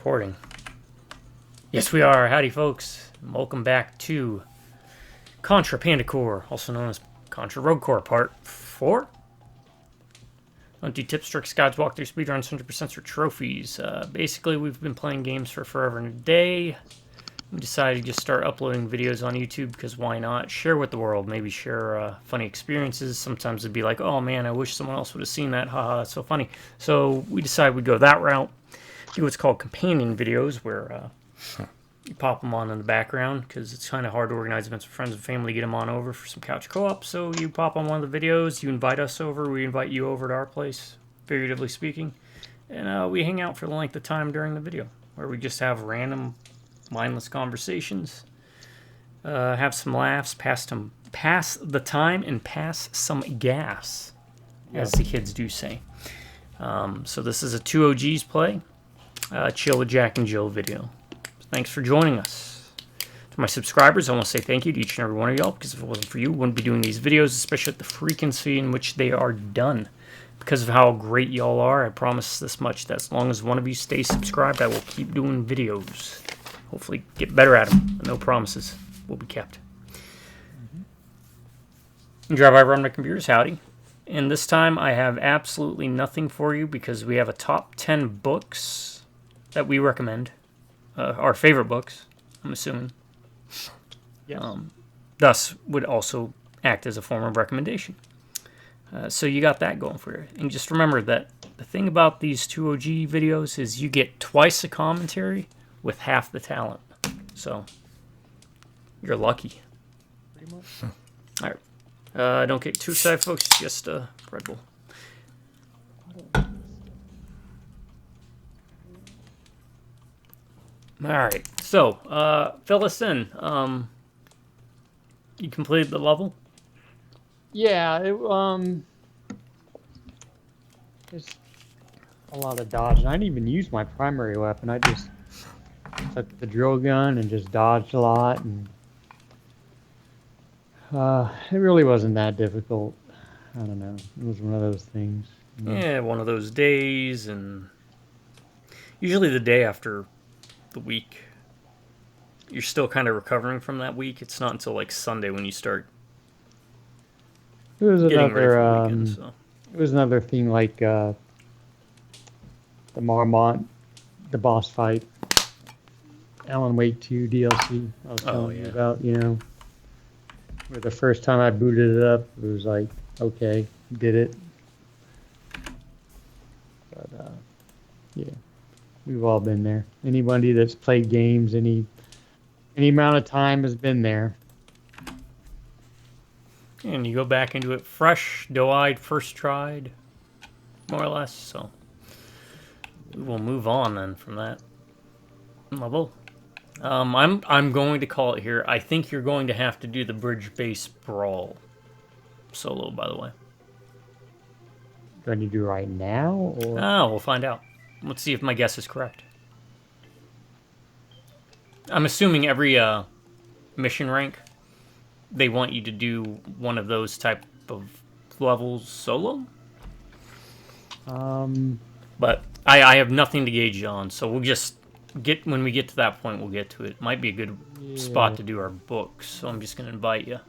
recording. Yes, we are. Howdy, folks. Welcome back to Contra Panda Core, also known as Contra Rogue Core Part 4. Don't do tips, tricks, guides, walkthroughs, speedruns, 100% or trophies. Basically, we've been playing games for forever and a day. We decided to just start uploading videos on YouTube because why not? Share with the world. Maybe share funny experiences. Sometimes it'd be like, oh man, I wish someone else would have seen that. Haha, that's so funny. So we decided we'd go that route. Do what's called companion videos where you pop them on in the background because it's kind of hard to organize events with friends and family to get them on over for some couch co-op. So you pop on one of the videos, you invite us over, we invite you over to our place, figuratively speaking, and we hang out for the length of time during the video where we just have random mindless conversations, have some laughs, pass the time, and pass some gas, as the kids do say. So this is a 2 OGs play, Chill with Jack and Jill video. Thanks for joining us. To my subscribers, I want to say thank you to each and every one of y'all, because if it wasn't for you, we wouldn't be doing these videos, especially at the frequency in which they are done. Because of how great y'all are, I promise this much, that as long as one of you stays subscribed, I will keep doing videos. Hopefully get better at them, but no promises will be kept. Drive over on my computers, howdy. And this time I have absolutely nothing for you because we have a top 10 books that we recommend. Our favorite books, I'm assuming. Yes. Thus would also act as a form of recommendation. So you got that going for you. And just remember that the thing about these 2OG videos is you get twice the commentary with half the talent. So you're lucky. Pretty much. All right. Don't get too excited, folks. Just Red Bull. All right. So fill us in. You completed the level? Yeah, just a lot of dodging. I didn't even use my primary weapon. I just took the drill gun and just dodged a lot, and it really wasn't that difficult. I don't know. It was one of those things. Yeah, one of those days, and usually the day after the week, you're still kind of recovering from that week. It's not until like Sunday when you start It was getting ready for the another. weekend. So. It was another thing like the Marmont, the boss fight, Alan Wake 2 DLC. I was telling you about, where the first time I booted it up, it was like, okay, did it. But yeah, we've all been there. Anybody that's played games any amount of time has been there. And you go back into it fresh, doe-eyed, first tried, more or less. So we will move on then from that level. I'm going to call it here. I think you're going to have to do the bridge-based brawl solo, by the way. Do I need to do right now? Or? We'll find out. Let's see if my guess is correct. I'm assuming every mission rank, they want you to do one of those type of levels solo. But I have nothing to gauge you on, so we'll just when we get to that point, we'll get to it. Might be a good spot to do our books, so I'm just going to invite you.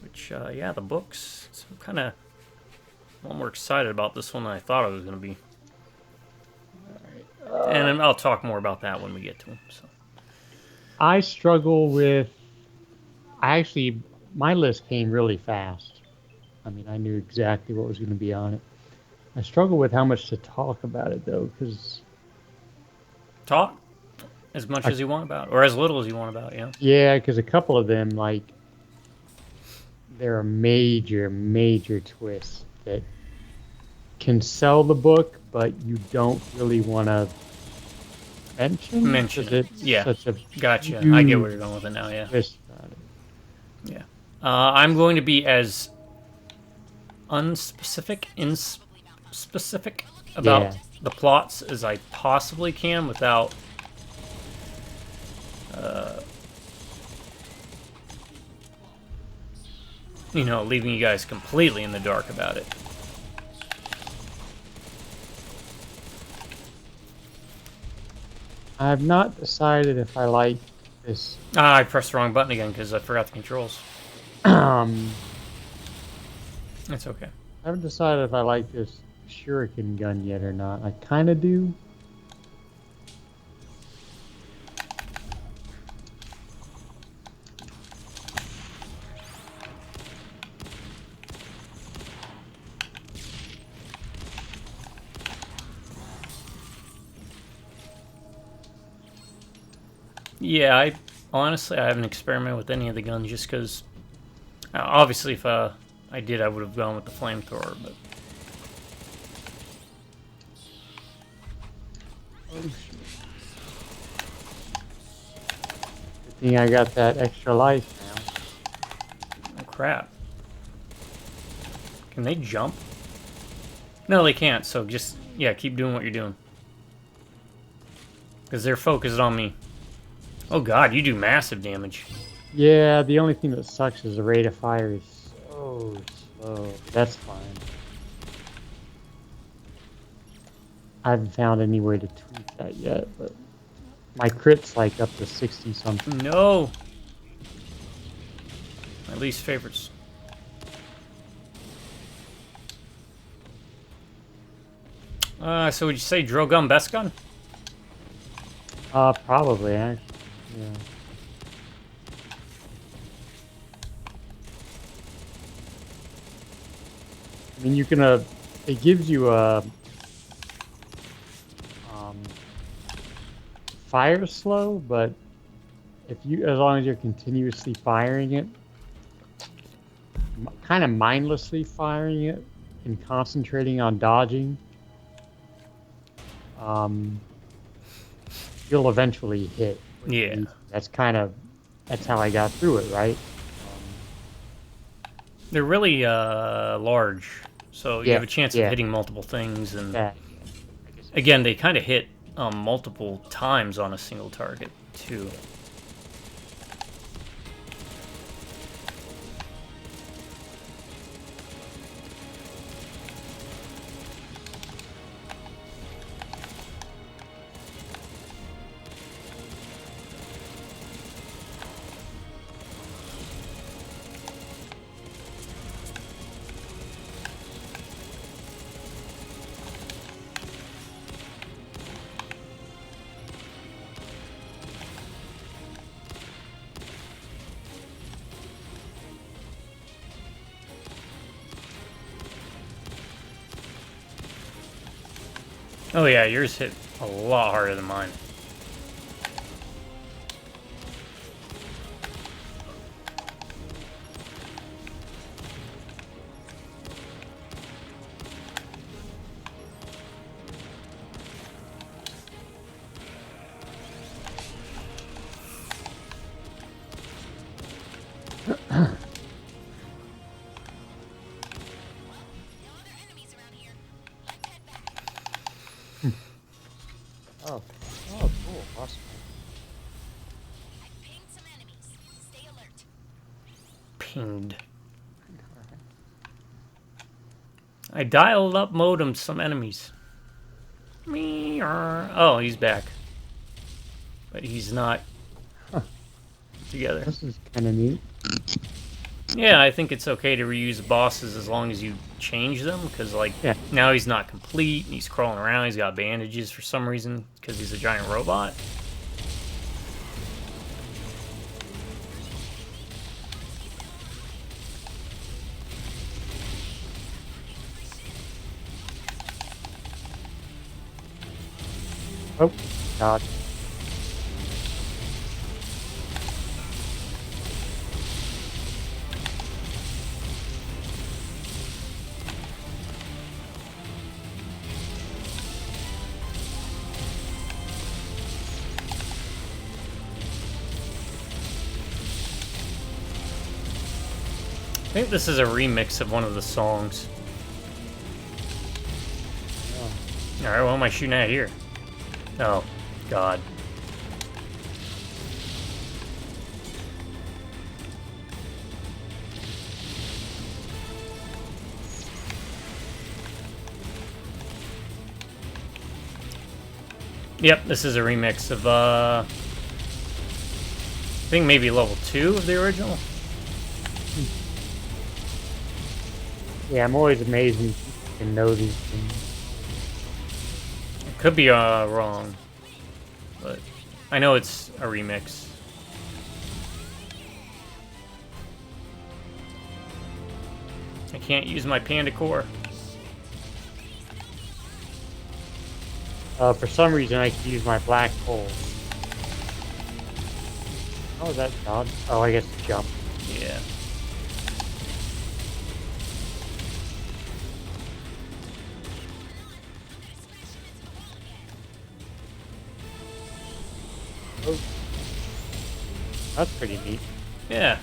Which, yeah, the books. So I'm kind of a lot more excited about this one than I thought I was going to be. And I'll talk more about that when we get to them. So. I struggle with. My list came really fast. I mean, I knew exactly what was going to be on it. I struggle with how much to talk about it, though, because. Talk as much as you want about, or as little as you want about, yeah. Yeah, because a couple of them, like, there are major, major twists that can sell the book, but you don't really want to mention it. Yeah, such a gotcha. I get where you're going with it now. Yeah. Yeah. I'm going to be as unspecific, specific about the plots as I possibly can without leaving you guys completely in the dark about it. I've not decided if I like this. Ah, I pressed the wrong button again because I forgot the controls. I That's okay. haven't decided if I like this shuriken gun yet or not. I kind of do. Yeah, I honestly I haven't experimented with any of the guns just because. Obviously, if I did, I would have gone with the flamethrower, but. Oh, shit. Good thing I got that extra life now. Oh, crap. Can they jump? No, they can't, so just, yeah, keep doing what you're doing. Because they're focused on me. Oh god, you do massive damage. Yeah, the only thing that sucks is the rate of fire is so slow. That's fine. I haven't found any way to tweak that yet, but my crit's like up to 60 something. No! My least favorites. So would you say drill gun best gun? Probably actually. Yeah. I mean, you can it gives you a fire slow, but as long as you're continuously firing it, kind of mindlessly firing it and concentrating on dodging, you'll eventually hit. Yeah. That's how I got through it, right? They're really large, so you Yeah, have a chance of yeah. hitting multiple things, and Yeah. again, they kind of hit multiple times on a single target, too. Oh yeah, yours hit a lot harder than mine. Oh, oh, cool, awesome. Pinged. I dialed up modem some enemies. Oh, he's back. But he's not together. This is kind of neat. Yeah, I think it's okay to reuse bosses as long as you change them, because, like, Yeah. now he's not complete, and he's crawling around, he's got bandages for some reason, because he's a giant robot. Oh, God. I think this is a remix of one of the songs. Oh. Alright, what am I shooting at here? Oh, God. Yep, this is a remix of, I think maybe level 2 of the original. Yeah, I'm always amazed when people can know these things. It could be wrong, but I know it's a remix. I can't use my Panda core. For some reason, I can use my black hole. Oh, is that dodge? Oh, I guess jump. Yeah. Oh. That's pretty neat. Yeah.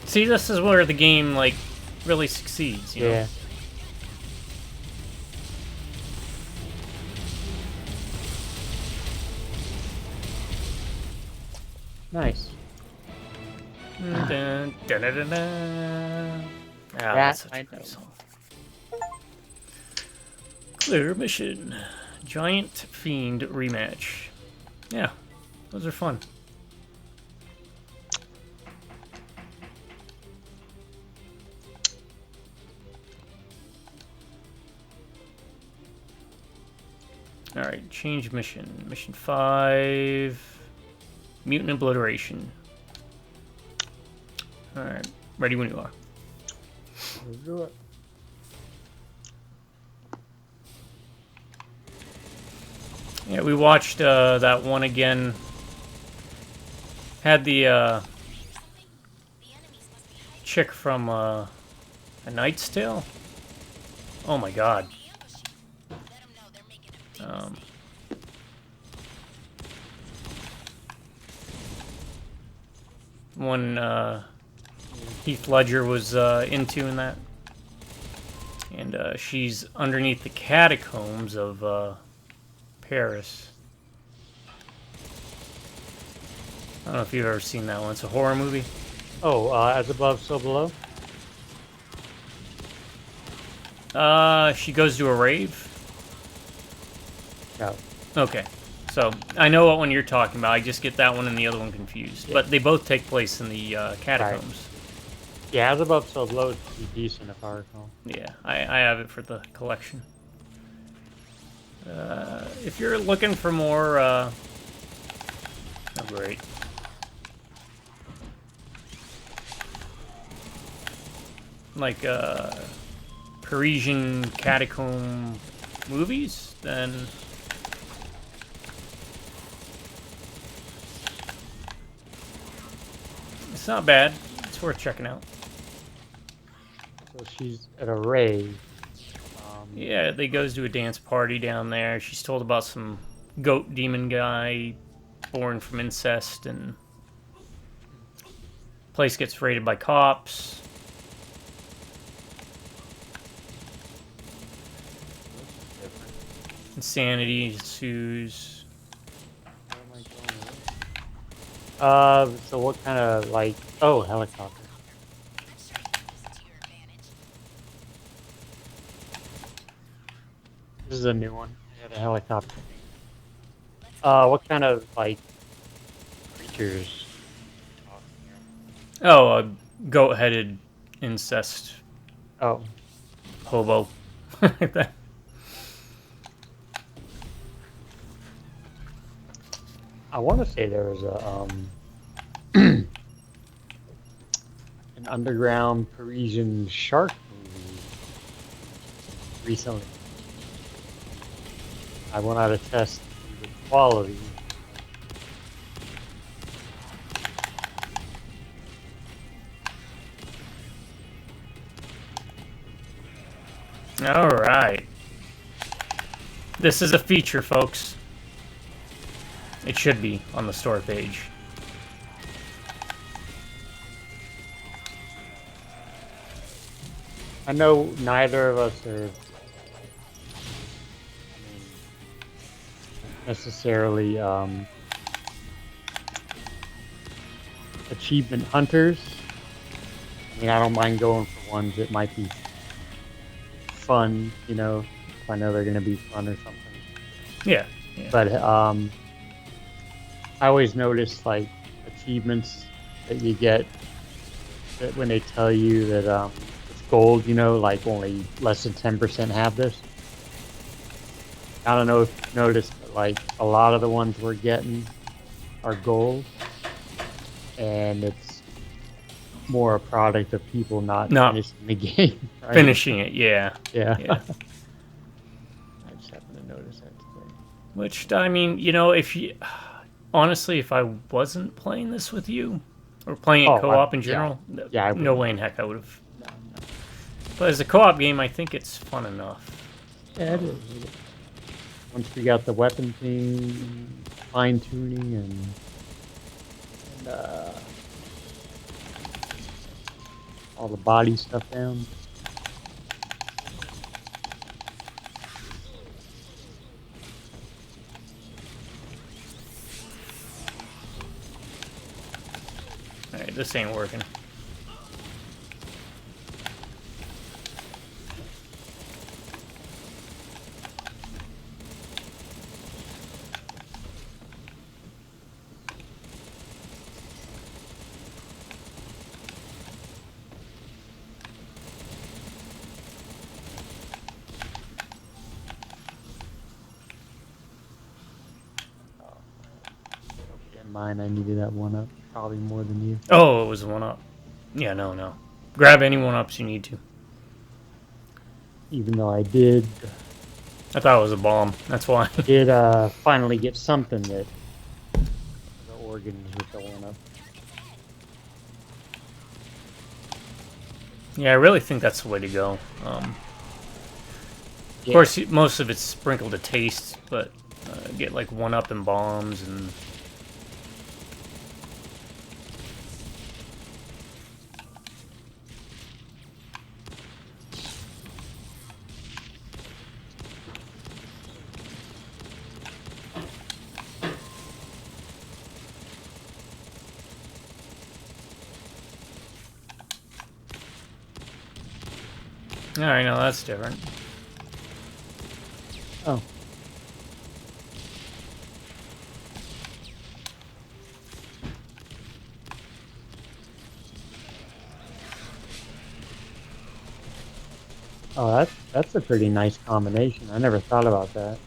See, this is where the game, like, really succeeds, you know? Yeah. Nice. Dun, dun, dun, dun, dun. Ah, that's such a great song. Clear mission. Giant Fiend rematch. Yeah, those are fun. Alright, change mission. Mission 5. Mutant Obliteration. Alright, ready when you are. Let's do it. Yeah, we watched that one again. Had the chick from A Knight's Tale. Oh my god. One Heath Ledger was into in that. And she's underneath the catacombs of Paris. I don't know if you've ever seen that one. It's a horror movie. Oh, as above, so below? She goes to a rave. No. Okay. So, I know what one you're talking about. I just get that one and the other one confused. Yeah. But they both take place in the catacombs. Yeah, as above, so below is pretty decent if I recall. Yeah, I have it for the collection. If you're looking for more, oh great. Like, Parisian catacomb movies, then it's not bad. It's worth checking out. So she's at a rave. Yeah, they goes to a dance party down there. She's told about some goat demon guy born from incest, and place gets raided by cops. Insanity ensues. So what kind of, like... Oh, helicopter. This is a new one. I got a helicopter. What kind of, like, creatures? Oh, a goat-headed incest Oh. hobo. Like that. I want to say there was a, an underground Parisian shark movie recently. I went out to test the quality. All right. This is a feature, folks. It should be on the store page. I know neither of us are necessarily achievement hunters. I mean, I don't mind going for ones that might be fun, you know, if I know they're going to be fun or something. Yeah, Yeah. But I always notice like achievements that you get that when they tell you that it's gold, you know, like only less than 10% have this. I don't know if you've noticed, but like a lot of the ones we're getting are gold, and it's more a product of people not Not finishing the game. Right? finishing it, yeah. Yeah. Yeah. I just happened to notice that today. Which, I mean, you know, if you... Honestly, if I wasn't playing this with you, or playing it Oh, co-op in yeah, general, yeah, I no wouldn't. way in heck I would have. No, no. But as a co-op game, I think it's fun enough. Yeah, it is. Once we got the weapon thing, fine tuning, and all the body stuff down. Alright, this ain't working. Mine, I needed that one up probably more than you. Oh, it was one up. Yeah, no. Grab any one ups you need to. Even though I did I thought it was a bomb. That's why. finally get something that the organs with the one up. Yeah, I really think that's the way to go. Of Yeah. course, most of it's sprinkled to taste, but get like one up and bombs and. Alright, no, that's different. Oh. Oh, that's a pretty nice combination. I never thought about that.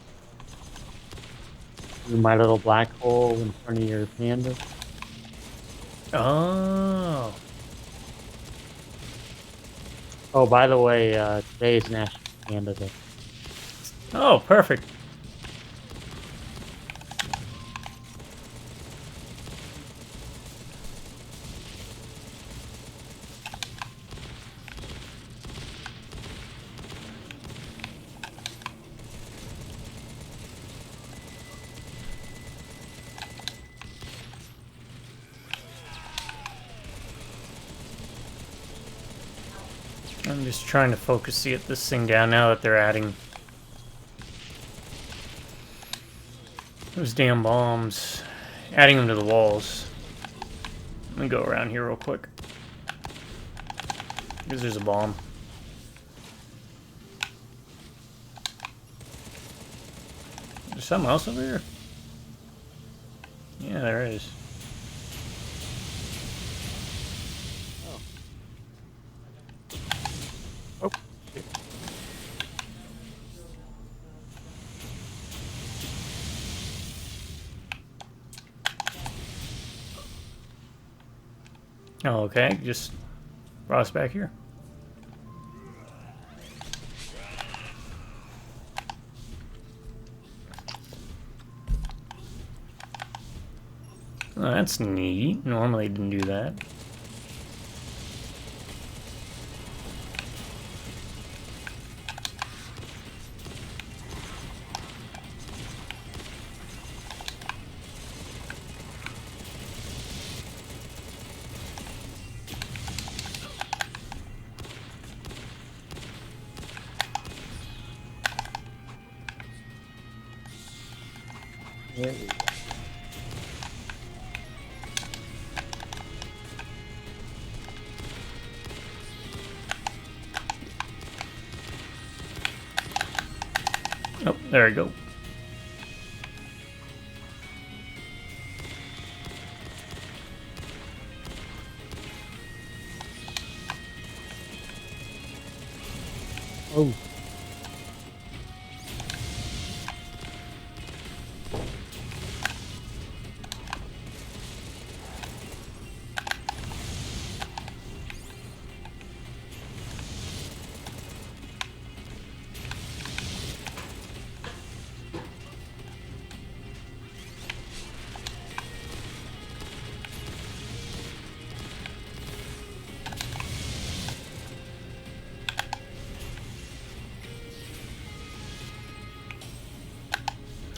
My little black hole in front of your panda. Oh. Oh, by the way, today is National Panda Day. Oh, perfect. I'm just trying to focus to get this thing down now that they're adding those damn bombs. Adding them to the walls. Let me go around here real quick. Because there's a bomb. There's something else over here? Yeah, there is. Oh, shit. Oh, okay. Just brought us back here. Oh, that's neat. Normally didn't do that. There we go. Oh, there we go. Oh.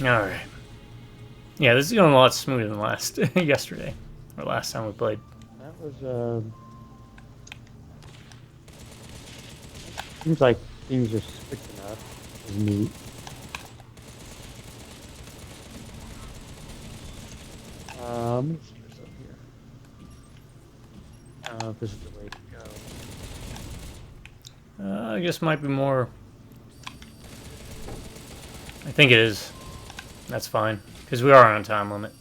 Alright. Yeah, this is going a lot smoother than last yesterday. Or last time we played. That was, seems like things are switching up. It's neat. Let me see what's up here. I don't know if this is the way to go. I guess might be more... I think it is. That's fine. Because we are on time limit.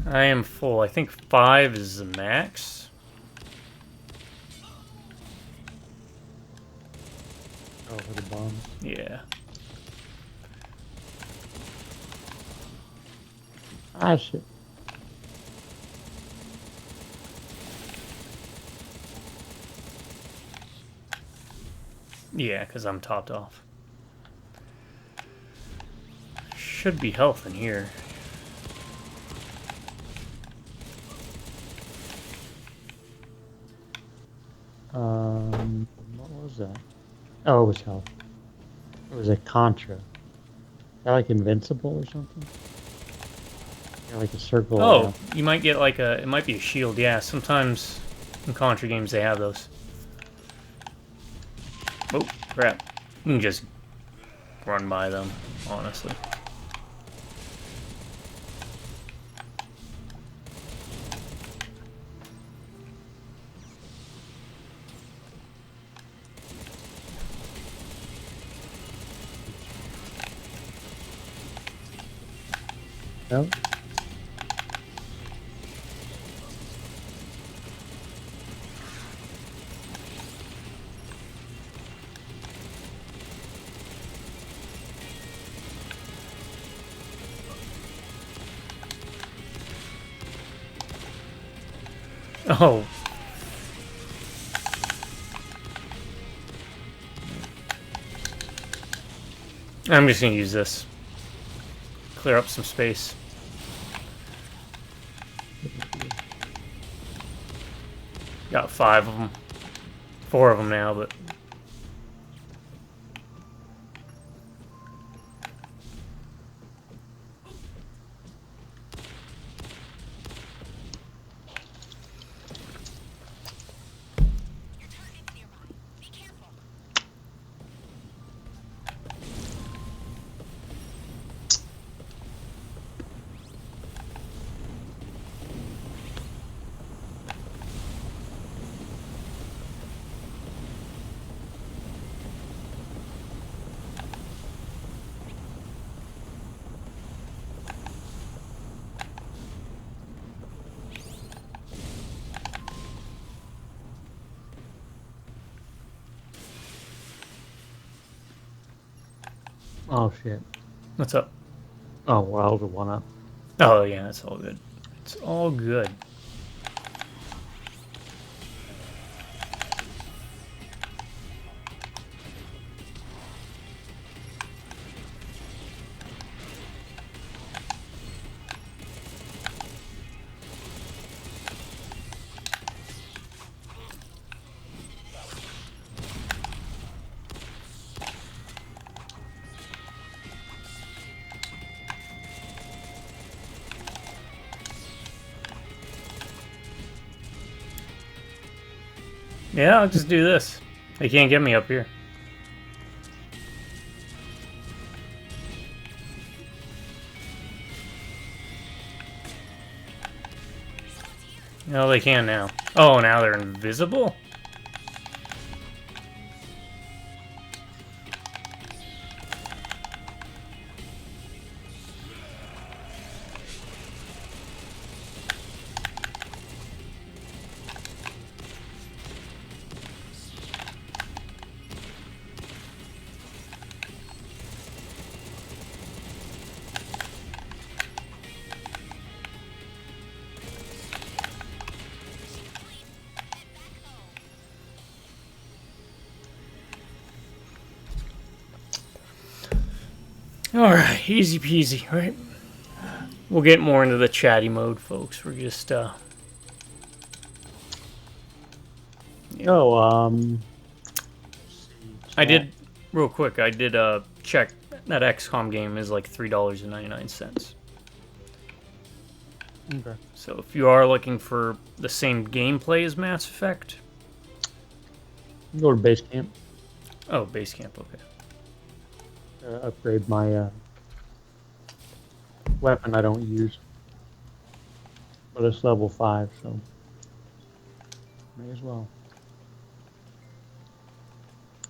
I am full. I think 5 is the max. Oh, for the bombs. Yeah. Ah, shit. Yeah, because I'm topped off. Should be health in here. What was that? Oh, it was health. It was a Contra. Is that like invincible or something? Yeah, like a circle. Oh, you might get like a... It might be a shield, yeah. Sometimes in Contra games they have those. Oh, crap. You can just run by them, honestly. No? Oh. I'm just gonna use this. Clear up some space. Got 5 of them. 4 of them now, but... Oh, shit. What's up? Oh, well, the one up. Oh, yeah, it's all good. It's all good. Yeah, I'll just do this. They can't get me up here. No, they can now. Oh, now they're invisible? Easy peasy, right? We'll get more into the chatty mode, folks. We're just, Oh, I did, real quick, I did check that XCOM game is like $3.99. okay. So if you are looking for the same gameplay as Mass Effect, Go to base camp. oh, base camp, okay. Upgrade my weapon I don't use. But it's level 5, so may as well.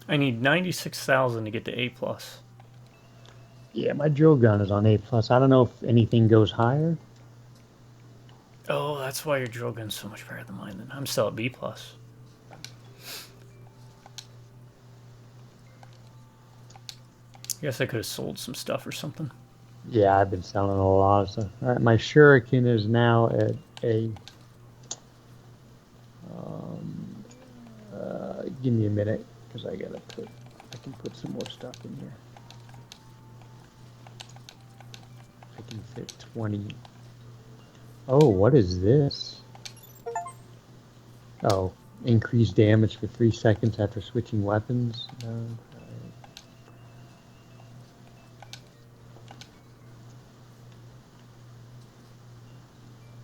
I need 96,000 to get to A+. Yeah, my drill gun is on A+. I don't know if anything goes higher. Oh, that's why your drill gun's so much better than mine then. I'm still at B+. I guess I could have sold some stuff or something. Yeah, I've been selling a lot of stuff. All right, my shuriken is now at a... give me a minute, because I can put some more stuff in here. I can fit 20. Oh, what is this? Oh, increased damage for 3 seconds after switching weapons. Okay.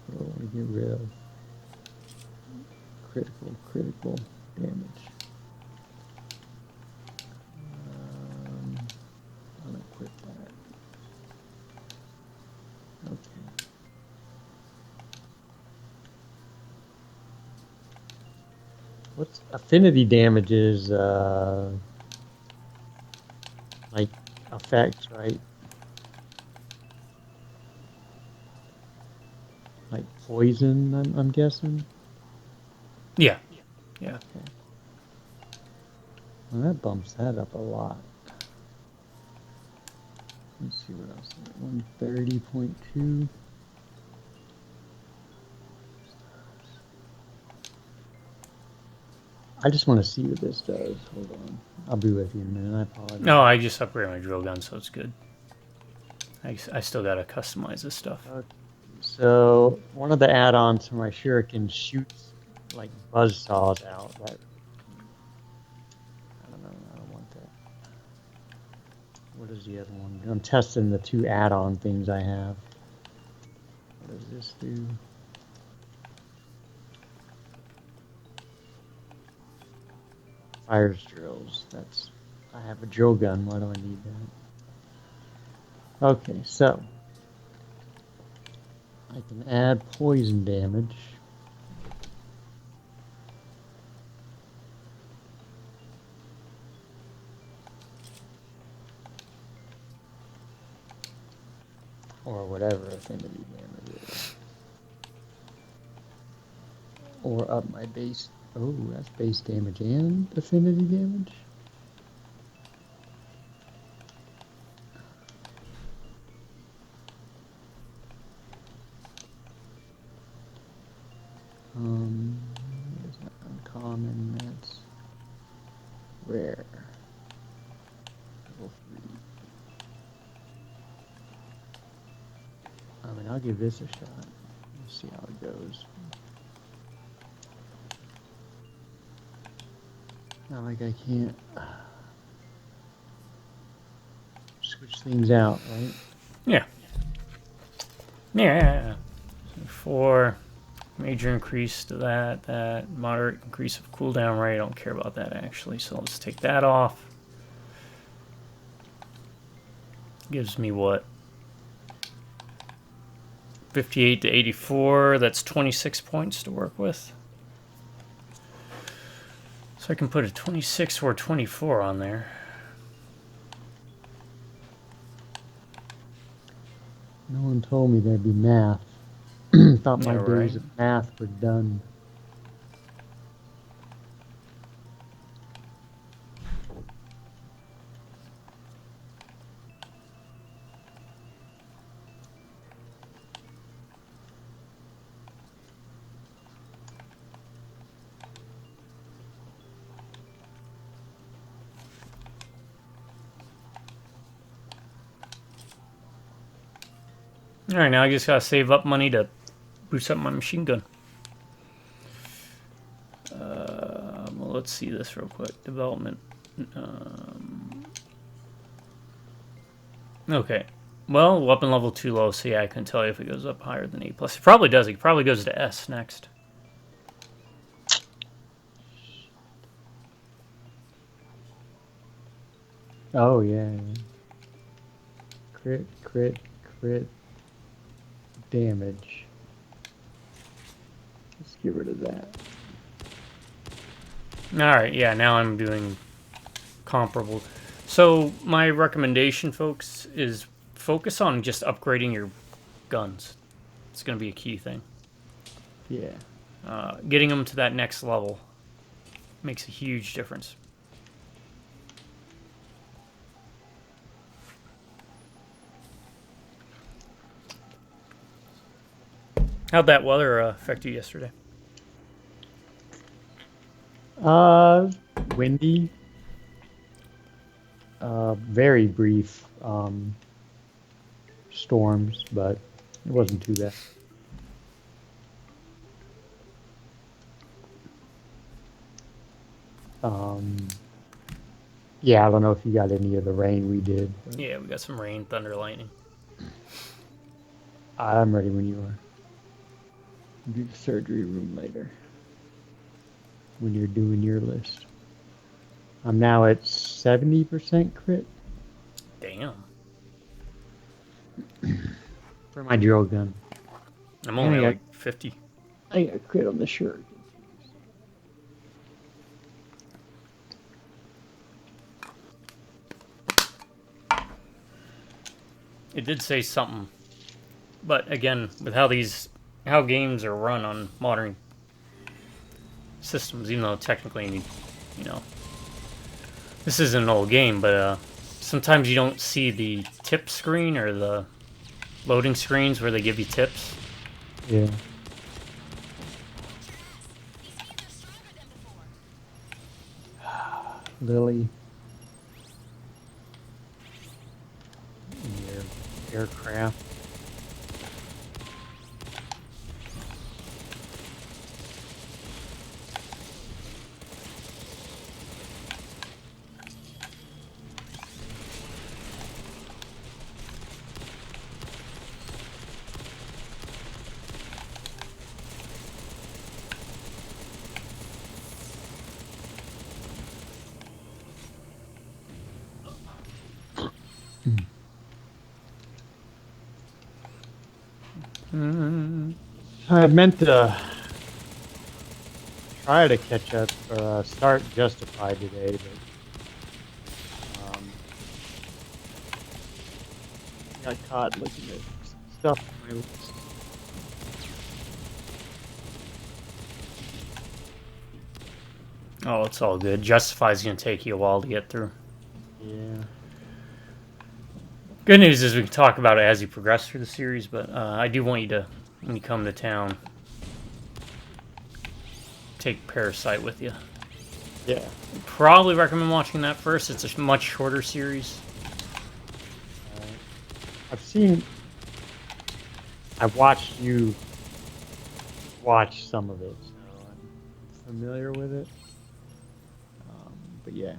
What do I want to get rid of? Critical damage. I'll equip that. Okay. What's affinity damage is like effects, right? Like poison, I'm guessing. Yeah. Yeah. Okay. Well, that bumps that up a lot. Let's see what else. 130.2. I just want to see what this does. Hold on. I'll be with you in a minute. I apologize. No, I just upgraded my drill gun, so it's good. I still gotta customize this stuff. Okay. So one of the add-ons for my shuriken shoots like buzzsaws out. That I don't know. I don't want that. What is the other one? I'm testing the 2 add-on things I have. What does this do? Fires drills. That's. I have a drill gun. Why do I need that? Okay, so I can add poison damage. Or whatever affinity damage is. Or up my base. Oh, that's base damage and affinity damage? What is that? Uncommon, that's rare. Level 3. I mean, I'll give this a shot. Let's see how it goes. Not like I can't switch things out, right? Yeah. Yeah. So 4 major increase to that moderate increase of cooldown rate. I don't care about that actually, so let's take that off. Gives me what? 58 to 84. That's 26 points to work with. So I can put a 26 or 24 on there. No one told me there'd be math. Thought my days of math were done. Alright, now I just gotta save up money to boost up my machine gun. Well, let's see this real quick. Development. Okay. Well, weapon level too low, so yeah, I couldn't tell you if it goes up higher than A+. It probably does. It probably goes to S next. Oh, yeah. Crit, crit, crit. Damage. Let's get rid of that. Alright, yeah, now I'm doing comparable. So, my recommendation, folks, is focus on just upgrading your guns. It's going to be a key thing. Yeah. Getting them to that next level makes a huge difference. How'd that weather affect you yesterday? Windy. Very brief storms, but it wasn't too bad. Yeah, I don't know if you got any of the rain we did. Yeah, we got some rain, thunder, lightning. I'm ready when you are. Do the surgery room later. When you're doing your list. I'm now at 70% crit. Damn. For my drill gun. I'm only at like 50. I got crit on the shirt. It did say something. But again, with how games are run on modern systems, even though technically, you know, this isn't an old game, but sometimes you don't see the tip screen or the loading screens where they give you tips. Yeah. Lily. Your aircraft. I meant to try to catch up or start Justified today, but got caught looking at stuff on my list. Oh, it's all good. Justify's going to take you a while to get through. Yeah. Good news is we can talk about it as you progress through the series, but I do want you to, when you come to town, take Parasite with you. Yeah. Probably recommend watching that first. It's a much shorter series. I've watched you watch some of it, so I'm familiar with it. But yeah.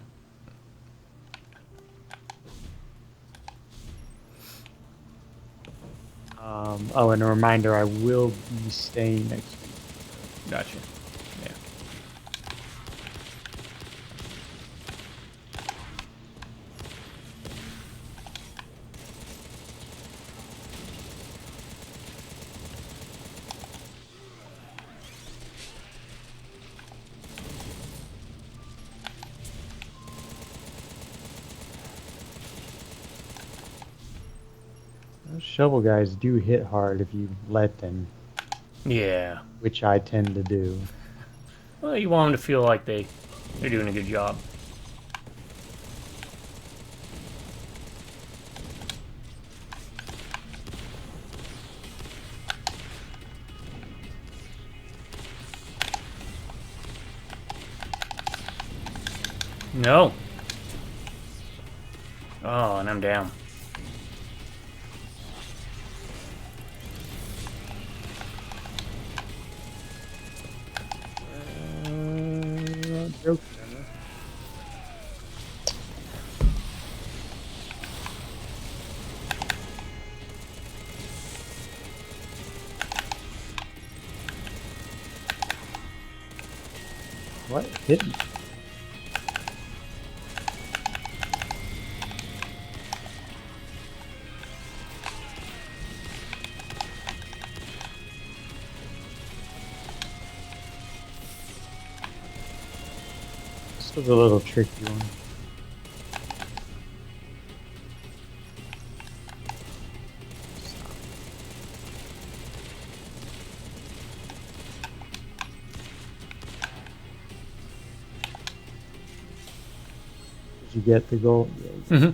Oh, and a reminder, I will be staying next week. Gotcha. Yeah. Those shovel guys do hit hard if you let them. Yeah. Which I tend to do. Well, you want them to feel like they're doing a good job. No. Oh, and I'm down. What hit me? This was a little tricky one. Did you get the goal? Yeah. Mm-hmm.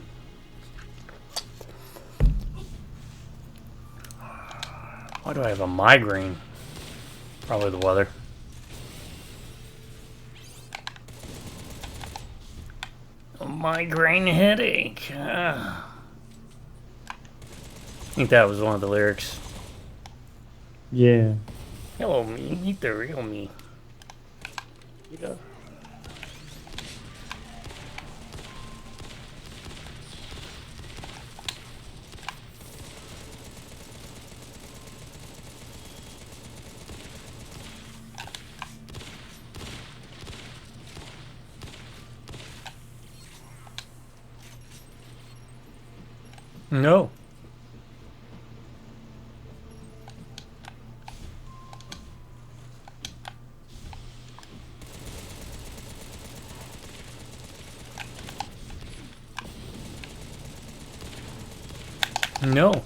Why do I have a migraine? Probably the weather. A migraine headache. I think that was one of the lyrics. Yeah. Hello, me. Meet the real me. Get up. No. No.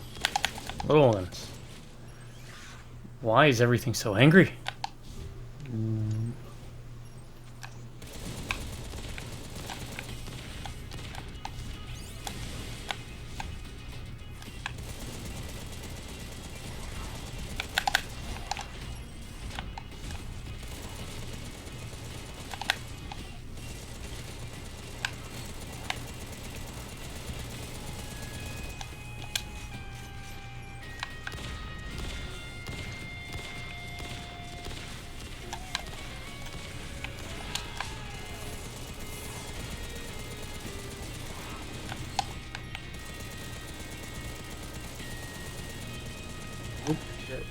Little ones. Why is everything so angry? Oops, shit.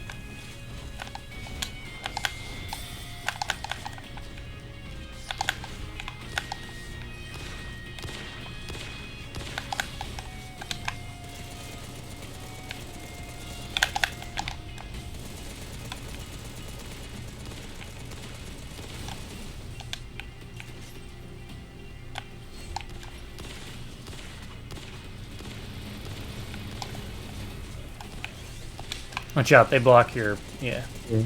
Watch out, they block your... Yeah. Yeah.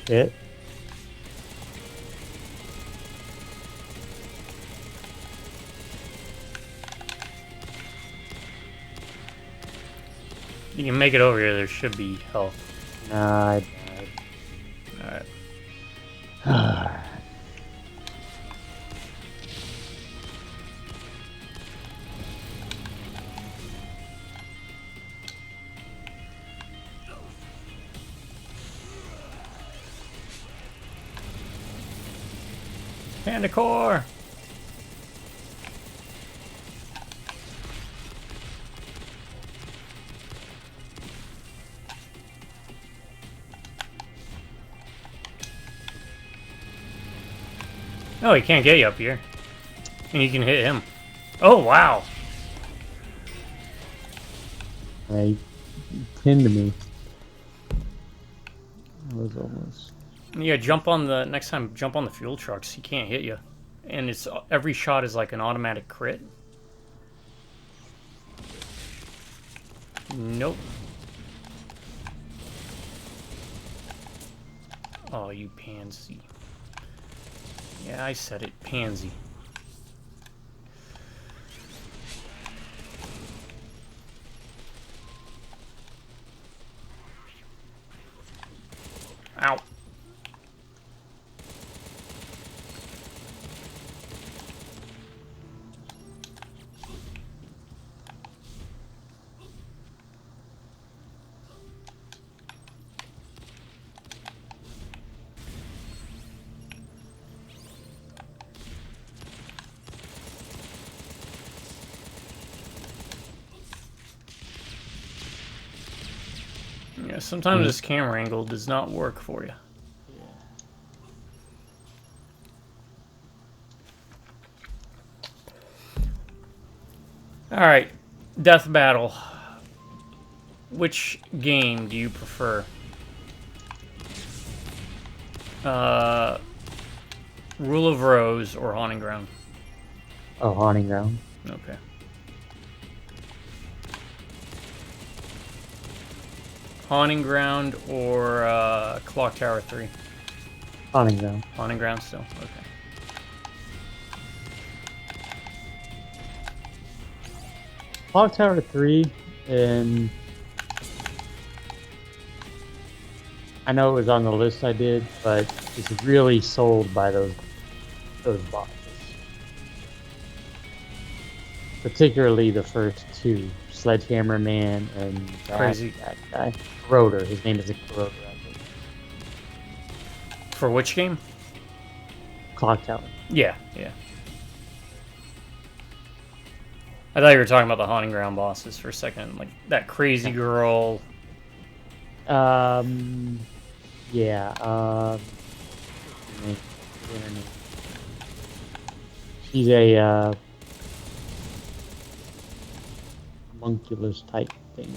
Shit. You can make it over here, there should be health. Nah, I Alright. died. Panda core! No, he can't get you up here. And you can hit him. Oh, wow. He pinned me. That was almost. Yeah, jump on the... Next time, jump on the fuel trucks. He can't hit you. And it's every shot is like an automatic crit. Nope. Oh, you pansy. Yeah, I said it. Pansy. Ow. Yeah, sometimes this camera angle does not work for you. Alright, Death Battle. Which game do you prefer? Rule of Rose or Haunting Ground? Oh, Haunting Ground. Okay. Haunting Ground or Clock Tower 3? Haunting Ground. Haunting Ground still? Okay. Clock Tower 3, and I know it was on the list I did, but it's really sold by those boxes. Particularly the first two, Sledgehammer Man and that guy. Corroder. His name is Corroder, I think. For which game? Clock Tower. Yeah, yeah. I thought you were talking about the Haunting Ground bosses for a second. Like, that crazy girl. Yeah, she's a, homunculus type thing.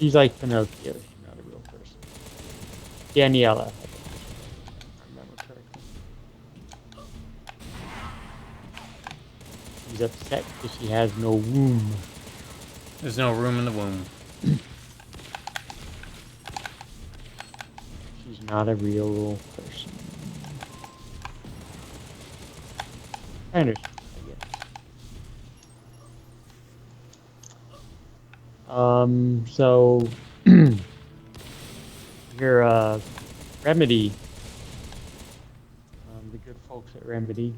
She's like Pinocchio. She's not a real person. Daniela, I think, if I remember correctly. She's upset because she has no womb. There's no room in the womb. She's not a real person. I understand, I guess. So your Remedy, the good folks at Remedy,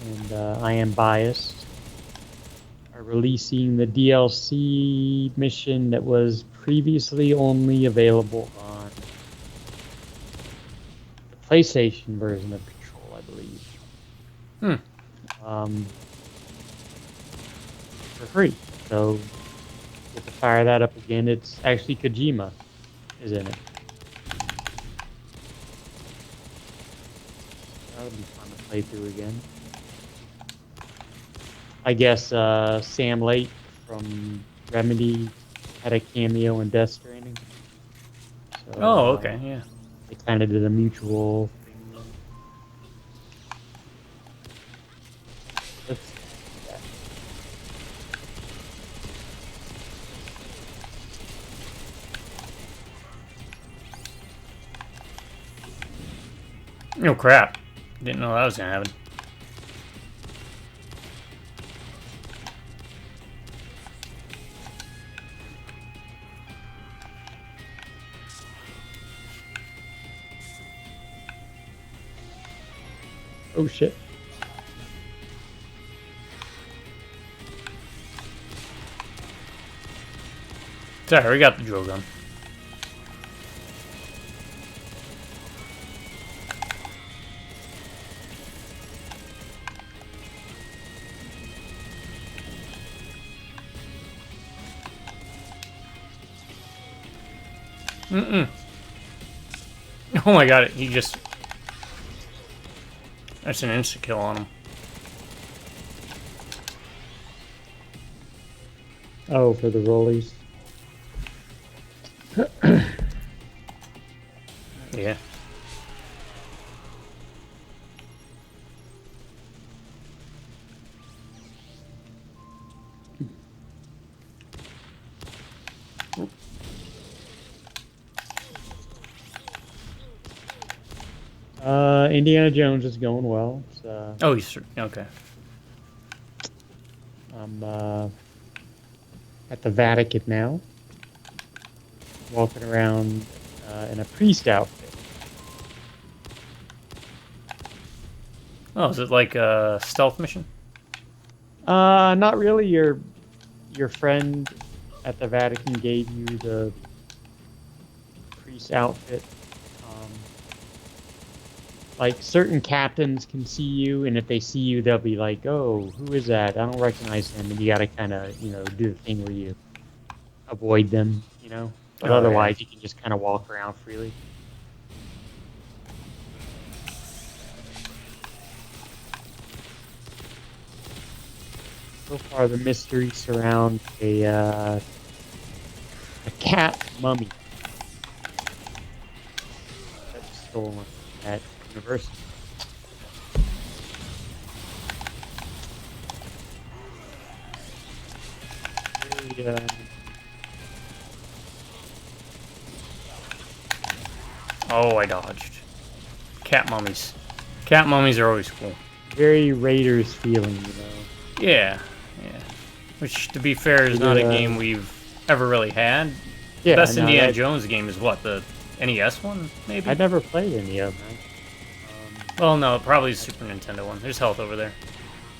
and I am biased, are releasing the DLC mission that was previously only available on the PlayStation version of Control, I believe. For free. So get to fire that up again. It's actually Kojima is in it. That'll be fun to play through again. I guess Sam Lake from Remedy had a cameo in Death Stranding. So, Oh, okay, yeah. They kind of did a mutual thing. Let's Oh, crap. Didn't know that was gonna happen. Oh shit. Sorry, we got the drill gun. Oh my god, he just... That's an insta-kill on him. Oh, for the rollies. Yeah. Indiana Jones is going well. So Oh, he's... Okay. I'm at the Vatican now, walking around in a priest outfit. Oh, is it like a stealth mission? Not really. Your friend at the Vatican gave you the priest outfit. Like, certain captains can see you, and if they see you, they'll be like, oh, who is that? I don't recognize him. And you gotta kind of, do the thing where you avoid them, you know. But Oh, otherwise, you can just kind of walk around freely. So far, the mystery surrounds a cat mummy that's stolen at university. Very, Oh, I dodged. Cat mummies. Cat mummies are always cool. very Raiders feeling, you know. Yeah, yeah. Which, to be fair, is not a game we've ever really had. Yeah, Best no, Indiana Jones game is what, the NES one, maybe? I never played any of them. Well, no, probably the Super Nintendo one. There's health over there.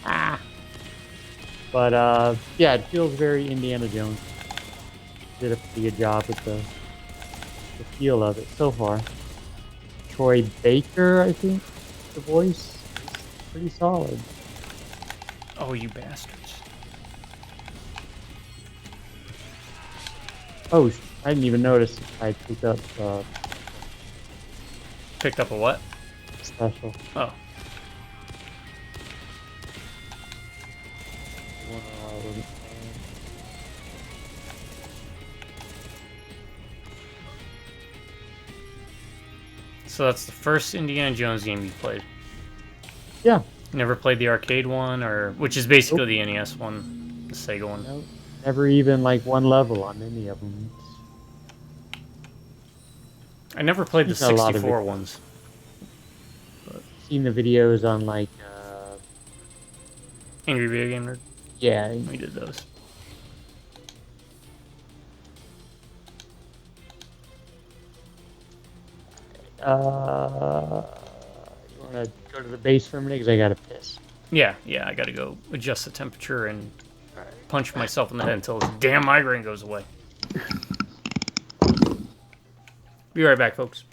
Ah. But yeah, it feels very Indiana Jones. Did a pretty good job with the feel of it so far. Troy Baker, I think, the voice is pretty solid. Oh, you bastards. Oh, I didn't even notice I picked up Picked up a what? special. Oh. So that's the first Indiana Jones game you played? Yeah. You never played the arcade one, or which is basically Nope. the NES one, the Sega one? Nope. Never even like one level on any of them. I never played the Seen a lot of 64 it. ones. Seen the videos on like Angry Video Game Nerd? yeah. We did those. You want to go to the base for a minute because I gotta piss. Yeah, I gotta go adjust the temperature and punch myself in the head until this damn migraine goes away. Be right back, folks.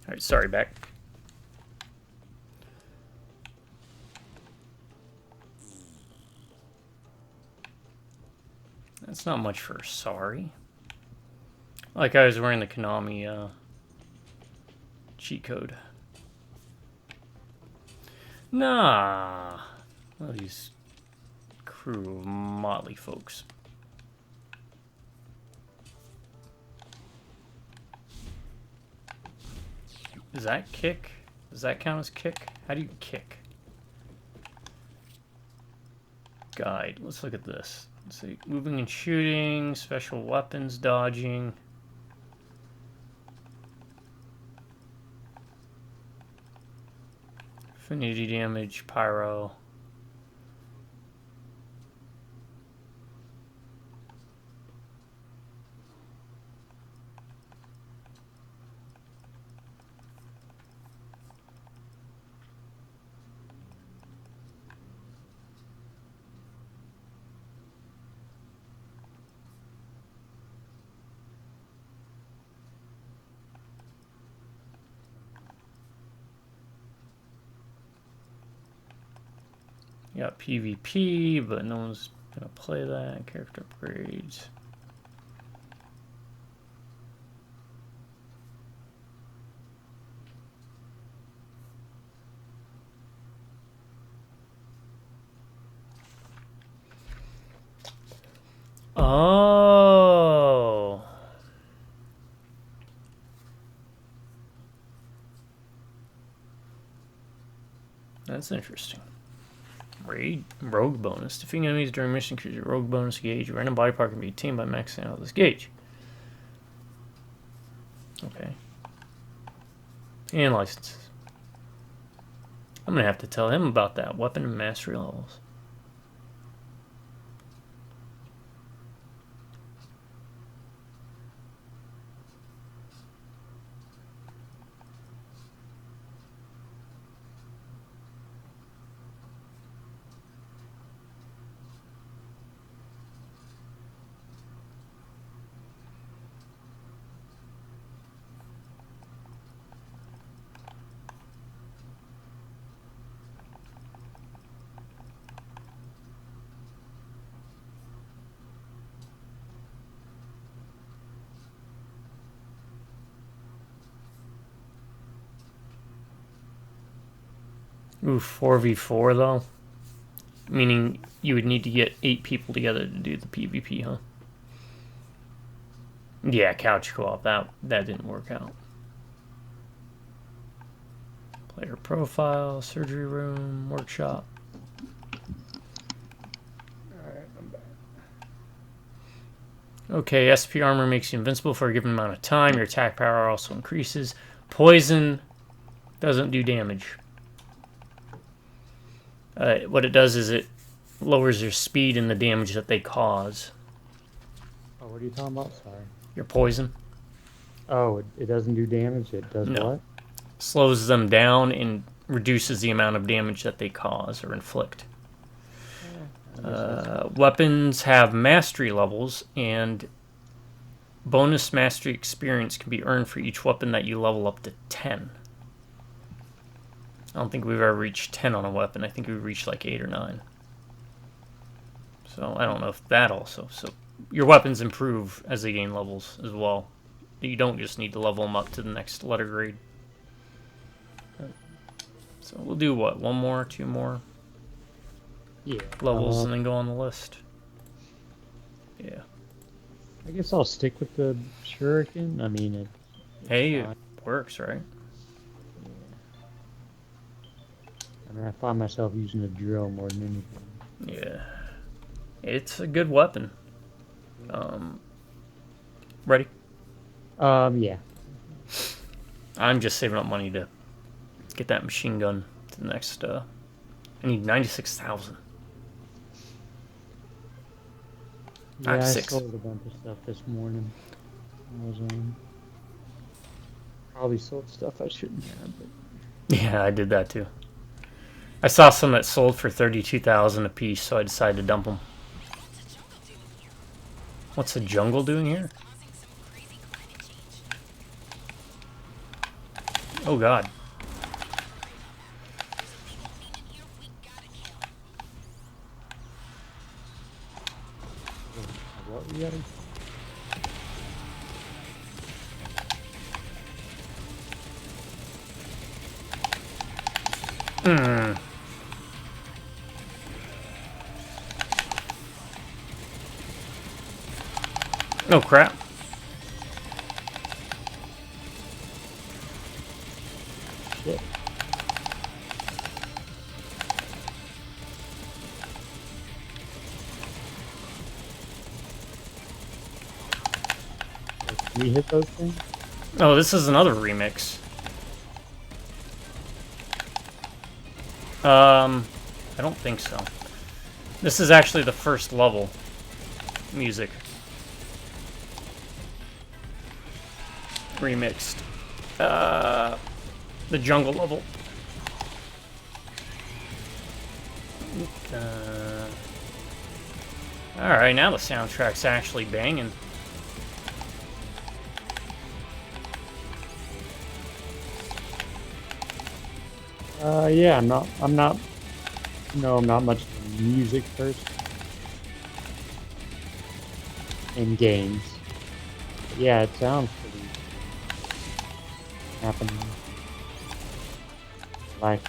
Alright, sorry, back. That's not much for sorry. Like I was wearing the Konami cheat code. Nah. Well, these crew of motley folks. Is that kick? Does that count as kick? How do you kick? Guide. Let's look at this. Let's see. Moving and shooting, special weapons, dodging. Affinity damage, pyro. You got PvP, but no one's gonna play that. Character upgrades. Oh. That's interesting. Rogue bonus. Defeating enemies during mission increases your rogue bonus gauge. Random body part can be attained by maxing out this gauge. Okay. And licenses. I'm going to have to tell him about that. Weapon and mastery levels. Ooh, 4v4 though. Meaning you would need to get 8 people together to do the PvP, huh? Yeah, couch co-op. That didn't work out. Player profile, surgery room, workshop. Alright, I'm back. Okay, SP armor makes you invincible for a given amount of time. Your attack power also increases. Poison doesn't do damage. What it does is it lowers your speed and the damage that they cause. Oh, what are you talking about? Sorry. Your poison Oh, it doesn't do damage? It does No. what? slows them down and reduces the amount of damage that they cause or inflict. Weapons have mastery levels, and bonus mastery experience can be earned for each weapon that you level up to 10. I don't think we've ever reached 10 on a weapon. I think we reached like 8 or 9. So I don't know if that also. So your weapons improve as they gain levels as well. You don't just need to level them up to the next letter grade. So we'll do what? 1 more, 2 more Yeah. levels and then go on the list. Yeah. I guess I'll stick with the shuriken. I mean, it's Hey, it fine. works, right? I mean, I find myself using a drill more than anything. Yeah. It's a good weapon. Ready? Yeah. I'm just saving up money to get that machine gun to the next, I need 96,000. Yeah, I 6. sold a bunch of stuff this morning. I was probably sold stuff I shouldn't have, but Yeah, I did that too. I saw some that sold for 32,000 a piece, so I decided to dump them. What's the jungle doing here? Oh god. what we gotta. Oh crap. Shit. Can we hit those things? Oh, this is another remix. I don't think so. This is actually the first level music. Remixed. The jungle level. Alright, now the soundtrack's actually banging. Yeah, I'm not much of a music person in games. But yeah, it sounds pretty happening. Like,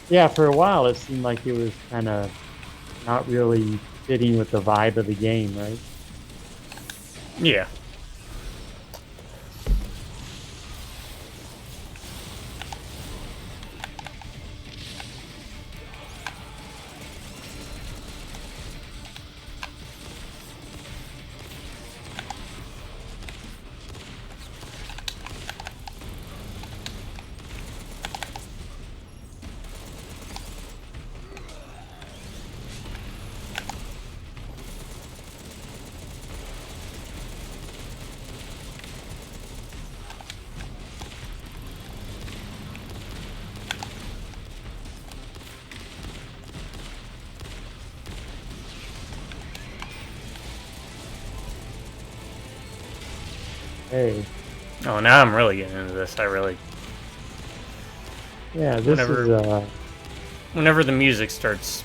Yeah, for a while it seemed like it was kind of not really fitting with the vibe of the game, right? Yeah. Hey, Oh, now I'm really getting into this. I really, yeah, this is whenever, whenever the music starts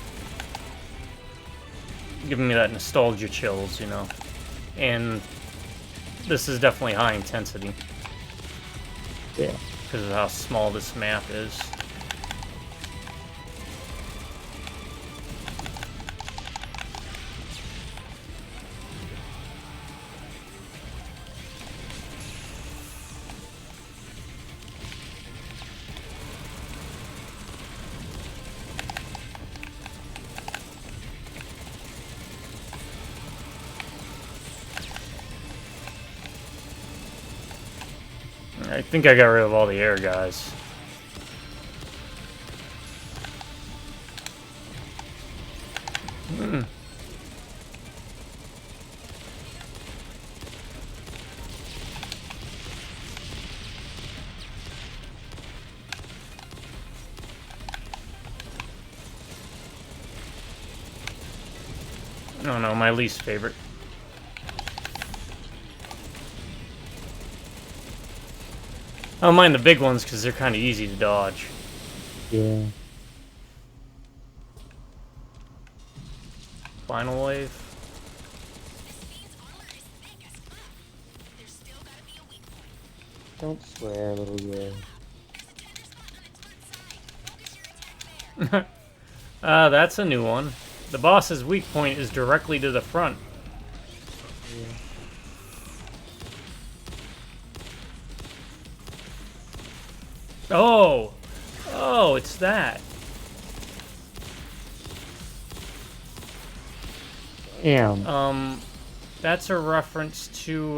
giving me that nostalgia chills, you know, and this is definitely high intensity yeah. because of how small this map is. I think I got rid of all the air guys. I don't know, my least favorite. I don't mind the big ones because they're kind of easy to dodge. Yeah. Final wave. Don't swear, little girl. That's a new one. The boss's weak point is directly to the front. Yeah. Oh! Oh, it's that. Damn. That's a reference to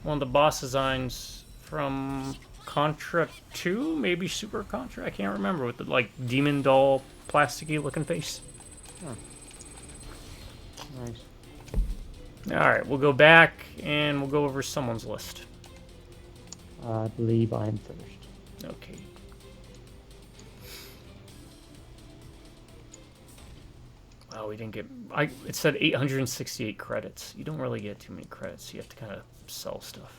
one of the boss designs from Contra 2, maybe Super Contra. I can't remember, with the like demon doll, plasticky looking face. Huh. Nice. All right, we'll go back and we'll go over someone's list. I believe I'm first. Okay. Oh, we didn't get. It said 868 credits. You don't really get too many credits. You have to kind of sell stuff.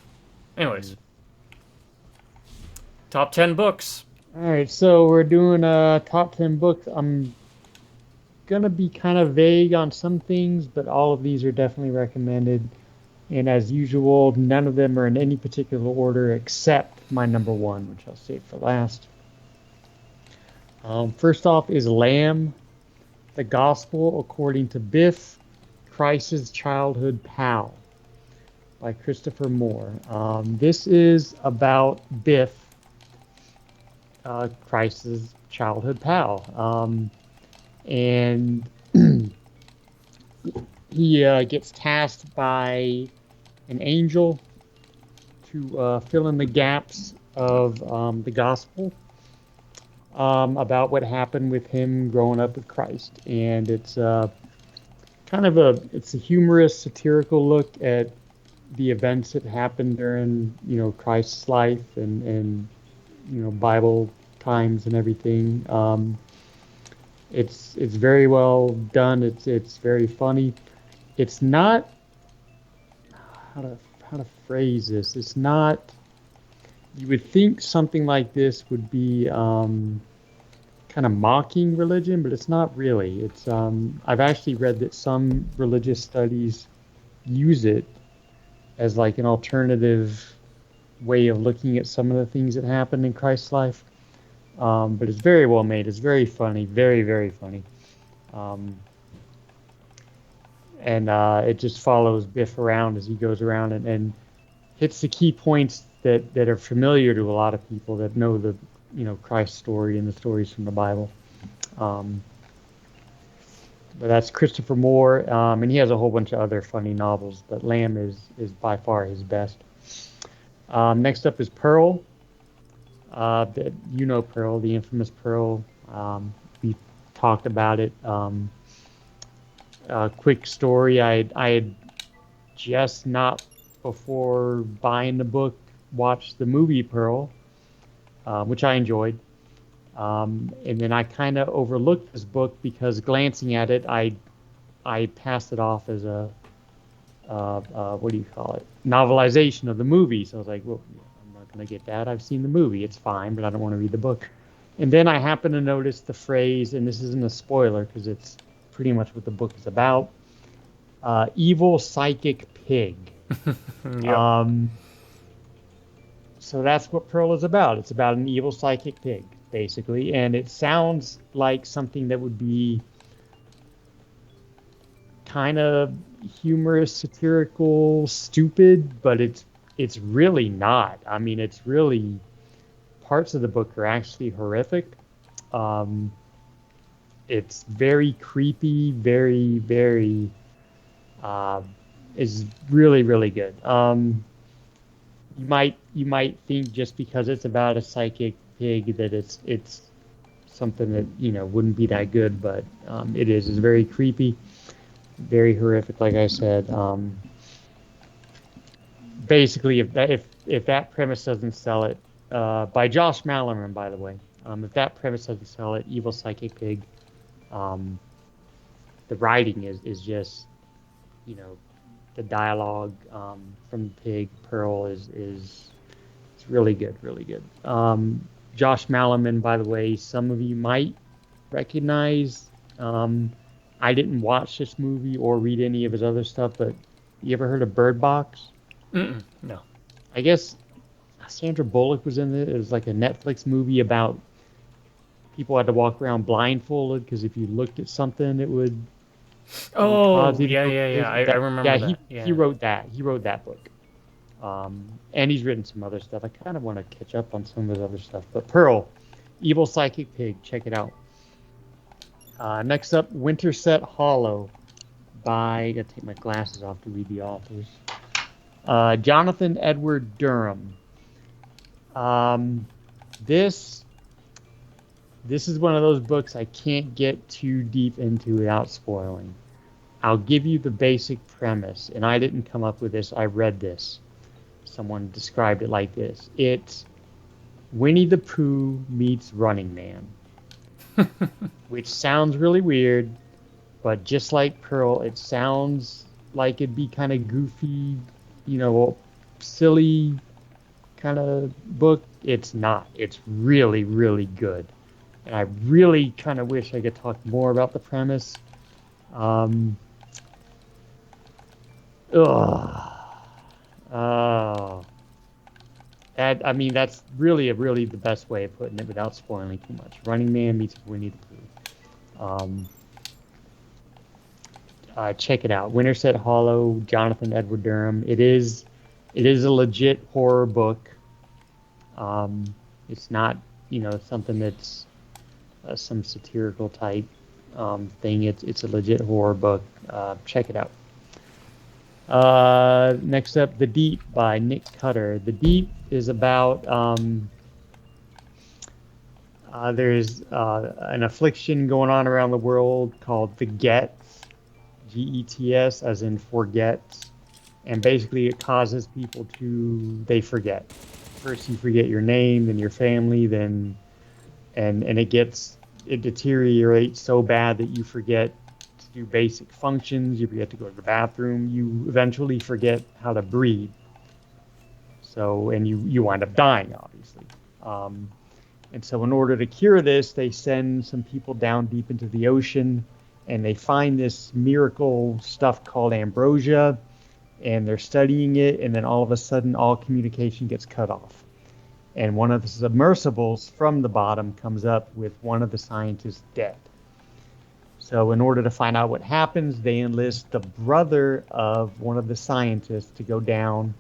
Anyways, top 10 books. All right, so we're doing top 10 books. I'm gonna be kind of vague on some things, but all of these are definitely recommended. And as usual, none of them are in any particular order except my number one, which I'll save for last. First off is Lamb, the Gospel According to Biff, Christ's Childhood Pal by Christopher Moore. This is about Biff, Christ's childhood pal. And he gets tasked by an angel to fill in the gaps of the gospel about what happened with him growing up with Christ. And it's kind of it's a humorous, satirical look at the events that happened during, Christ's life and Bible times and everything. It's very well done. It's very funny. It's not how to phrase this. It's not. You would think something like this would be kind of mocking religion, but it's not really. It's I've actually read that some religious studies use it as like an alternative way of looking at some of the things that happened in Christ's life. but it's very well made. It's very funny, very, very funny. Um, and it just follows Biff around as he goes around and hits the key points that are familiar to a lot of people that know the Christ story and the stories from the Bible. Um, but that's Christopher Moore, and he has a whole bunch of other funny novels, but Lamb is by far his best. Next up is Pearl. Pearl, the infamous Pearl. We talked about it. Quick story: I had just not before buying the book watched the movie Pearl, which I enjoyed. And then I kind of overlooked this book because glancing at it, I passed it off as a what do you call it? Novelization of the movie. So I was like, well, I'm not going to get that. I've seen the movie. It's fine, but I don't want to read the book. And then I happened to notice the phrase, and this isn't a spoiler because it's pretty much what the book is about. Evil psychic pig. Yep. So that's what Pearl is about. It's about an evil psychic pig, basically, and it sounds like something that would be kind of humorous, satirical, stupid, but it's really not. I mean, it's really parts of the book are actually horrific. Um, it's very creepy, very, very is really, really good. You might think just because it's about a psychic pig that it's something that wouldn't be that good, but it is. It's very creepy, very horrific. Like I said, basically, if that premise doesn't sell it, by Josh Mallerman, by the way, if that premise doesn't sell it, Evil Psychic Pig, the writing is just the dialogue from Pig Pearl is it's really good, really good. Josh Mallerman, by the way, some of you might recognize. I didn't watch this movie or read any of his other stuff, but you ever heard of Bird Box? No. I guess Sandra Bullock was in it. It was like a Netflix movie about people had to walk around blindfolded because if you looked at something, it would cause Oh, you to yeah, go yeah, yeah. crazy. I remember Yeah, that. he Yeah. wrote that. He wrote that book. And he's written some other stuff. I kind of want to catch up on some of his other stuff. But Pearl, Evil Psychic Pig, check it out. Next up, Winterset Hollow by, I gotta take my glasses off to read the authors. Jonathan Edward Durham. This is one of those books I can't get too deep into without spoiling. I'll give you the basic premise, and I didn't come up with this. I read this. Someone described it like this. It's Winnie the Pooh meets Running Man, which sounds really weird, but just like Pearl, it sounds like it'd be kind of goofy, silly kind of book. It's not. It's really, really good. And I really kind of wish I could talk more about the premise. Ugh. Oh. That's really the best way of putting it without spoiling too much. Running Man meets Winnie the Pooh. Check it out. Winterset Hollow, Jonathan Edward Durham. It is a legit horror book. It's not, something that's some satirical type thing. It's a legit horror book. Check it out. Next up, The Deep by Nick Cutter. The Deep is about there's an affliction going on around the world called the Gets, Gets, as in forgets, and basically it causes people they forget. First you forget your name, then your family, then and it deteriorates so bad that you forget to do basic functions, you forget to go to the bathroom, you eventually forget how to breathe. So, and you wind up dying, obviously. And so in order to cure this, they send some people down deep into the ocean, and they find this miracle stuff called ambrosia, and they're studying it, and then all of a sudden all communication gets cut off. and one of the submersibles from the bottom comes up with one of the scientists dead. So in order to find out what happens, they enlist the brother of one of the scientists to go down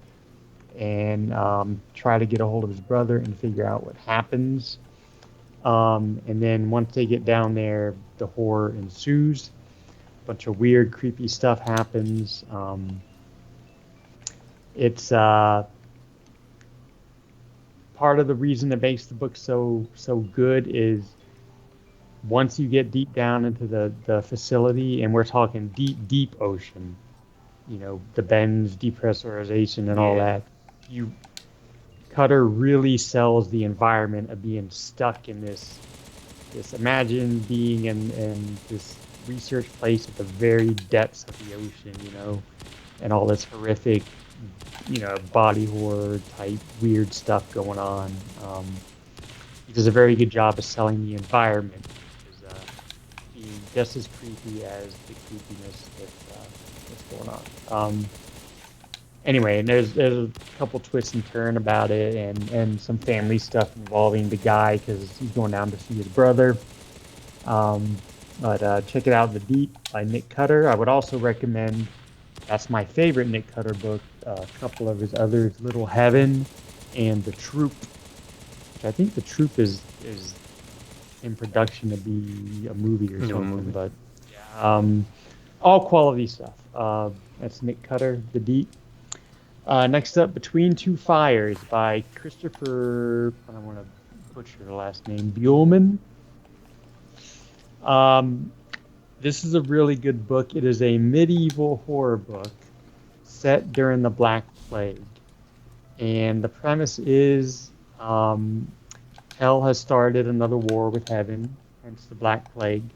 and try to get a hold of his brother and figure out what happens. And then once they get down there, the horror ensues. A bunch of weird, creepy stuff happens. It's part of the reason that makes the book so good is once you get deep down into the facility, and we're talking deep ocean, you know, the bends, depressurization, and all that, Cutter really sells the environment of being stuck in this imagine being in this research place at the very depths of the ocean, you know, and all this horrific, you know, body horror type weird stuff going on. He does a very good job of selling the environment, which is being just as creepy as the creepiness that's going on. Anyway, and there's a couple twists and turns about it, and some family stuff involving the guy because he's going down to see his brother. But check it out, The Deep by Nick Cutter. I would also recommend, that's my favorite Nick Cutter book, a couple of his others, Little Heaven and The Troop. Which I think The Troop is in production to be a movie or something. But all quality stuff. That's Nick Cutter, The Deep. Next up, Between Two Fires by Christopher, I don't want to butcher the last name, Buellman. This is a really good book. It is a medieval horror book set during the Black Plague. And the premise is hell has started another war with heaven, hence the Black Plague.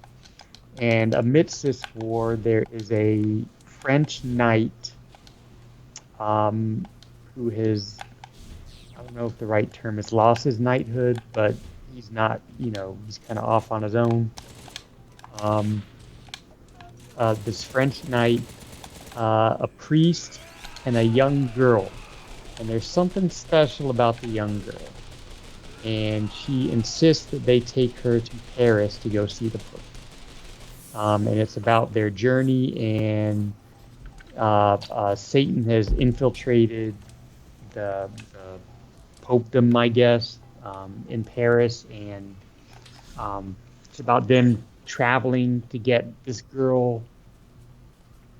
And amidst this war, there is a French knight who has, I don't know if the right term is lost his knighthood, but he's not, you know, he's kind of off on his own. This French knight, a priest, and a young girl. And there's something special about the young girl. And she insists that they take her to Paris to go see the book. And it's about their journey, and Satan has infiltrated the popedom, I guess, in Paris, and it's about them traveling to get this girl,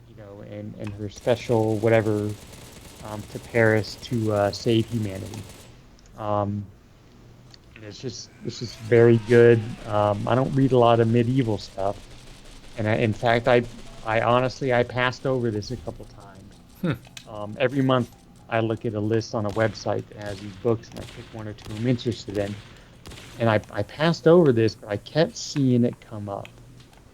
you know, and her special whatever to Paris to save humanity. And it's just very good. I don't read a lot of medieval stuff, and in fact, I honestly passed over this a couple times. Every month I look at a list on a website that has these books, and I pick one or two I'm interested in. And I passed over this, but I kept seeing it come up.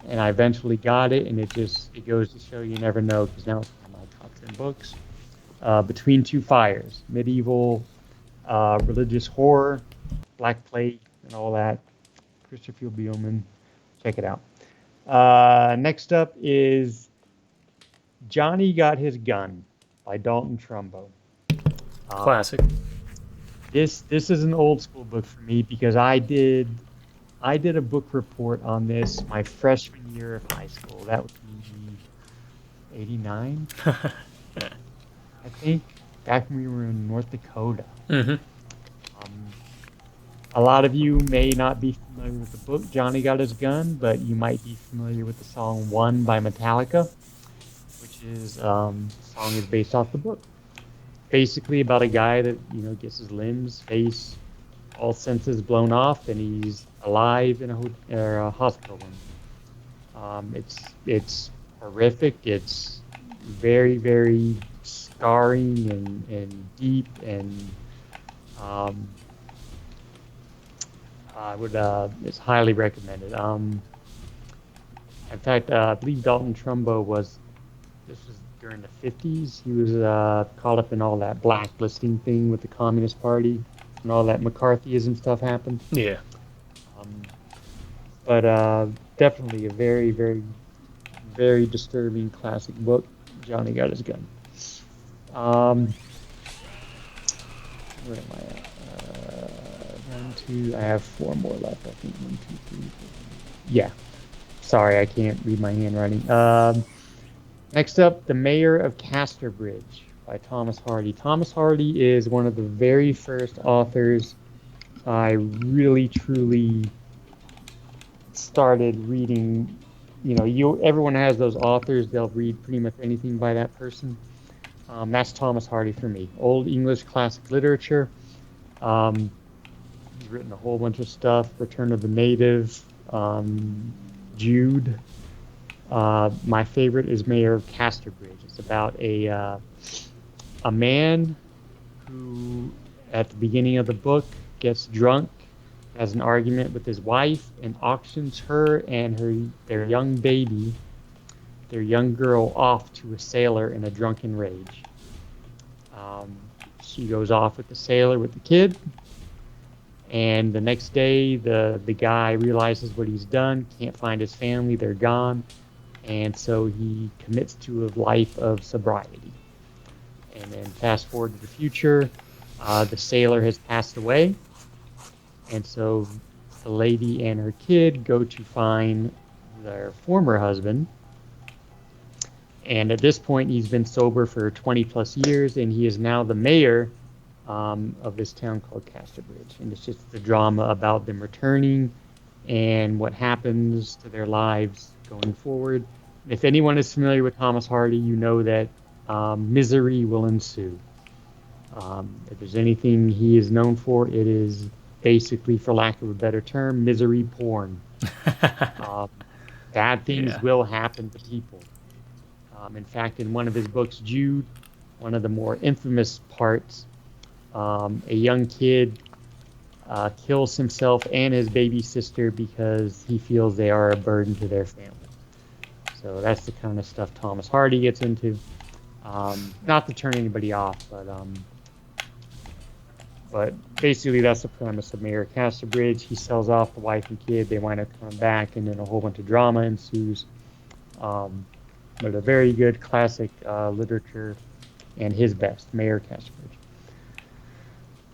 And I eventually got it, and it goes to show you never know, because now it's one of my top 10 books. Between Two Fires, medieval religious horror, Black Plague, and all that. Christopher Buellman. Check it out. Next up is Johnny Got His Gun by Dalton Trumbo. Classic. This is an old school book for me because I did a book report on this my freshman year of high school. That would be 89, I think, back when we were in North Dakota. Mm-hmm. A lot of you may not be familiar with the book Johnny Got His Gun, but you might be familiar with the song One by Metallica, which is the song is based off the book. Basically about a guy that, you know, gets his limbs, face, all senses blown off, and he's alive in a hospital room. It's horrific. It's very, very scarring and deep, and it's highly recommended. In fact, I believe Dalton Trumbo this was during the 50s. He was caught up in all that blacklisting thing with the Communist Party and all that McCarthyism stuff happened. Yeah. But definitely a very, very, very disturbing classic book, Johnny Got His Gun. Where am I at? I have 4 more left, I think. 1, 2, 3, 4. Yeah. Sorry, I can't read my handwriting. Next up, The Mayor of Casterbridge by Thomas Hardy. Thomas Hardy is one of the very first authors I really, truly started reading. Everyone has those authors, they'll read pretty much anything by that person. That's Thomas Hardy for me. Old English classic literature. He's written a whole bunch of stuff. Return of the Native, Jude. My favorite is Mayor of Casterbridge. It's about a man who, at the beginning of the book, gets drunk, has an argument with his wife, and auctions her and their young baby, their young girl, off to a sailor in a drunken rage. She goes off with the sailor with the kid, and the next day the guy realizes what he's done, can't find his family, they're gone, and so he commits to a life of sobriety. And then fast forward to the future, the sailor has passed away, and so the lady and her kid go to find their former husband. And at this point, he's been sober for 20 plus years, and he is now the mayor of this town called Casterbridge. And it's just the drama about them returning and what happens to their lives going forward. If anyone is familiar with Thomas Hardy, you know that misery will ensue. If there's anything he is known for, it is basically, for lack of a better term, misery porn. Bad things will happen to people. In fact, in one of his books, Jude, one of the more infamous parts, a young kid kills himself and his baby sister because he feels they are a burden to their family. So that's the kind of stuff Thomas Hardy gets into. Not to turn anybody off, but basically that's the premise of Mayor Casterbridge. He sells off the wife and kid. They wind up coming back, and then a whole bunch of drama ensues. But a very good classic literature, and his best, Mayor Casterbridge.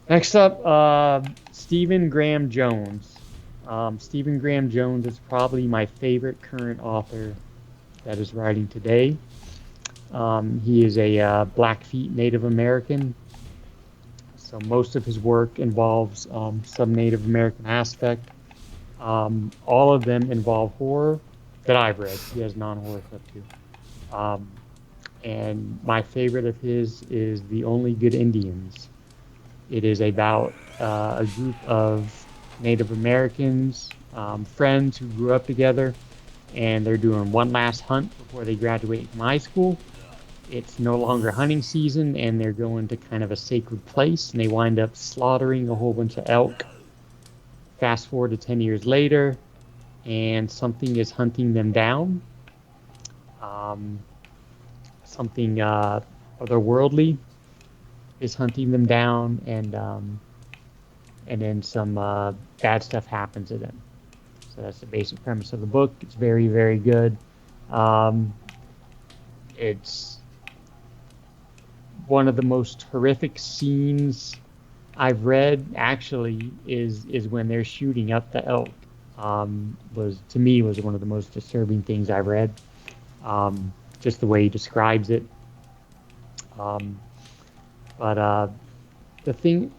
Next up, Stephen Graham Jones. Stephen Graham Jones is probably my favorite current author that is writing today. He is a Blackfeet Native American, so most of his work involves some Native American aspect. All of them involve horror that I've read. He has non-horror stuff too. And my favorite of his is The Only Good Indians. It is about a group of Native Americans, friends who grew up together, and they're doing one last hunt before they graduate from high school. It's no longer hunting season, and they're going to kind of a sacred place, and they wind up slaughtering a whole bunch of elk. Fast forward to 10 years later, and something is hunting them down. Something otherworldly is hunting them down, and then some bad stuff happens to them. So that's the basic premise of the book. It's very, very good. It's one of the most horrific scenes I've read, actually, is when they're shooting up the elk. Was one of the most disturbing things I've read. Just the way he describes it. But the thing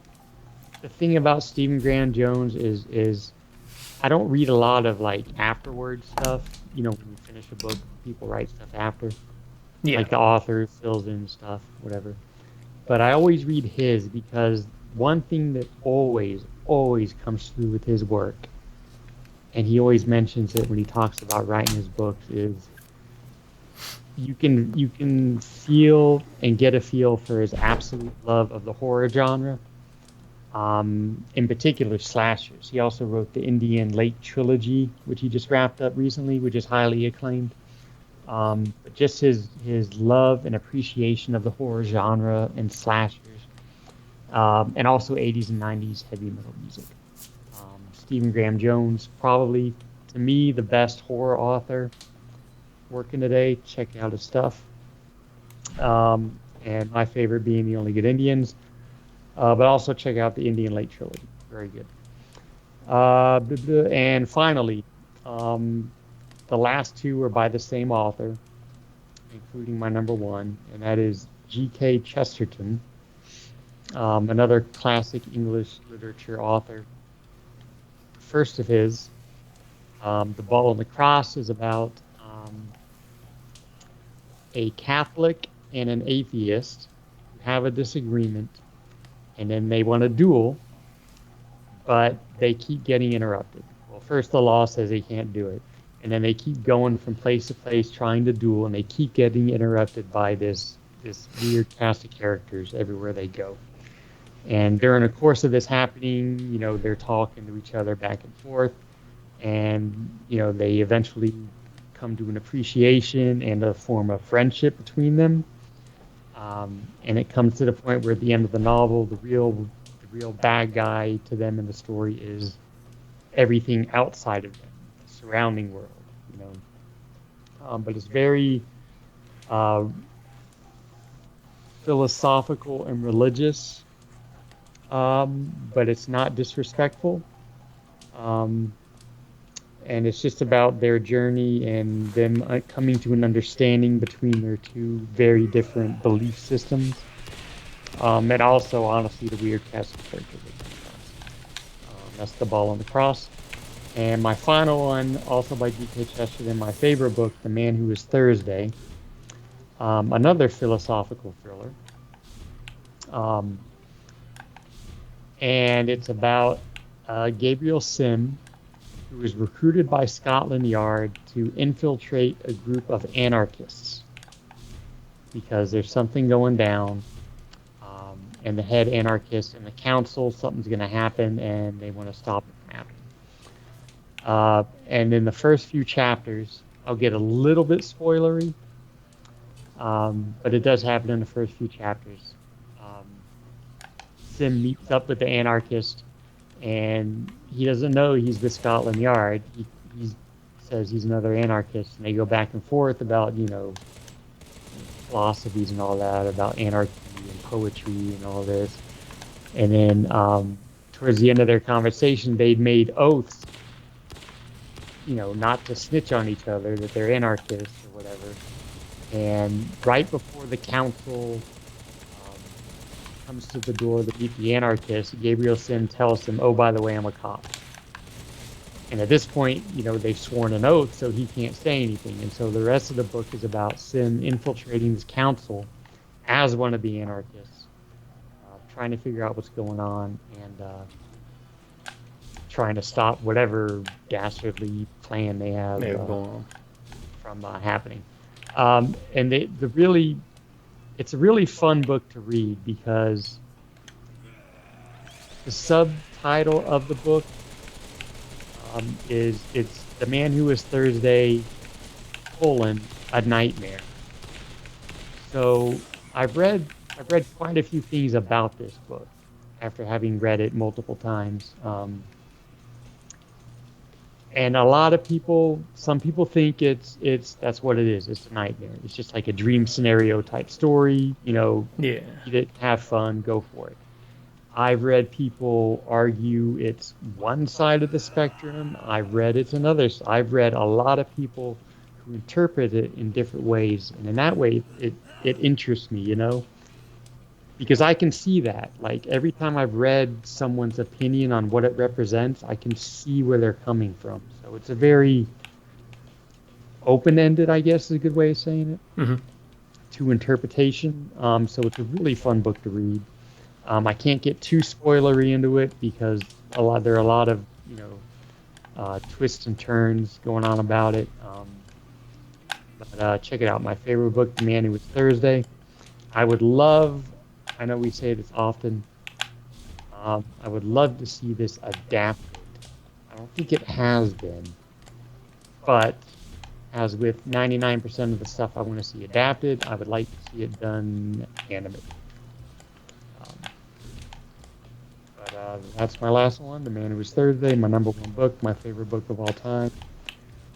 about Stephen Graham Jones is I don't read a lot of like afterward stuff. When you finish a book, people write stuff after. Yeah. Like the author fills in stuff, whatever. But I always read his, because one thing that always comes through with his work, and he always mentions it when he talks about writing his books, is you can feel and get a feel for his absolute love of the horror genre. In particular, slashers. He also wrote the Indian Lake trilogy, which he just wrapped up recently, which is highly acclaimed. But just his love and appreciation of the horror genre and slashers, and also 80s and 90s heavy metal music. Stephen Graham Jones, probably, to me, the best horror author working today. Check out his stuff. And my favorite being The Only Good Indians. But also check out the Indian Lake trilogy. Very good. And finally, the last two are by the same author, including my number one, and that is G.K. Chesterton, another classic English literature author. First of his, The Ball and the Cross, is about a Catholic and an atheist who have a disagreement, and then they want to duel, but they keep getting interrupted. Well, first the law says they can't do it, and then they keep going from place to place trying to duel, and they keep getting interrupted by this weird cast of characters everywhere they go. And during the course of this happening, they're talking to each other back and forth, and they eventually come to an appreciation and a form of friendship between them. And it comes to the point where at the end of the novel, the real bad guy to them in the story is everything outside of them, the surrounding world. But it's very philosophical and religious, but it's not disrespectful. And it's just about their journey and them coming to an understanding between their two very different belief systems. And also, honestly, the weird cast of characters. That's The Ball on the Cross. And my final one, also by G.K. Chesterton, my favorite book, The Man Who Was Thursday. Another philosophical thriller. And it's about Gabriel Sim, who was recruited by Scotland Yard to infiltrate a group of anarchists because there's something going down, and the head anarchist and the council, something's going to happen, and they want to stop it from happening. And in the first few chapters, I'll get a little bit spoilery, but it does happen in the first few chapters. Sim meets up with the anarchist, and he doesn't know he's with Scotland Yard. He says he's another anarchist, and they go back and forth about, philosophies and all that, about anarchy and poetry and all this. And then towards the end of their conversation, they'd made oaths, not to snitch on each other, that they're anarchists or whatever. And right before the council comes to the door to meet the anarchist, Gabriel Sim tells them, "Oh, by the way, I'm a cop." And at this point, they've sworn an oath, so he can't say anything. And so the rest of the book is about Sim infiltrating this council as one of the anarchists, trying to figure out what's going on, and trying to stop whatever dastardly plan they have from happening. And it's a really fun book to read because the subtitle of the book it's The Man Who Was Thursday, a Nightmare. So I've read quite a few things about this book after having read it multiple times. And a lot of people, some people think that's what it is. It's a nightmare. It's just like a dream scenario type story. Yeah. Read it, have fun, go for it. I've read people argue it's one side of the spectrum. I've read it's another. I've read a lot of people who interpret it in different ways, and in that way, it interests me, because I can see that. Like every time I've read someone's opinion on what it represents, I can see where they're coming from. So it's a very open-ended, I guess, is a good way of saying it, to interpretation. So it's a really fun book to read. I can't get too spoilery into it because there are a lot of twists and turns going on about it. But check it out. My favorite book, The Man Who Was Thursday. I know we say this often. I would love to see this adapted. I don't think it has been, but as with 99% of the stuff I want to see adapted, I would like to see it done animated. But that's my last one, The Man Who Was Thursday, my number one book, my favorite book of all time.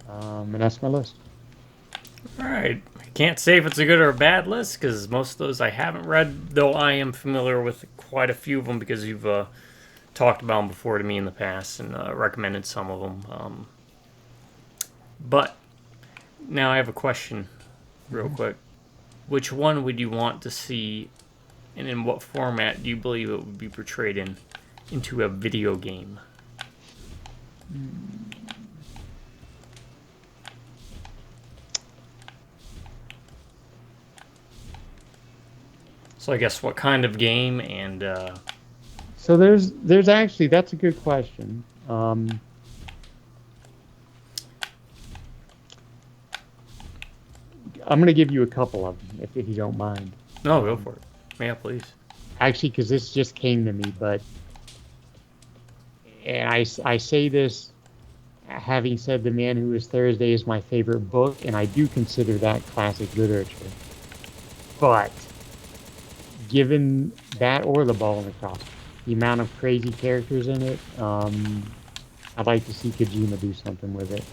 And that's my list. All right. I can't say if it's a good or a bad list because most of those I haven't read, though I am familiar with quite a few of them because you've talked about them before to me in the past and recommended some of them. But now I have a question, real quick. Which one would you want to see, and in what format do you believe it would be portrayed into a video game? So I guess what kind of game and So there's actually, that's a good question. I'm going to give you a couple of them, if you don't mind. no, go for it. Yeah, please. Actually, because this just came to me, and I say this having said The Man Who Is Thursday is my favorite book, and I do consider that classic literature. But given that or The Ball in the Cross, the amount of crazy characters in it, I'd like to see Kojima do something with it.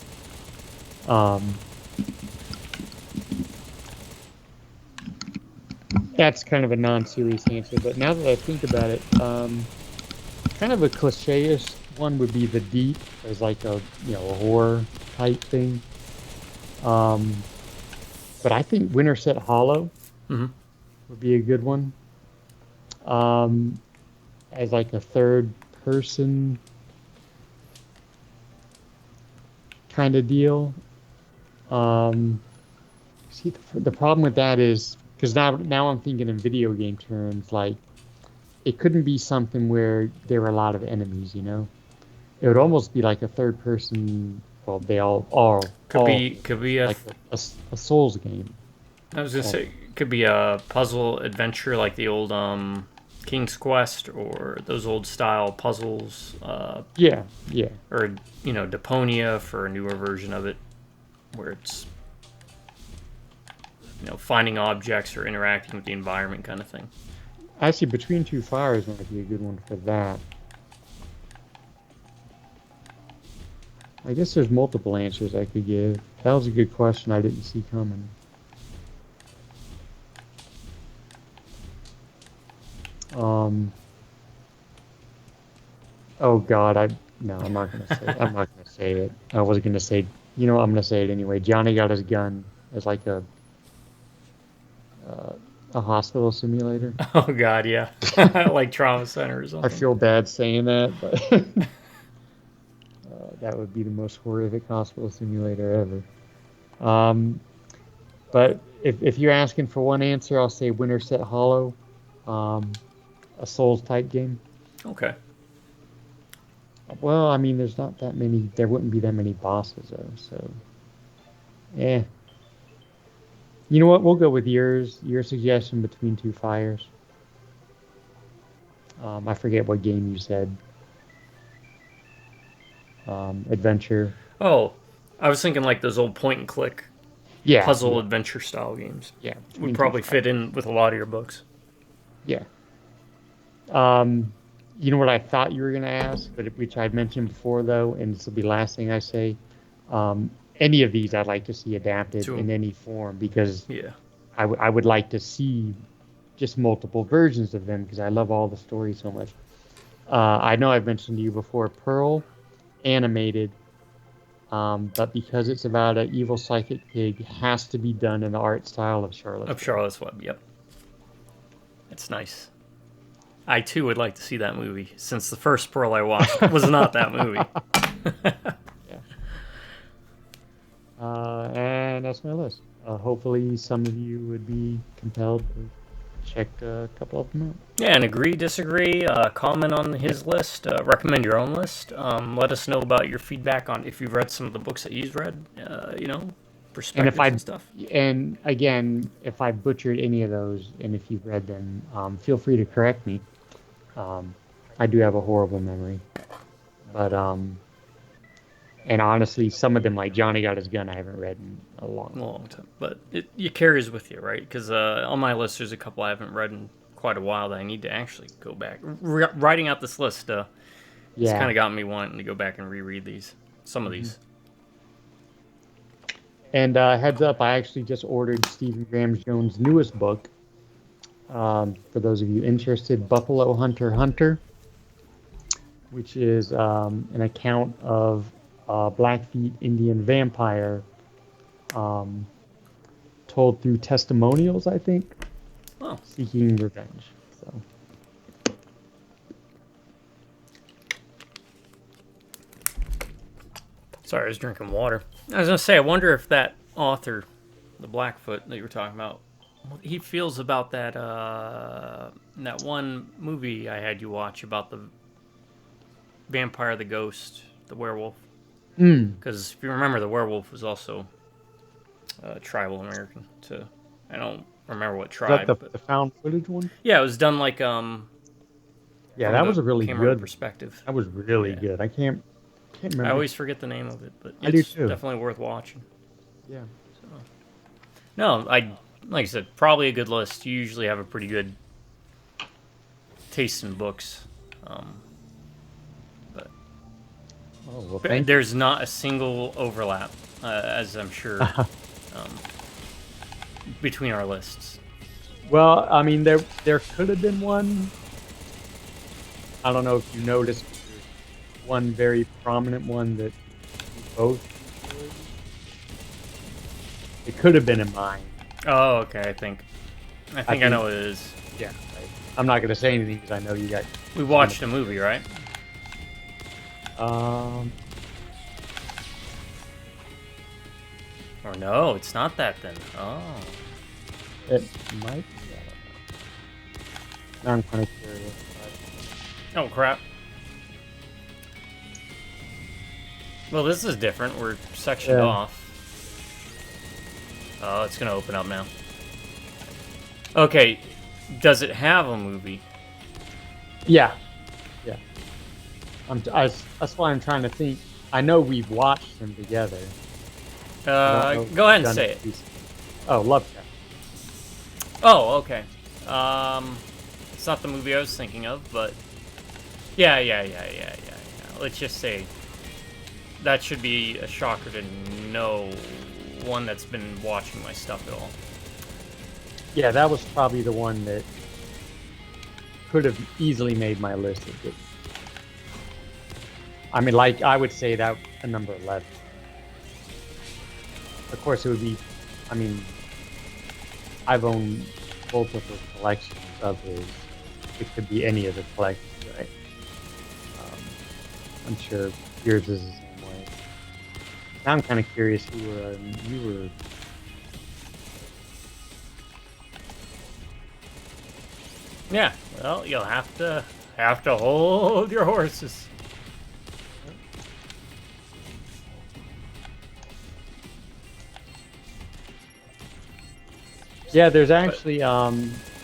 That's kind of a non-serious answer, but now that I think about it, kind of a cliche-ish one would be The Deep, as like a horror type thing. But I think Winterset Hollow would be a good one. As like a third person kind of deal. See, the problem with that is, because now I'm thinking in video game terms, like, it couldn't be something where there were a lot of enemies, you know? It would almost be like a third person, well, they all are. Could be like a Souls game. I was gonna say, could be a puzzle adventure like the old King's Quest or those old style puzzles. Yeah. Or Deponia for a newer version of it, where it's finding objects or interacting with the environment kind of thing. Actually, Between Two Fires might be a good one for that. I guess there's multiple answers I could give. That was a good question I didn't see coming. Oh God, I'm not gonna say it. I'm not gonna say it. I was gonna say, I'm gonna say it anyway. Johnny Got His Gun as like a hospital simulator. Oh God, yeah, like trauma center or something. I feel bad saying that, but that would be the most horrific hospital simulator ever. But if you're asking for one answer, I'll say Winterset Hollow, a Souls type game. Okay. Well, I mean, there's not that many. There wouldn't be that many bosses though. So, yeah. You know what? We'll go with your suggestion, Between Two Fires. I forget what game you said. Adventure. Oh, I was thinking like those old point and click puzzle adventure style games. Yeah. Would probably fit in with a lot of your books. Yeah. You know what I thought you were going to ask, but which I'd mentioned before, though, and this will be the last thing I say. Any of these I'd like to see adapted in any form, because I would like to see just multiple versions of them, because I love all the stories so much. I know I've mentioned to you before, Pearl, animated, but because it's about an evil psychic pig, has to be done in the art style of Charlotte's Web. Of Charlotte's Web, yep. It's nice. I, too, would like to see that movie, since the first Pearl I watched was not that movie. And that's my list. Hopefully some of you would be compelled to check a couple of them out. Yeah, and agree, disagree, comment on his list, recommend your own list. Let us know about your feedback on if you've read some of the books that he's read, perspectives and stuff. And again, if I butchered any of those, and if you've read them, feel free to correct me. I do have a horrible memory. But, and honestly, some of them, like Johnny Got His Gun, I haven't read in a long time. But it carries with you, right? Because on my list, there's a couple I haven't read in quite a while that I need to actually go back. Writing out this list, it's kind of got me wanting to go back and reread some of these. And heads up, I actually just ordered Stephen Graham Jones' newest book. For those of you interested, Buffalo Hunter Hunter. which is an account of a Blackfeet Indian vampire told through testimonials, I think, Oh. seeking revenge. So. Sorry, I was drinking water. I was gonna say, I wonder if that author, the Blackfoot that you were talking about, what he feels about that one movie I had you watch about the vampire, the ghost, the werewolf. Because if you remember, the werewolf was also tribal American. I don't remember what tribe. Is that the found footage one? Yeah, it was done like Yeah, from that the was a really camera good perspective. That was really good. I can't remember. I always forget the name of it, but I do it's too. definitely worth watching. Yeah. So. No, like I said, probably a good list. You usually have a pretty good taste in books, but there's not a single overlap, as I'm sure, between our lists. Well, I mean, there could have been one. I don't know if you noticed, one very prominent one that we both enjoyed. It could have been in mine. Oh, okay. I think I know what it is. Yeah. I'm not going to say anything because I know you got. We watched a movie, right? Or no, it's not that then. Oh. It might be. Now I'm kind of curious. Oh, crap. Well, this is different. We're sectioned off. Oh, it's going to open up now. Okay. Does it have a movie? Yeah. Yeah. That's why I'm trying to think. I know we've watched them together. Go ahead and say it. Oh, Lovecraft. Oh, okay. It's not the movie I was thinking of, but yeah. Let's just say that should be a shocker to no one that's been watching my stuff at all. Yeah, that was probably the one that could have easily made my list. I mean, like, I would say that a number 11. Of course, it would be, I mean, I've owned both of the collections of his. It could be any of the collections, right? I'm sure yours is the same way. Now I'm kind of curious who you were. Yeah, well, you'll have to hold your horses. Yeah, there's actually, I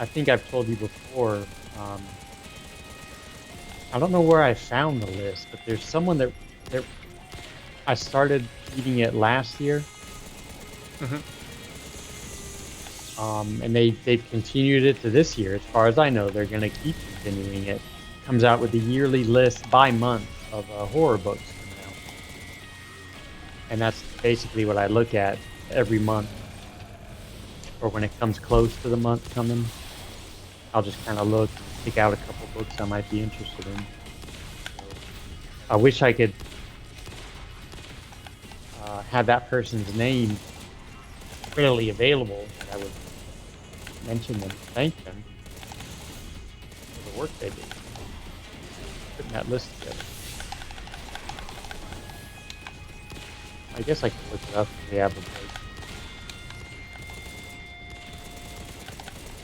think I've told you before, I don't know where I found the list, but there's someone that I started reading it last year. And they've continued it to this year. As far as I know, they're going to keep continuing it. Comes out with a yearly list by month of horror books coming out. And that's basically what I look at every month. Or when it comes close to the month coming, I'll just kind of look, pick out a couple books I might be interested in. I wish I could have that person's name readily available, and I would mention them, thank them for the work they did, putting that list together. I guess I can look it up if they have a break.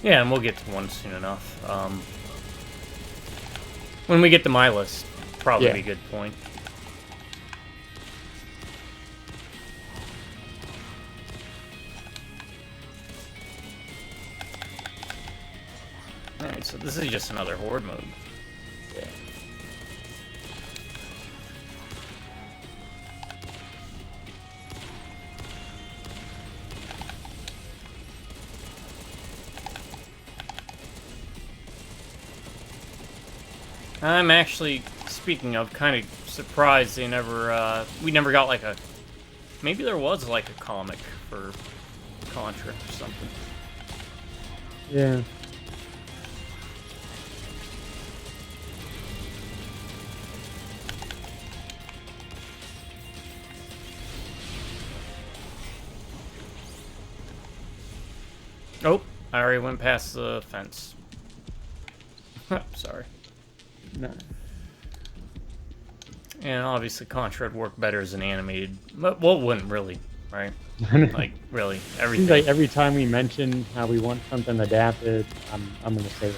Yeah, and we'll get to one soon enough. When we get to my list, probably be a good point. Alright, so this is just another horde mode. Yeah. I'm actually, speaking of, kind of surprised they never, we never got like a, maybe there was like a comic for Contra or something. Yeah. Oh, I already went past the fence. Sorry. No. And obviously Contra would work better as an animated. Well, it wouldn't really, right? Like, really, everything. Seems like every time we mention how we want something adapted, I'm gonna say it.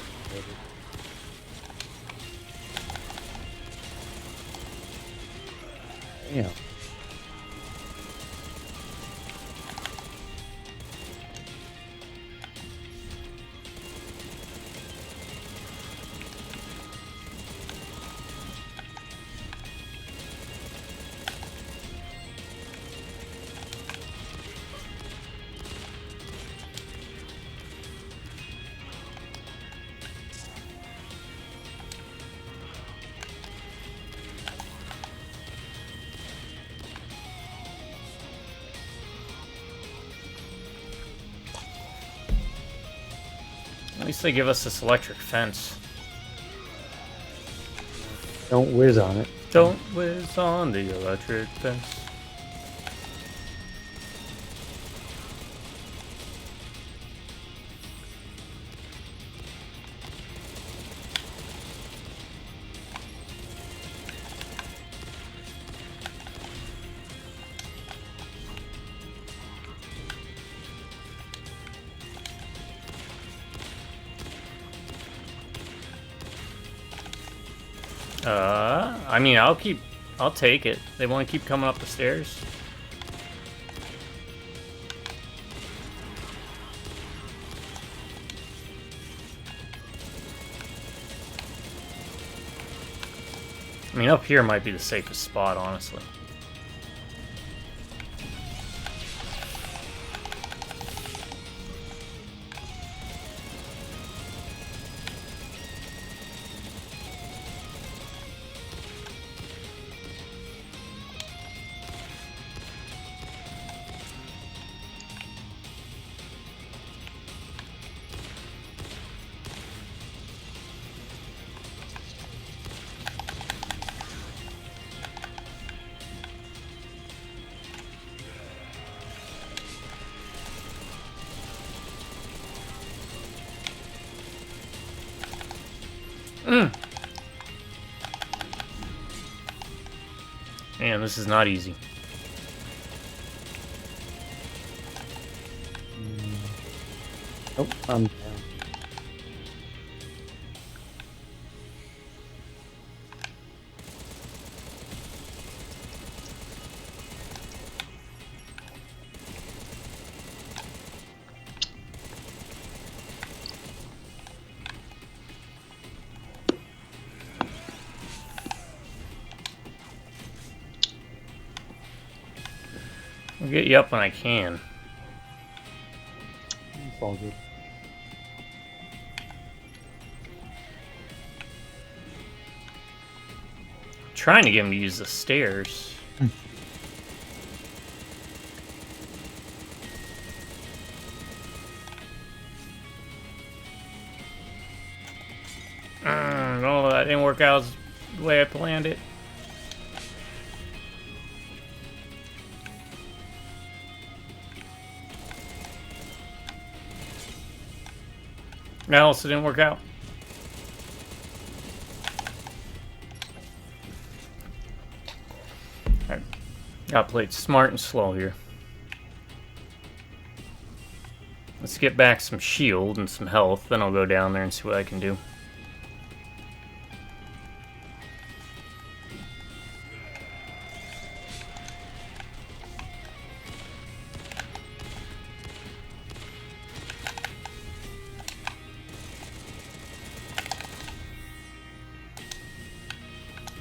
Yeah. At least they give us this electric fence. Don't whiz on it. Don't whiz on the electric fence. I mean, I'll take it. They want to keep coming up the stairs. I mean, up here might be the safest spot, honestly. Man, this is not easy. Oh, I'm down. I'll get you up when I can. It's all good. Trying to get him to use the stairs. No, that didn't work out the way I planned it. That also didn't work out. Alright. Got played smart and slow here. Let's get back some shield and some health, then I'll go down there and see what I can do.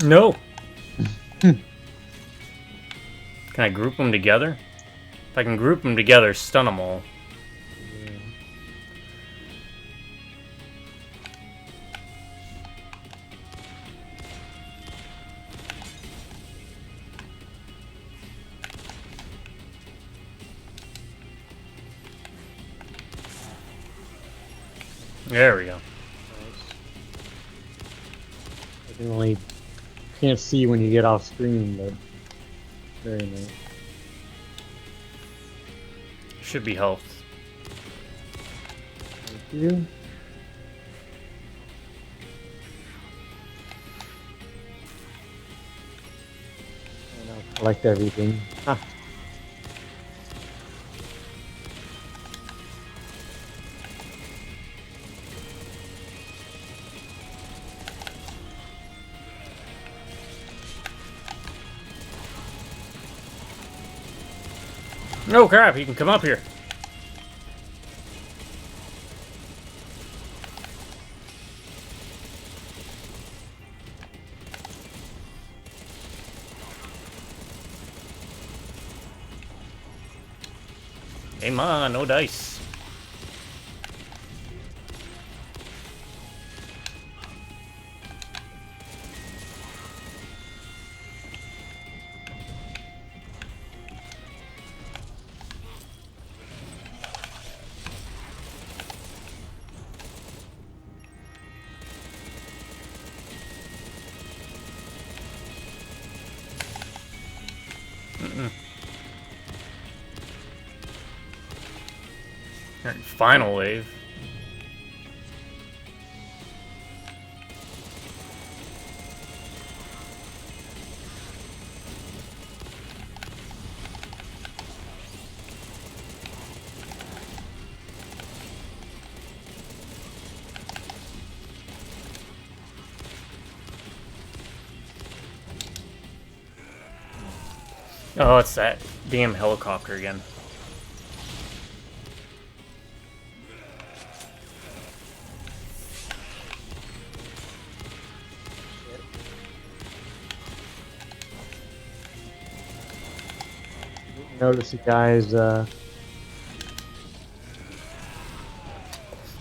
No! Can I group them together? If I can group them together, stun them all. There we go. I can only can't see when you get off screen, but very nice. Should be health. you. And I'll collect everything. Ah. No crap, he can come up here. Hey man, no dice. Alright, final wave. Oh, it's that damn helicopter again. Notice the guys. Oh,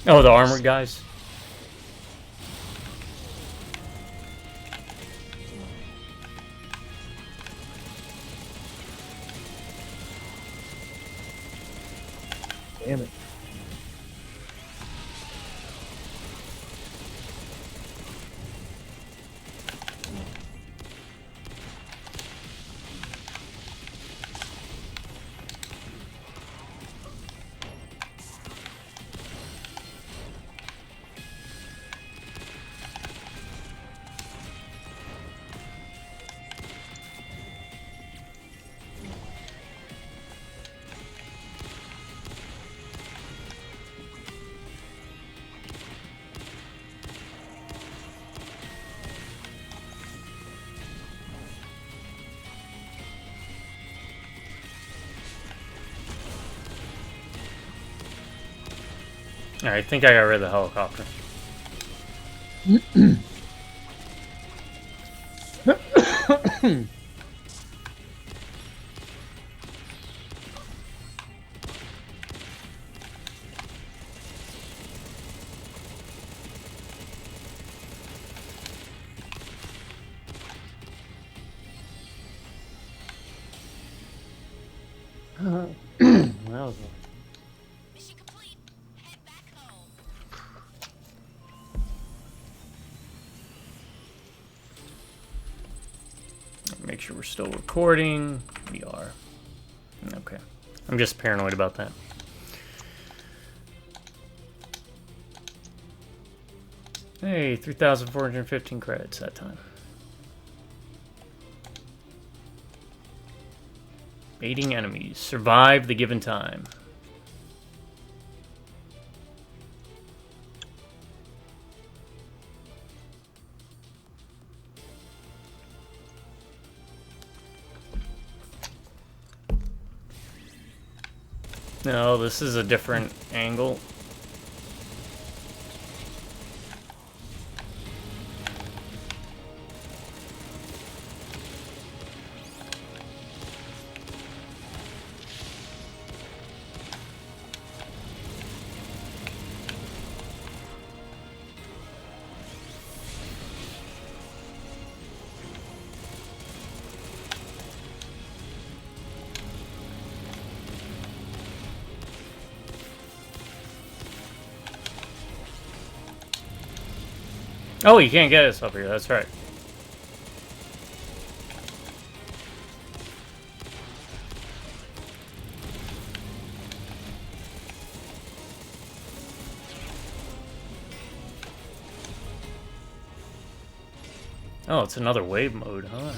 the armored guys. Damn it. Alright, I think I got rid of the helicopter. Well, that was Mission complete. Head back home. Make sure we're still recording. We are. Okay. I'm just paranoid about that. Hey, 3,415 credits that time. Baiting enemies. Survive the given time. No, this is a different angle. Oh, you can't get us up here, that's right. Oh, it's another wave mode, huh?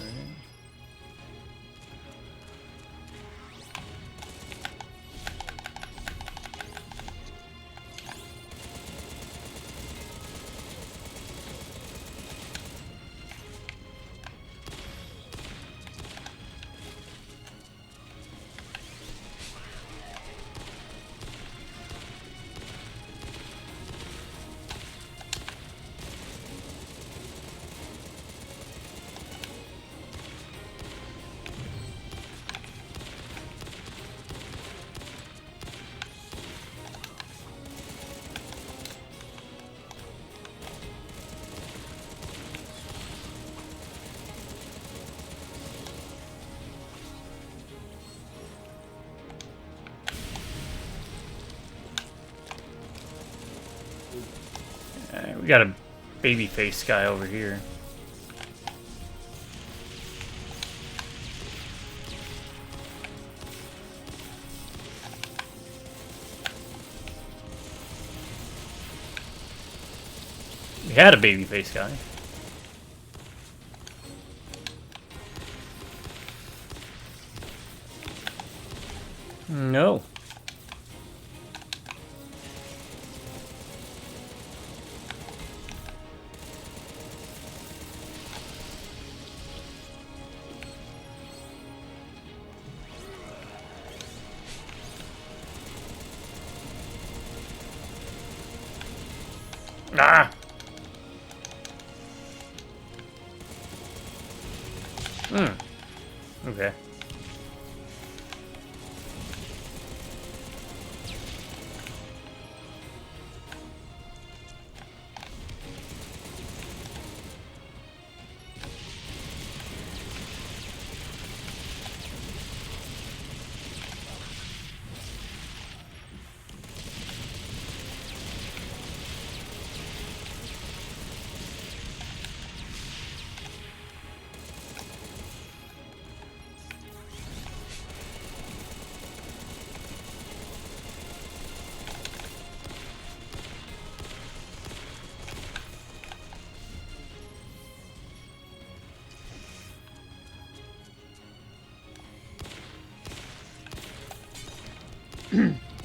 Alright. We got a baby face guy over here. We had a baby face guy. No. Ah! Okay.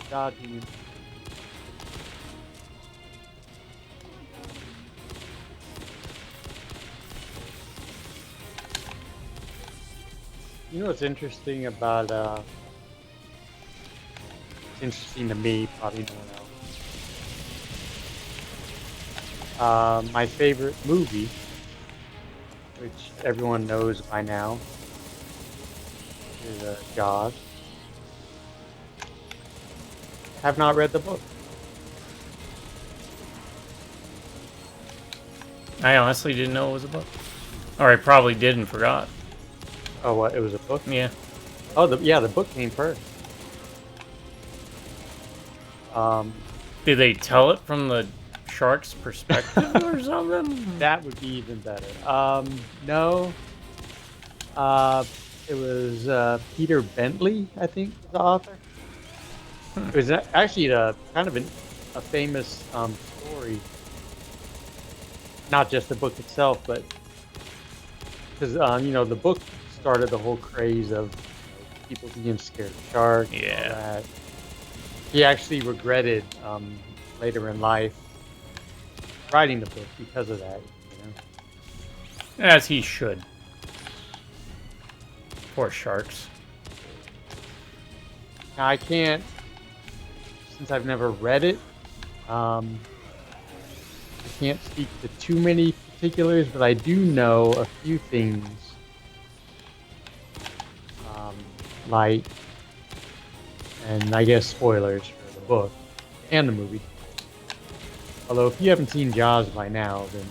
Dodging. You know what's interesting about it's interesting to me, probably no one else. My favorite movie, which everyone knows by now, is Jaws. Have not read the book. I honestly didn't know it was a book. Or I probably did and forgot. Oh, what? It was a book? Yeah. Oh, the book came first. Did they tell it from the shark's perspective or something? That would be even better. No. It was Peter Bentley, I think, was the author. It was actually kind of a famous story. Not just the book itself, but because the book started the whole craze of people being scared of sharks. And all that. He actually regretted later in life writing the book because of that. As he should. Poor sharks. Now I can't, since I've never read it. I can't speak to too many particulars, but I do know a few things. Like, and I guess spoilers for the book and the movie. Although if you haven't seen Jaws by now, then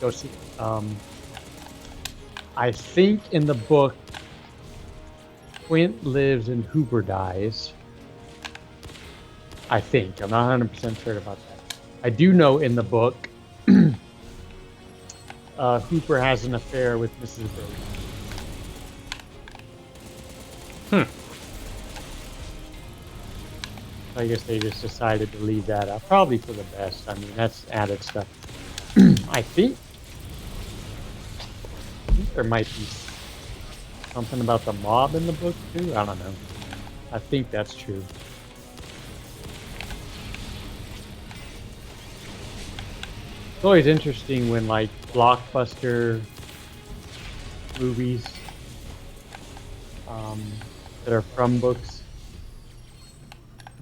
go see it. I think in the book, Quint lives and Hooper dies. I think. I'm not 100% sure about that. I do know in the book, Hooper has an affair with Mrs. Brody. I guess they just decided to leave that out. Probably for the best. I mean, that's added stuff. I think think there might be something about the mob in the book too. I don't know. I think that's true. It's always interesting when like blockbuster movies that are from books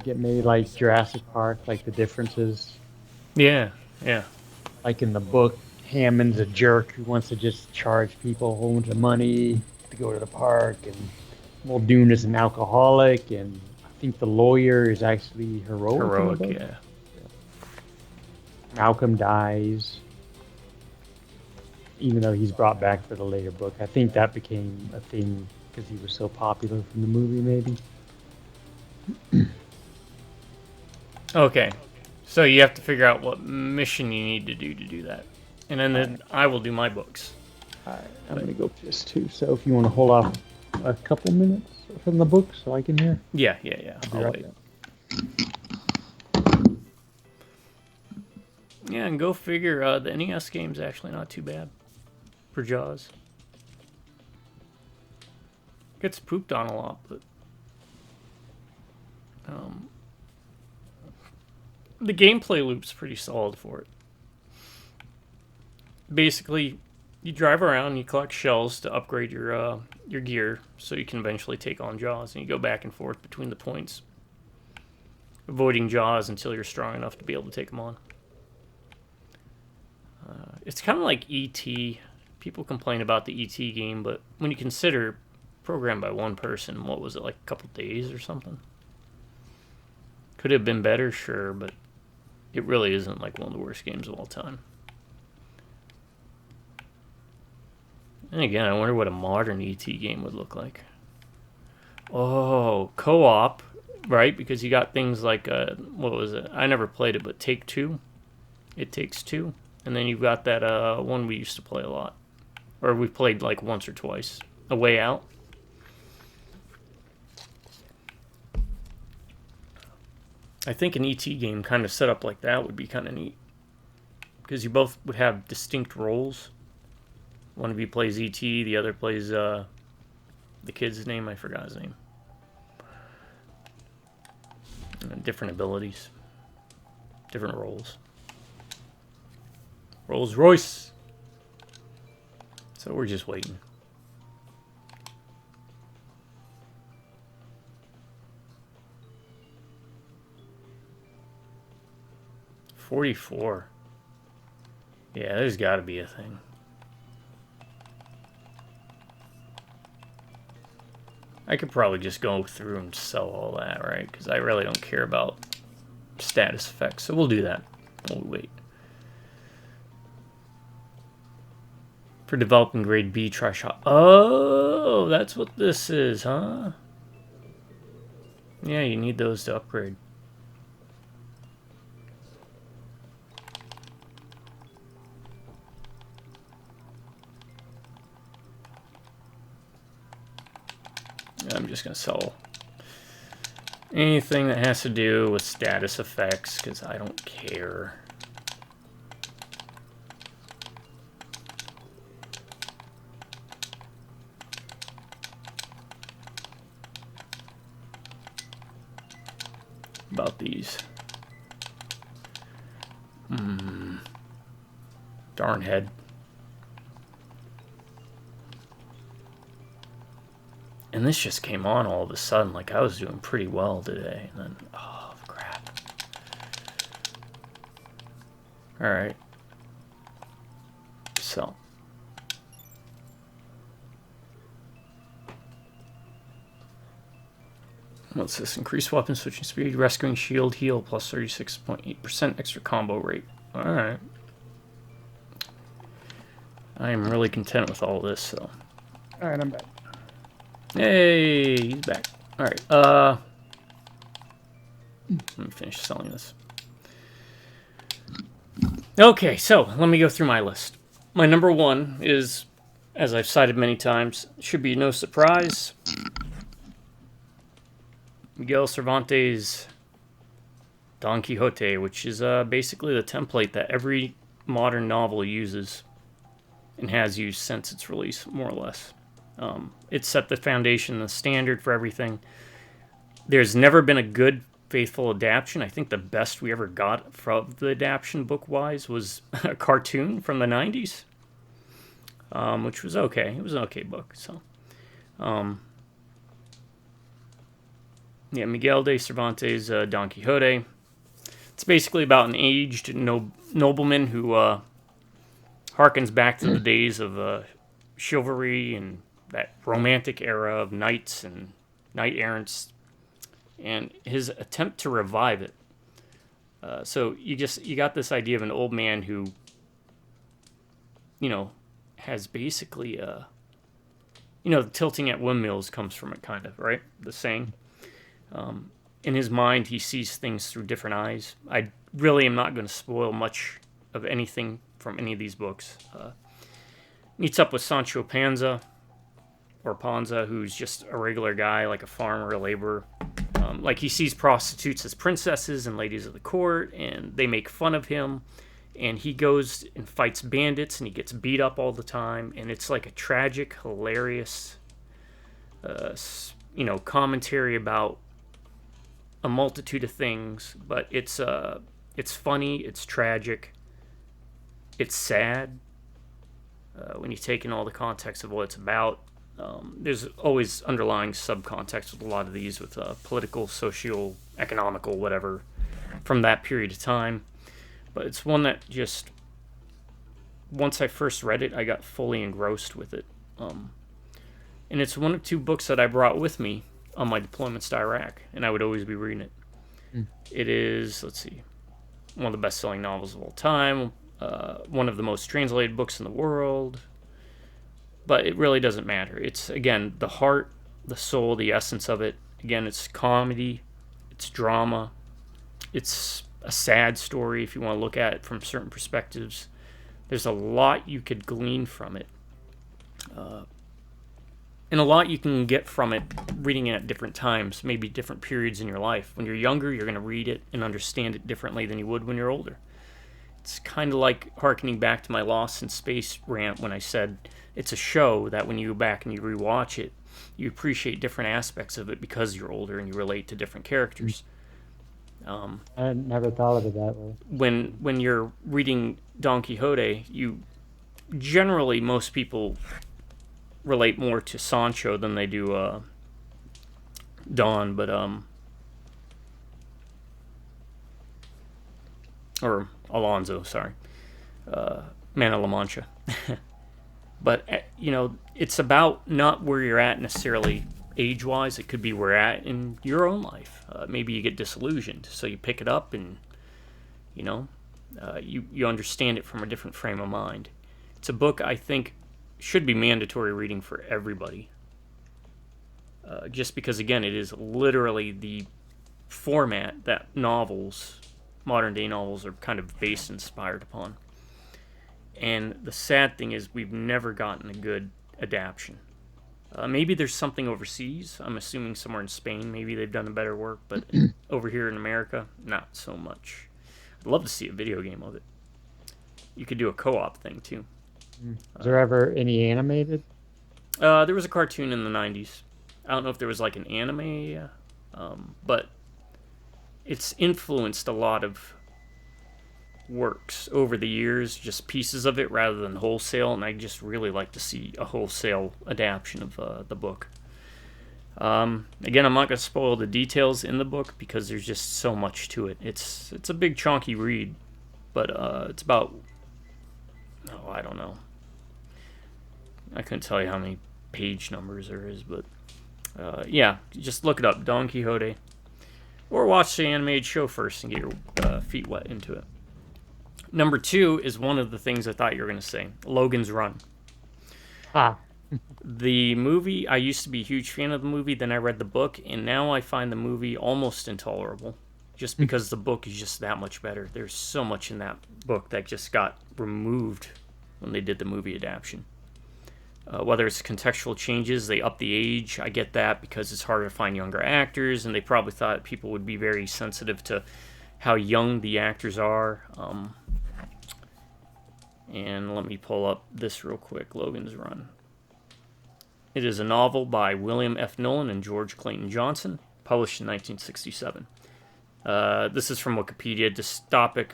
get made, like Jurassic Park, like the differences. Yeah, yeah. Like in the book, Hammond's a jerk who wants to just charge people a whole bunch of money to go to the park, and Muldoon is an alcoholic, and I think the lawyer is actually heroic. In the Heroic, book. yeah. Malcolm dies, even though he's brought back for the later book. I think that became a thing because he was so popular from the movie, maybe. Okay. So you have to figure out what mission you need to do that. And then I will do my books. All right, I'm going to go piss too, so if you want to hold off a couple minutes from the book so I can hear. Yeah. I'll right wait. back. Yeah, and go figure, the NES game's actually not too bad for Jaws. Gets pooped on a lot, but the gameplay loop's pretty solid for it. Basically, you drive around, you collect shells to upgrade your gear, so you can eventually take on Jaws, and you go back and forth between the points, avoiding Jaws until you're strong enough to be able to take them on. It's kind of like E.T. People complain about the E.T. game, but when you consider programmed by one person, what was it, like a couple days or something? Could it have been better? Sure, but it really isn't like one of the worst games of all time. And again, I wonder what a modern E.T. game would look like. Oh, co-op, right? Because you got things like, what was it? I never played it, but Take Two. It Takes Two. And then you've got that one we used to play a lot. Or we played like once or twice. A Way Out. I think an ET game kind of set up like that would be kind of neat. Because you both would have distinct roles. One of you plays ET, the other plays the kid's name, I forgot his name. Different abilities. Different roles. Rolls Royce. So we're just waiting. $44. Yeah, there's got to be a thing. I could probably just go through and sell all that, right? Because I really don't care about status effects. So we'll do that. We'll wait. For developing grade B, try shot. Oh, that's what this is, huh? Yeah, you need those to upgrade. I'm just going to sell anything that has to do with status effects because I don't care. About these. Darn head. And this just came on all of a sudden, like I was doing pretty well today, and then, oh, crap. Alright. So. What's this? Increased weapon switching speed, rescuing shield, heal, plus 36.8% extra combo rate. Alright. I am really content with all this, so. Alright, I'm back. Hey, he's back. Alright, let me finish selling this. Okay, so let me go through my list. My number one is, as I've cited many times, should be no surprise, Miguel Cervantes' Don Quixote, which is basically the template that every modern novel uses. and has used since its release, more or less. It set the foundation, the standard for everything. There's never been a good, faithful adaptation. I think the best we ever got from the adaptation book-wise was a cartoon from the 90s, which was okay. It was an okay book. So, yeah, Miguel de Cervantes' Don Quixote. It's basically about an aged nobleman who harkens back to the days of chivalry and that romantic era of knights and knight errants, and his attempt to revive it. So you got this idea of an old man who, has basically, the tilting at windmills comes from it, kind of, right? The saying. In his mind, he sees things through different eyes. I really am not going to spoil much of anything from any of these books. Meets up with Sancho Panza, or Panza, who's just a regular guy, like a farmer, a laborer. Like, he sees prostitutes as princesses and ladies of the court, and they make fun of him. And he goes and fights bandits, and he gets beat up all the time. And it's like a tragic, hilarious, commentary about a multitude of things. But it's funny, it's tragic, it's sad. When you take in all the context of what it's about. There's always underlying subcontext with a lot of these, with political, social, economical, whatever, from that period of time. But it's one that just, once I first read it, I got fully engrossed with it. And it's one of two books that I brought with me on my deployments to Iraq, and I would always be reading it. It is, one of the best-selling novels of all time, one of the most translated books in the world. But it really doesn't matter. It's, again, the heart, the soul, the essence of it. Again, it's comedy, it's drama, it's a sad story if you want to look at it from certain perspectives. There's a lot you could glean from it. And a lot you can get from it reading it at different times, maybe different periods in your life. When you're younger, you're going to read it and understand it differently than you would when you're older. It's kind of like hearkening back to my Lost in Space rant when I said it's a show that when you go back and you rewatch it, you appreciate different aspects of it because you're older and you relate to different characters. I never thought of it that way. When you're reading Don Quixote, generally most people relate more to Sancho than they do Don, but or Alonso, sorry, Man of La Mancha. But it's about not where you're at necessarily age-wise. It could be where you're at in your own life. Maybe you get disillusioned, so you pick it up and you understand it from a different frame of mind. It's a book I think should be mandatory reading for everybody. Just because, again, it is literally the format that modern day novels are kind of based and inspired upon. And the sad thing is we've never gotten a good adaptation. Maybe there's something overseas. I'm assuming somewhere in Spain, maybe they've done a better work, but over here in America, not so much. I'd love to see a video game of it. You could do a co-op thing too. Is there ever any animated? There was a cartoon in the 90s. I don't know if there was like an anime, but it's influenced a lot of works over the years, just pieces of it rather than wholesale, and I just really like to see a wholesale adaptation of the book. Again, I'm not going to spoil the details in the book because there's just so much to it. It's a big chunky read, but it's about, I don't know. I couldn't tell you how many page numbers there is, but yeah, just look it up, Don Quixote, or watch the animated show first and get your feet wet into it. Number 2 is one of the things I thought you were going to say, Logan's Run. The movie, I used to be a huge fan of the movie, then I read the book, and now I find the movie almost intolerable, just because the book is just that much better. There's so much in that book that just got removed when they did the movie adaptation. Whether it's contextual changes, they up the age, I get that, because it's harder to find younger actors, and they probably thought people would be very sensitive to how young the actors are. And let me pull up this real quick, Logan's Run. It is a novel by William F. Nolan and George Clayton Johnson, published in 1967. This is from Wikipedia. Dystopic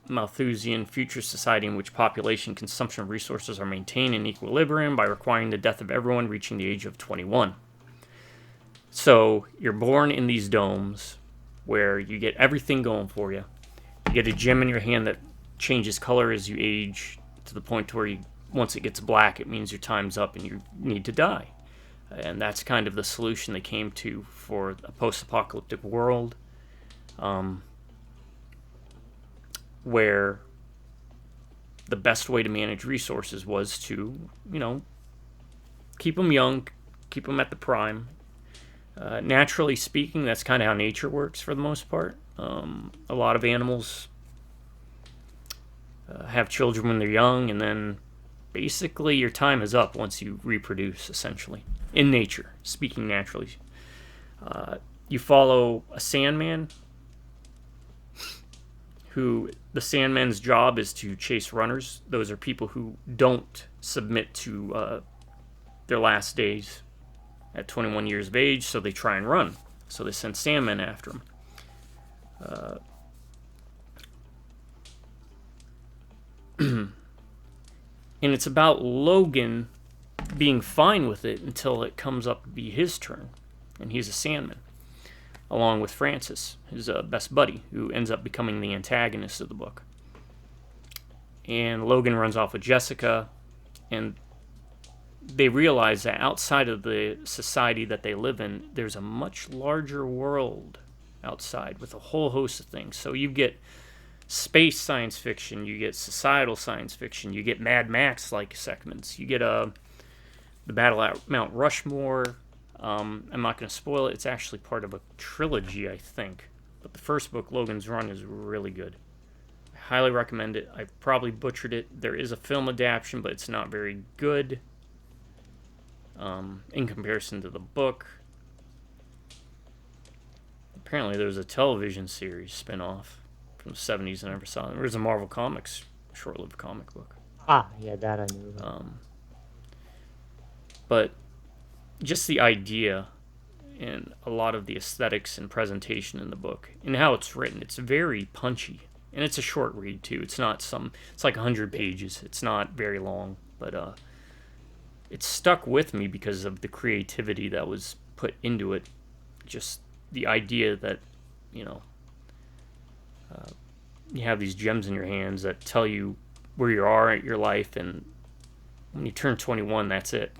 Malthusian future society in which population consumption of resources are maintained in equilibrium by requiring the death of everyone reaching the age of 21. So you're born in these domes where you get everything going for you. You get a gem in your hand that changes color as you age to the point where once it gets black, it means your time's up and you need to die. And that's kind of the solution they came to for a post-apocalyptic world, where the best way to manage resources was to, keep them young, keep them at the prime. Naturally speaking, that's kind of how nature works for the most part. A lot of animals have children when they're young, and then basically your time is up once you reproduce, essentially. In nature, speaking naturally. You follow a Sandman, who the Sandman's job is to chase runners. Those are people who don't submit to their last days at 21 years of age, so they try and run. So they send Sandmen after them. And it's about Logan being fine with it until it comes up to be his turn. And he's a Sandman, along with Francis, his best buddy, who ends up becoming the antagonist of the book. And Logan runs off with Jessica, and they realize that outside of the society that they live in, there's a much larger world outside with a whole host of things. So you get space science fiction, you get societal science fiction, you get Mad Max-like segments, you get the battle at Mount Rushmore. I'm not going to spoil it. It's actually part of a trilogy, I think. But the first book, Logan's Run, is really good. I highly recommend it. I probably butchered it. There is a film adaptation, but it's not very good in comparison to the book. Apparently there's a television series spin-off from the 70s I never saw. There was a Marvel Comics short-lived comic book. Yeah, that I knew about. But just the idea and a lot of the aesthetics and presentation in the book and how it's written, it's very punchy. And it's a short read, too. It's like 100 pages. It's not very long, but it stuck with me because of the creativity that was put into it. Just the idea that, you have these gems in your hands that tell you where you are at your life, and when you turn 21, that's it.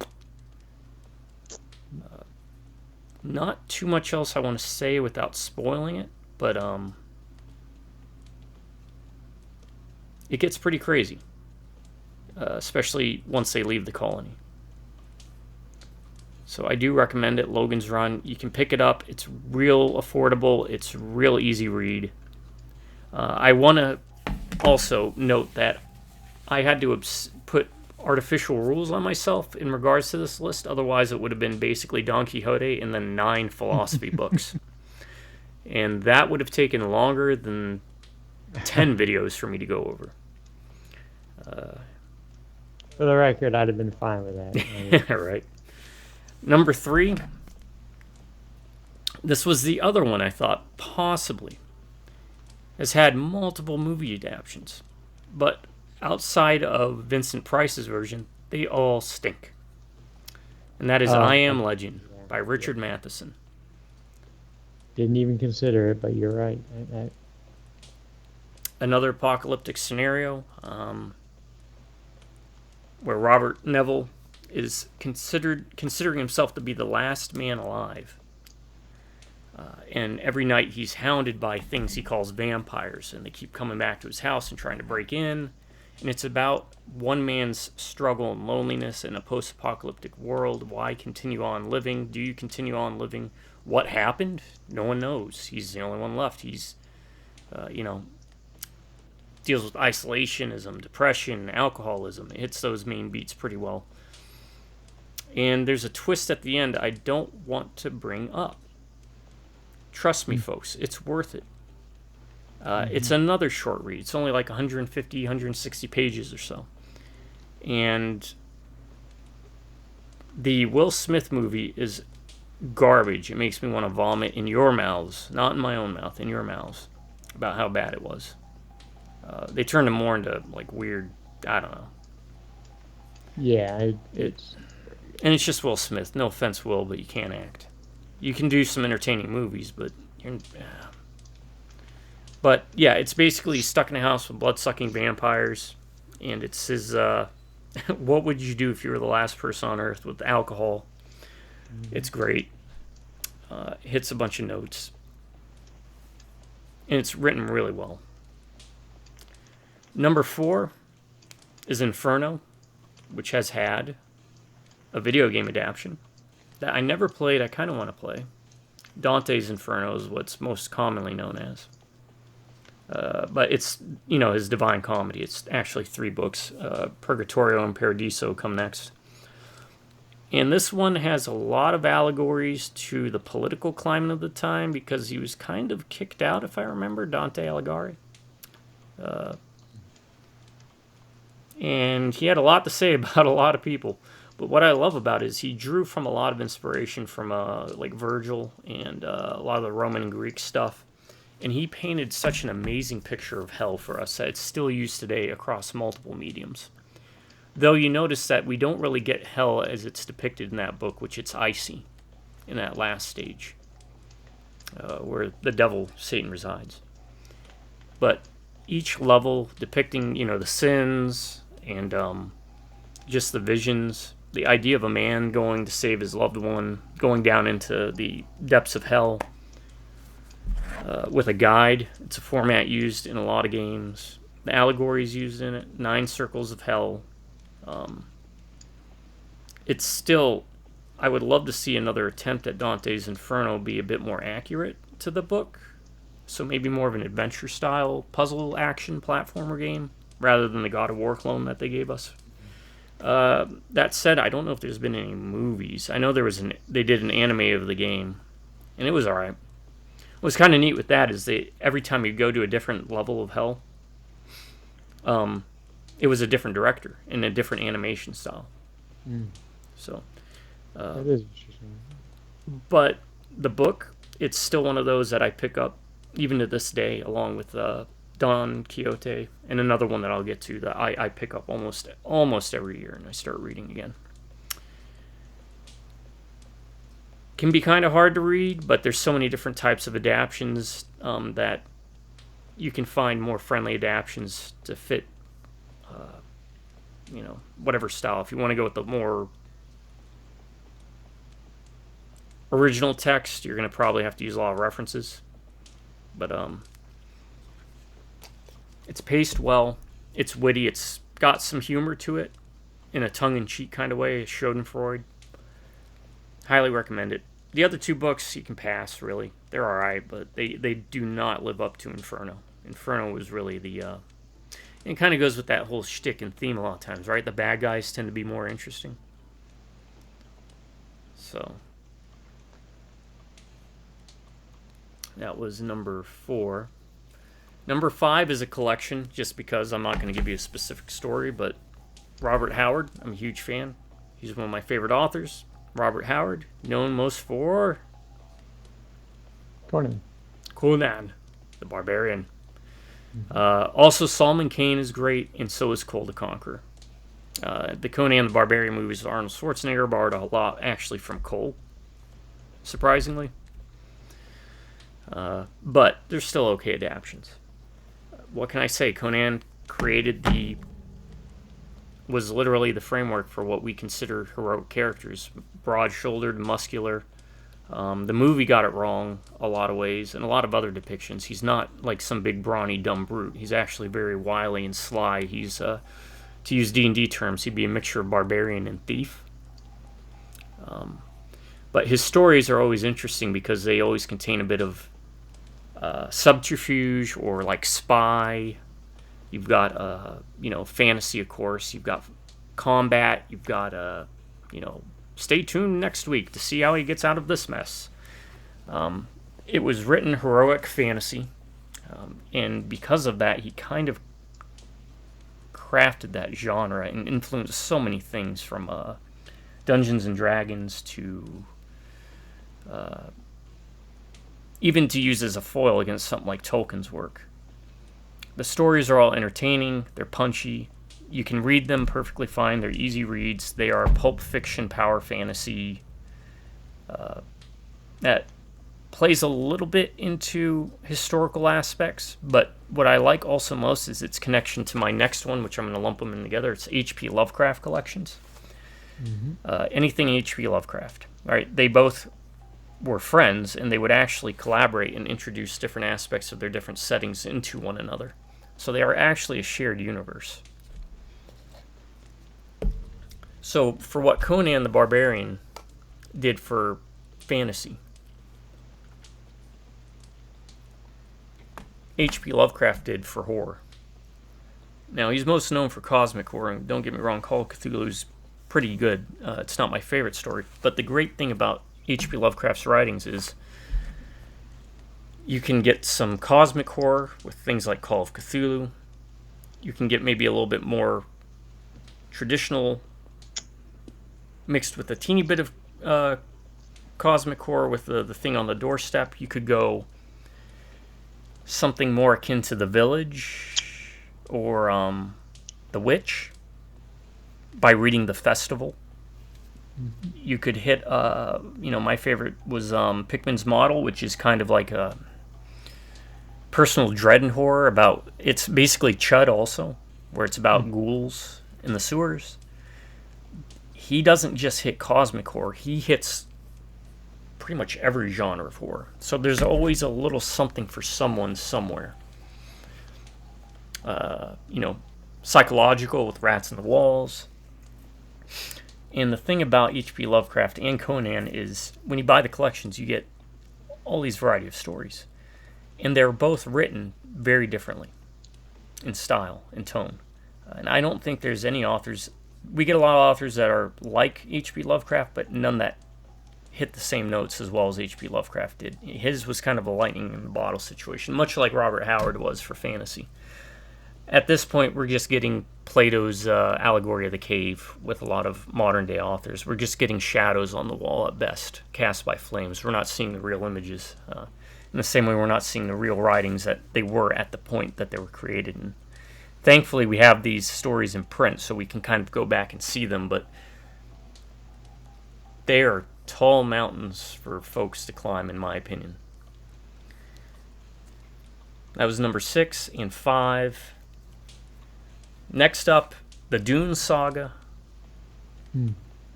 Not too much else I want to say without spoiling it, but it gets pretty crazy, especially once they leave the colony. So I do recommend it, Logan's Run. You can pick it up. It's real affordable. It's real easy read. I want to also note that I had to put artificial rules on myself in regards to this list. Otherwise, it would have been basically Don Quixote and then 9 philosophy books. And that would have taken longer than 10 videos for me to go over. For the record, I'd have been fine with that. Right. Number 3. This was the other one I thought possibly has had multiple movie adaptations. But outside of Vincent Price's version, they all stink. And that is I Am Legend by Richard Matheson. Didn't even consider it, but you're right. Another apocalyptic scenario where Robert Neville is considering himself to be the last man alive. And every night he's hounded by things he calls vampires, and they keep coming back to his house and trying to break in. And it's about one man's struggle and loneliness in a post-apocalyptic world. Why continue on living? Do you continue on living? What happened? No one knows. He's the only one left. He's, deals with isolationism, depression, alcoholism. It hits those main beats pretty well. And there's a twist at the end I don't want to bring up. Trust me, folks, it's worth it. It's another short read. It's only like 150, 160 pages or so. And the Will Smith movie is garbage. It makes me want to vomit in your mouths, not in my own mouth, in your mouths, about how bad it was. They turned him more into like weird, I don't know. Yeah, And it's just Will Smith. No offense, Will, but you can't act. You can do some entertaining movies, but But yeah, it's basically stuck in a house with blood-sucking vampires, and it's his. What would you do if you were the last person on Earth with alcohol? It's great. Hits a bunch of notes, and it's written really well. Number 4 is Inferno, which has had a video game adaptation that I never played. I kind of want to play. Dante's Inferno is what's most commonly known as. But it's, his Divine Comedy. It's actually 3 books. Purgatorio and Paradiso come next. And this one has a lot of allegories to the political climate of the time because he was kind of kicked out, if I remember, Dante Alighieri. And he had a lot to say about a lot of people. But what I love about it is he drew from a lot of inspiration from like Virgil and a lot of the Roman and Greek stuff. And he painted such an amazing picture of hell for us that it's still used today across multiple mediums. Though you notice that we don't really get hell as it's depicted in that book, which it's icy in that last stage, where the devil, Satan, resides. But each level depicting, the sins and just the visions, the idea of a man going to save his loved one, going down into the depths of hell with a guide. It's a format used in a lot of games. The allegories used in it, 9 circles of hell. It's still, I would love to see another attempt at Dante's Inferno be a bit more accurate to the book. So maybe more of an adventure style puzzle action platformer game rather than the God of War clone that they gave us. That said, I don't know if there's been any movies. I know they did an anime of the game, and it was alright. What's kind of neat with that is every time you go to a different level of hell, it was a different director and a different animation style. So, that is interesting. But the book, it's still one of those that I pick up even to this day, along with Don Quixote and another one that I'll get to that I pick up almost every year and I start reading again. Can be kind of hard to read, but there's so many different types of adaptions that you can find more friendly adaptions to fit, whatever style. If you want to go with the more original text, you're going to probably have to use a lot of references. But it's paced well. It's witty. It's got some humor to it in a tongue-in-cheek kind of way. Schadenfreude. Highly recommend it. The other 2 books you can pass, really. They're alright, but they do not live up to Inferno. Inferno was really it kind of goes with that whole shtick and theme a lot of times, right? The bad guys tend to be more interesting. So, that was number 4. Number 5 is a collection, just because I'm not going to give you a specific story, but Robert Howard, I'm a huge fan. He's one of my favorite authors. Robert Howard, known most for Conan, the Barbarian. Also, Solomon Kane is great, and so is Cole the Conqueror. The Conan the Barbarian movies with Arnold Schwarzenegger borrowed a lot, actually, from Cole, surprisingly. But they're still okay adaptions. What can I say? Conan was literally the framework for what we consider heroic characters. Broad-shouldered, muscular. The movie got it wrong a lot of ways, and a lot of other depictions. He's not like some big, brawny, dumb brute. He's actually very wily and sly. He's, to use D&D terms, he'd be a mixture of barbarian and thief. But his stories are always interesting because they always contain a bit of subterfuge or like spy. You've got fantasy, of course. You've got combat. You've got stay tuned next week to see how he gets out of this mess. It was written heroic fantasy. And because of that, he kind of crafted that genre and influenced so many things from Dungeons and Dragons to even to use as a foil against something like Tolkien's work. The stories are all entertaining, they're punchy, you can read them perfectly fine, they're easy reads, they are pulp fiction, power fantasy that plays a little bit into historical aspects, but what I like also most is its connection to my next one, which I'm going to lump them in together. It's H.P. Lovecraft collections. Anything H.P. Lovecraft. All right, they both were friends, and they would actually collaborate and introduce different aspects of their different settings into one another. So they are actually a shared universe. So for what Conan the Barbarian did for fantasy, H.P. Lovecraft did for horror. Now, he's most known for cosmic horror, and don't get me wrong, Call of Cthulhu's pretty good. It's not my favorite story, but the great thing about H.P. Lovecraft's writings is you can get some cosmic horror with things like Call of Cthulhu. You can get maybe a little bit more traditional mixed with a teeny bit of cosmic horror with the thing on the doorstep. You could go something more akin to The Village or The Witch by reading The Festival. You could hit, my favorite was Pickman's Model, which is kind of like a personal dread and horror about, it's basically Chud also, where it's about ghouls in the sewers. He doesn't just hit cosmic horror, he hits pretty much every genre of horror. So there's always a little something for someone somewhere. Psychological with Rats in the Walls. And the thing about H.P. Lovecraft and Conan is when you buy the collections, you get all these variety of stories. And they're both written very differently in style and tone. And I don't think there's any authors. We get a lot of authors that are like H.P. Lovecraft, but none that hit the same notes as well as H.P. Lovecraft did. His was kind of a lightning in the bottle situation, much like Robert Howard was for fantasy. At this point, we're just getting Plato's allegory of the cave with a lot of modern-day authors. We're just getting shadows on the wall at best, cast by flames. We're not seeing the real images. In the same way, we're not seeing the real writings that they were at the point that they were created. And thankfully, we have these stories in print, so we can kind of go back and see them, but they are tall mountains for folks to climb, in my opinion. That was number 6 and 5. Next up, the Dune Saga.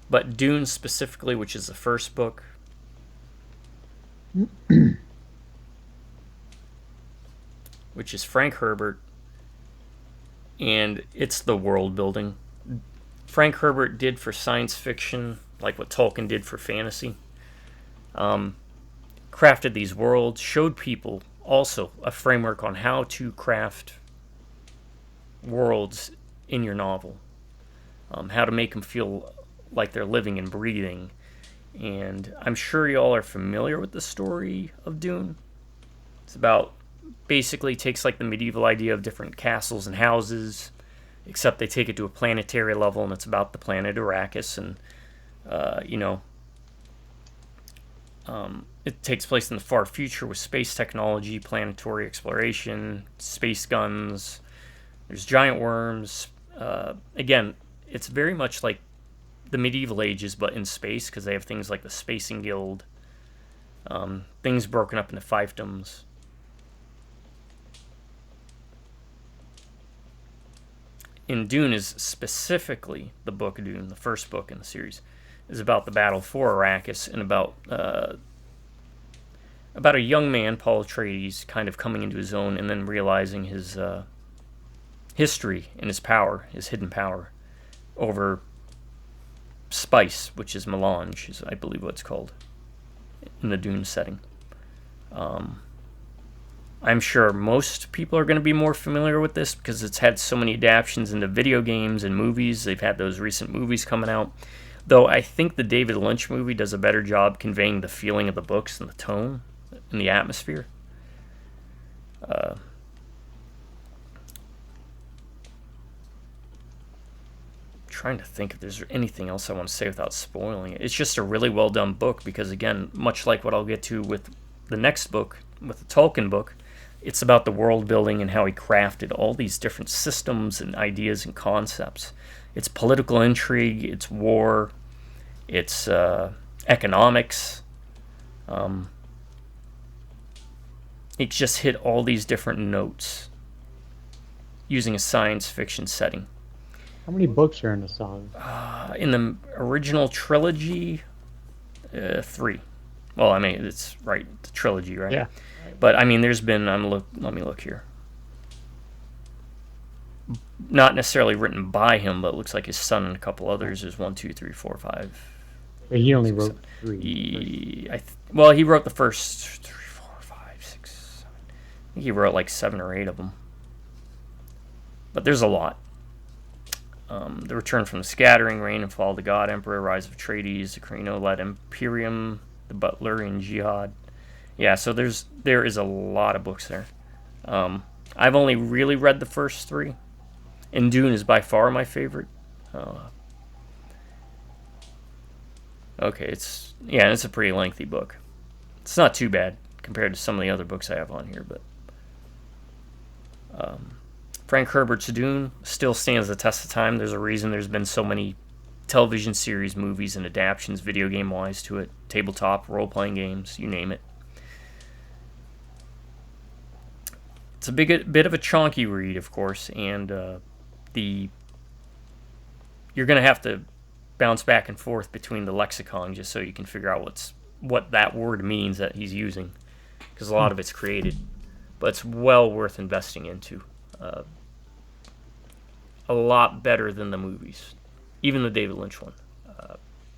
But Dune specifically, which is the first book. Which is Frank Herbert. And it's the world building. Frank Herbert did for science fiction, like what Tolkien did for fantasy. Crafted these worlds, showed people also a framework on how to craft worlds in your novel, how to make them feel like they're living and breathing. And I'm sure y'all are familiar with the story of Dune. It's about, basically takes like the medieval idea of different castles and houses, except they take it to a planetary level, and it's about the planet Arrakis. And it takes place in the far future with space technology, planetary exploration, space guns. There's giant worms. Again, it's very much like the medieval ages, but in space, because they have things like the Spacing Guild, things broken up into fiefdoms. In Dune is specifically the book Dune, the first book in the series, is about the battle for Arrakis and about a young man, Paul Atreides, kind of coming into his own and then realizing his history and his power, his hidden power, over spice, which is melange, is I believe what it's called in the Dune setting. I'm sure most people are going to be more familiar with this because it's had so many adaptations into video games and movies. They've had those recent movies coming out. Though I think the David Lynch movie does a better job conveying the feeling of the books and the tone and the atmosphere. Trying to think if there's anything else I want to say without spoiling it. It's just a really well done book because, again, much like what I'll get to with the next book, with the Tolkien book, it's about the world building and how he crafted all these different systems and ideas and concepts. It's political intrigue, it's war, it's economics. It just hit all these different notes using a science fiction setting. How many books are in the saga? In the original trilogy, 3. Well, I mean, it's right, the trilogy, right? Yeah. But I mean, there's been. Let me look here. Not necessarily written by him, but it looks like his son and a couple others. There's 1, 2, 3, 4, 5. But he only 6, wrote 7. 3. Well, he wrote the first 3, 4, 5, 6, 7. I think he wrote like 7 or 8 of them. But there's a lot. The Return from the Scattering, Reign and Fall of the God Emperor, Rise of Atreides, the Carino-led Imperium, the Butlerian Jihad. Yeah, so there is a lot of books there. I've only really read the first 3, and Dune is by far my favorite. Okay, it's a pretty lengthy book. It's not too bad compared to some of the other books I have on here, but Frank Herbert's Dune still stands the test of time. There's a reason there's been so many television series, movies, and adaptations, video game-wise, to it. Tabletop, role-playing games, you name it. It's a bit of a chunky read, of course, and you're going to have to bounce back and forth between the lexicon just so you can figure out what that word means that he's using, because a lot of it's created, but it's well worth investing into. A lot better than the movies, even the David Lynch one.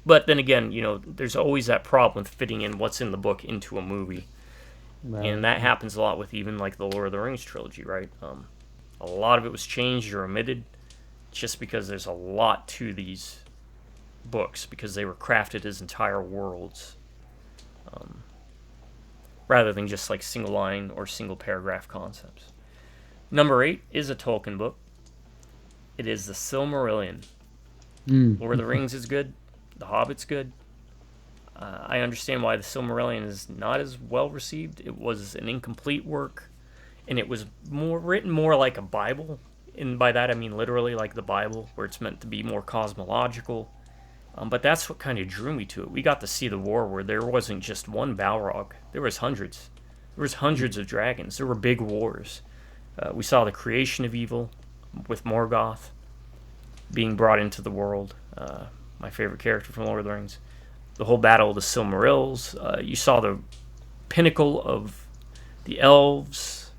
But then again, there's always that problem with fitting in what's in the book into a movie. Right. And that happens a lot with even like the Lord of the Rings trilogy, right? A lot of it was changed or omitted just because there's a lot to these books because they were crafted as entire worlds rather than just like single line or single paragraph concepts. Number 8 is a Tolkien book. It is the Silmarillion. Lord of the Rings is good. The Hobbit's good. I understand why the Silmarillion is not as well received. It was an incomplete work, and it was written more like a Bible. And by that I mean literally like the Bible, where it's meant to be more cosmological. But that's what kind of drew me to it. We got to see the war where there wasn't just one Balrog. There was hundreds. There was hundreds of dragons. There were big wars. We saw the creation of evil with Morgoth being brought into the world. My favorite character from Lord of the Rings. The whole battle of the Silmarils. You saw the pinnacle of the elves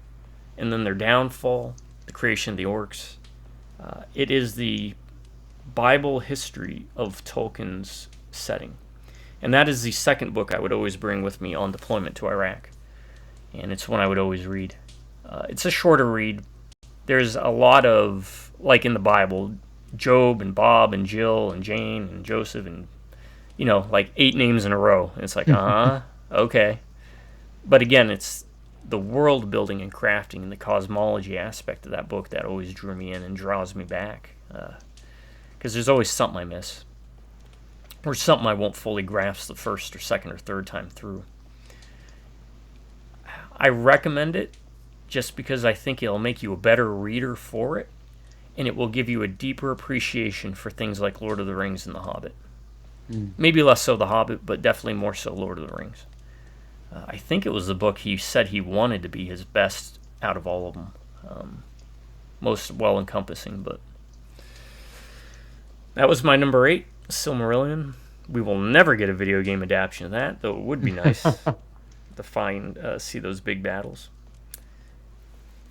and then their downfall, the creation of the orcs. It is the Bible history of Tolkien's setting. And that is the second book I would always bring with me on deployment to Iraq. And it's one I would always read. It's a shorter read. There's a lot of, like in the Bible, Job and Bob and Jill and Jane and Joseph and, like 8 names in a row. And it's like, okay. But again, it's the world building and crafting and the cosmology aspect of that book that always drew me in and draws me back. Because there's always something I miss. Or something I won't fully grasp the first or second or third time through. I recommend it just because I think it'll make you a better reader for it, and it will give you a deeper appreciation for things like Lord of the Rings and The Hobbit. Maybe less so The Hobbit, but definitely more so Lord of the Rings. I think it was the book he said he wanted to be his best out of all of them. Most well-encompassing, but... That was my number 8, Silmarillion. We will never get a video game adaptation of that, though it would be nice to see those big battles.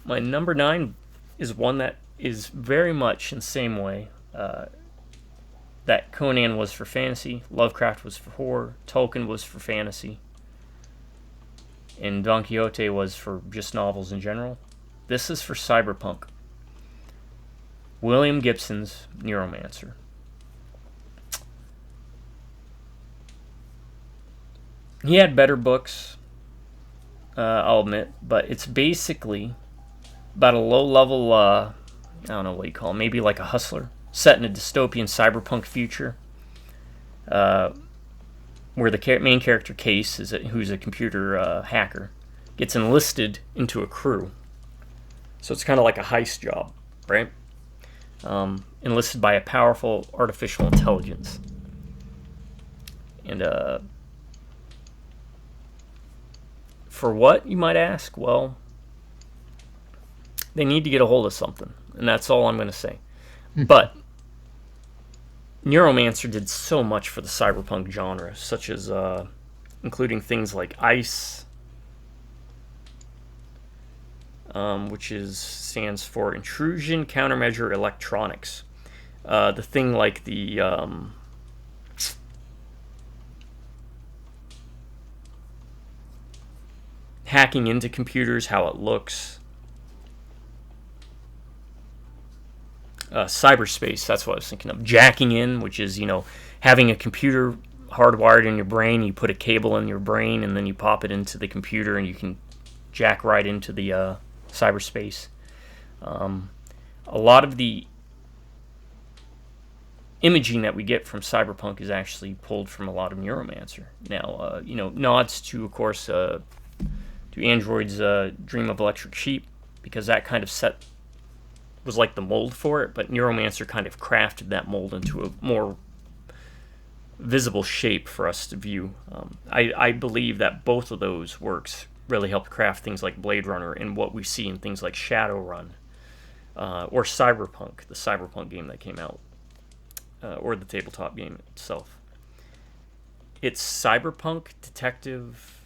My number 9 is one that is very much in the same way that Conan was for fantasy, Lovecraft was for horror, Tolkien was for fantasy, and Don Quixote was for just novels in general. This is for cyberpunk. William Gibson's Neuromancer. He had better books. I'll admit, but it's basically about a low-level, I don't know what you call it, maybe like a hustler, set in a dystopian cyberpunk future, where the main character, Case, who's a computer hacker, gets enlisted into a crew. So it's kind of like a heist job, right? Enlisted by a powerful artificial intelligence. And for what, you might ask? Well, they need to get a hold of something, and that's all I'm going to say. But Neuromancer did so much for the cyberpunk genre, such as including things like ICE, which stands for Intrusion Countermeasure Electronics. The thing like the hacking into computers, how it looks. Cyberspace, that's what I was thinking of. Jacking in, which is, having a computer hardwired in your brain. You put a cable in your brain, and then you pop it into the computer, and you can jack right into the cyberspace. A lot of the imaging that we get from cyberpunk is actually pulled from a lot of Neuromancer. Now, nods to, of course, to Android's Dream of Electric Sheep, because that kind of was like the mold for it, but Neuromancer kind of crafted that mold into a more visible shape for us to view. I believe that both of those works really helped craft things like Blade Runner and what we see in things like Shadowrun, or Cyberpunk, the Cyberpunk game that came out, or the tabletop game itself. It's cyberpunk, detective,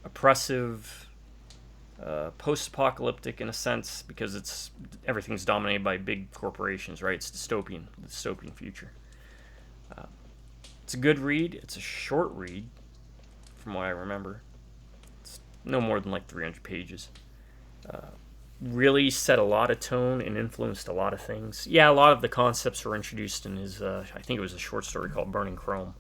oppressive, post-apocalyptic in a sense, because everything's dominated by big corporations, right? It's dystopian future. It's a good read. It's a short read, from what I remember. It's no more than like 300 pages. Really set a lot of tone and influenced a lot of things. Yeah, a lot of the concepts were introduced in his, I think it was a short story called Burning Chrome,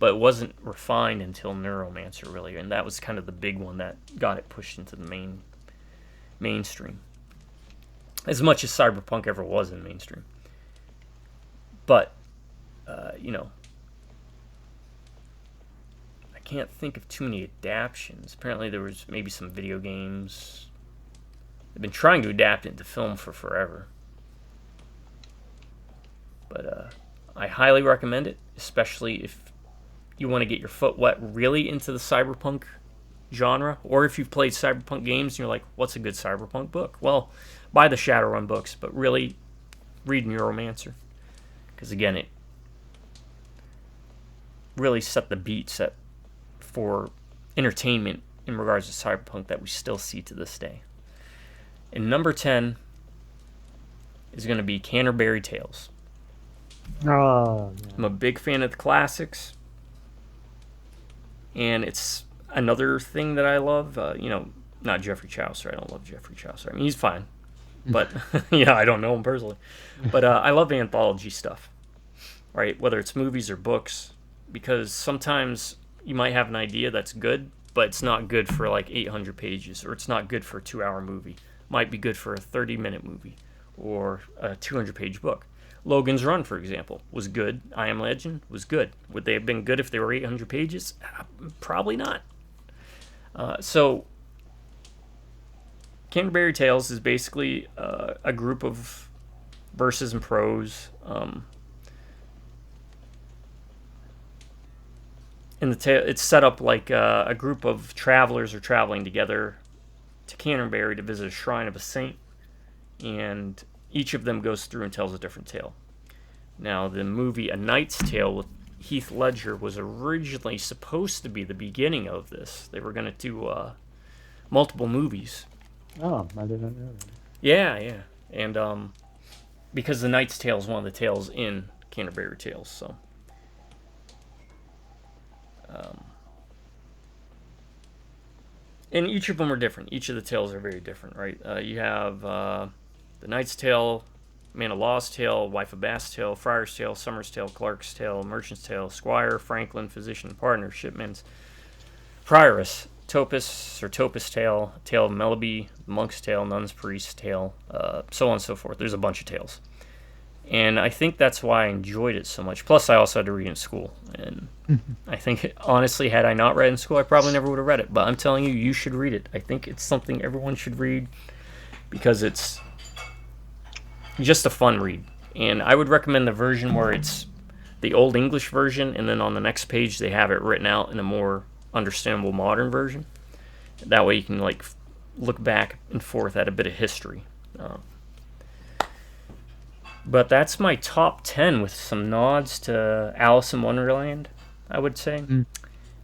but it wasn't refined until Neuromancer, really, and that was kind of the big one that got it pushed into the mainstream. As much as Cyberpunk ever was in mainstream. But, I can't think of too many adaptions. Apparently there was maybe some video games. They've been trying to adapt it into film for forever. But I highly recommend it, especially if you want to get your foot wet really into the cyberpunk genre, or if you've played cyberpunk games and you're like, what's a good cyberpunk book? Well, buy the Shadowrun books, but really read Neuromancer, because again, it really set the beat for entertainment in regards to cyberpunk that we still see to this day. And number 10 is going to be Canterbury Tales. Oh, yeah. I'm a big fan of the classics. And it's another thing that I love. Not Geoffrey Chaucer. I don't love Geoffrey Chaucer. I mean, he's fine. But, I don't know him personally. But I love anthology stuff, right? Whether it's movies or books. Because sometimes you might have an idea that's good, but it's not good for like 800 pages. Or it's not good for a 2-hour movie. Might be good for a 30-minute movie. Or a 200-page book. Logan's Run, for example, was good. I Am Legend was good. Would they have been good if they were 800 pages? Probably not. So, Canterbury Tales is basically a group of verses and prose. It's set up like a group of travelers are traveling together to Canterbury to visit a shrine of a saint, and each of them goes through and tells a different tale. Now, the movie A Knight's Tale with Heath Ledger was originally supposed to be the beginning of this. They were going to do multiple movies. Oh, I didn't know that. Yeah. And because The Knight's Tale is one of the tales in Canterbury Tales, so. And each of them are different. Each of the tales are very different, right? You have The Knight's Tale, Man of Law's Tale, Wife of Bath's Tale, Friar's Tale, Summer's Tale, Clark's Tale, Merchant's Tale, Squire, Franklin, Physician, Partner, Shipman's, Prioress, Topus or Topus Tale, Tale of Melody, Monk's Tale, Nun's Priest Tale, so on and so forth. There's a bunch of tales. And I think that's why I enjoyed it so much. Plus, I also had to read in school. And I think, honestly, had I not read in school, I probably never would have read it. But I'm telling you, you should read it. I think it's something everyone should read because it's just a fun read. And I would recommend the version where it's the Old English version, and then on the next page they have it written out in a more understandable modern version. That way you can like look back and forth at a bit of history. But that's my top 10 with some nods to Alice in Wonderland, I would say.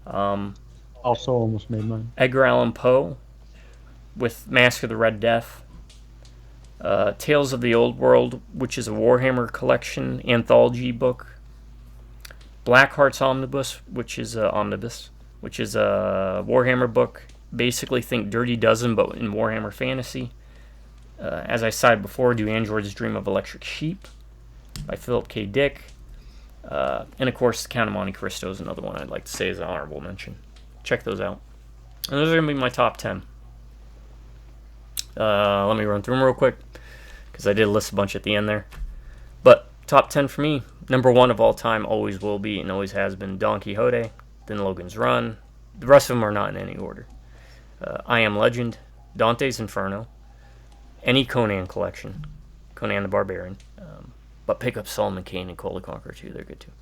Also almost made mine. Edgar Allan Poe with Mask of the Red Death. Tales of the Old World, which is a Warhammer collection anthology book. Blackheart's Omnibus, which is a Warhammer book. Basically, think Dirty Dozen, but in Warhammer fantasy. As I said before, Do Androids Dream of Electric Sheep by Philip K. Dick. And of course, The Count of Monte Cristo is another one I'd like to say is an honorable mention. Check those out. And those are going to be my top 10. Let me run through them real quick, because I did list a bunch at the end there. But top 10 for me, number 1 of all time always will be and always has been Don Quixote, then Logan's Run. The rest of them are not in any order. I Am Legend, Dante's Inferno, any Conan collection, Conan the Barbarian, but pick up Solomon Kane and Cole the Conqueror too, they're good too.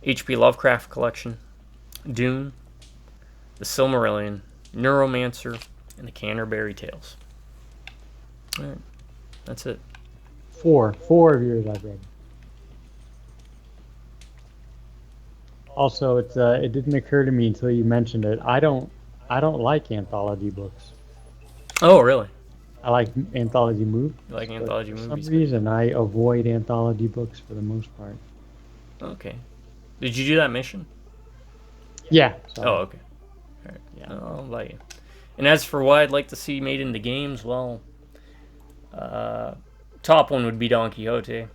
H.P. Lovecraft collection, Dune, The Silmarillion, Neuromancer, and the Canterbury Tales. Alright, that's it. Four of yours I've read. Also, it didn't occur to me until you mentioned it. I don't like anthology books. Oh, really? I like anthology movies. You like anthology For movies? some reason, I avoid anthology books for the most part. Okay. Did you do that mission? Yeah. Sorry. Oh, okay. Alright. Yeah. I'll invite you. And as for what I'd like to see made into games, well, top one would be Don Quixote.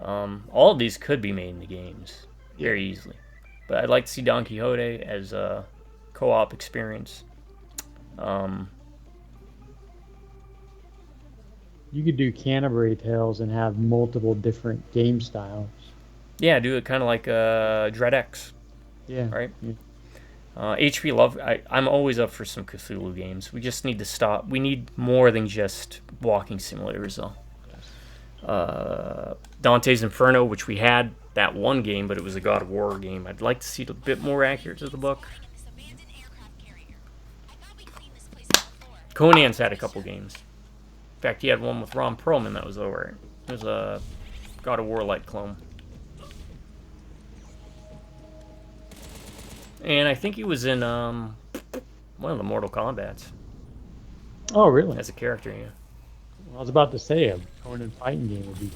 All of these could be made into games very easily. But I'd like to see Don Quixote as a co-op experience. You could do Canterbury Tales and have multiple different game styles. Yeah, do it kind of like Dread X, Yeah. right? Yeah. HP Love, I'm always up for some Cthulhu games. We just need to stop. We need more than just walking simulators, though. Dante's Inferno, which we had that one game, but it was a God of War game. I'd like to see it a bit more accurate to the book. This abandoned aircraft carrier. I thought we cleaned this place up before. Conan's had a couple games. In fact, he had one with Ron Perlman that was alright. It was a God of War-like clone. And I think he was in one of the Mortal Kombats Oh, really? as a character, yeah. I was about to say a Conan fighting game would be.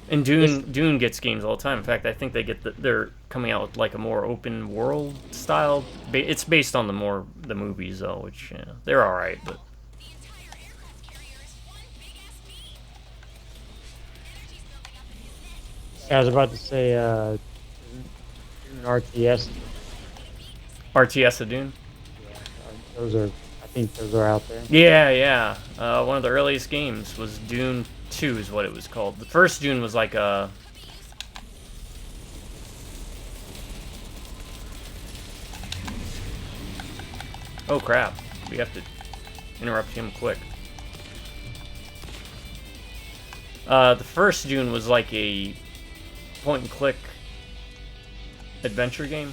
And Dune gets games all the time. In fact, I think they're coming out with like a more open world style. It's based on the movies though, which they're all right. But The entire aircraft carrier is one big ass beam. Energy's building up in his neck. I was about to say RTS. RTS of Dune. Those are. I think those are out there. Yeah. One of the earliest games was Dune 2 is what it was called. The first Dune was like a... Oh crap. We have to interrupt him quick. The first Dune was like a point and click adventure game.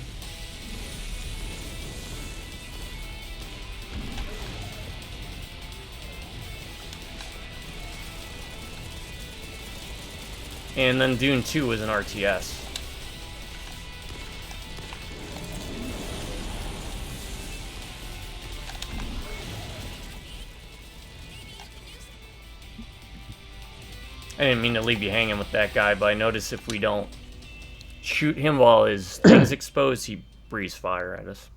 And then Dune 2 was an RTS. I didn't mean to leave you hanging with that guy, but I noticed if we don't shoot him while his thing's exposed, he breathes fire at us.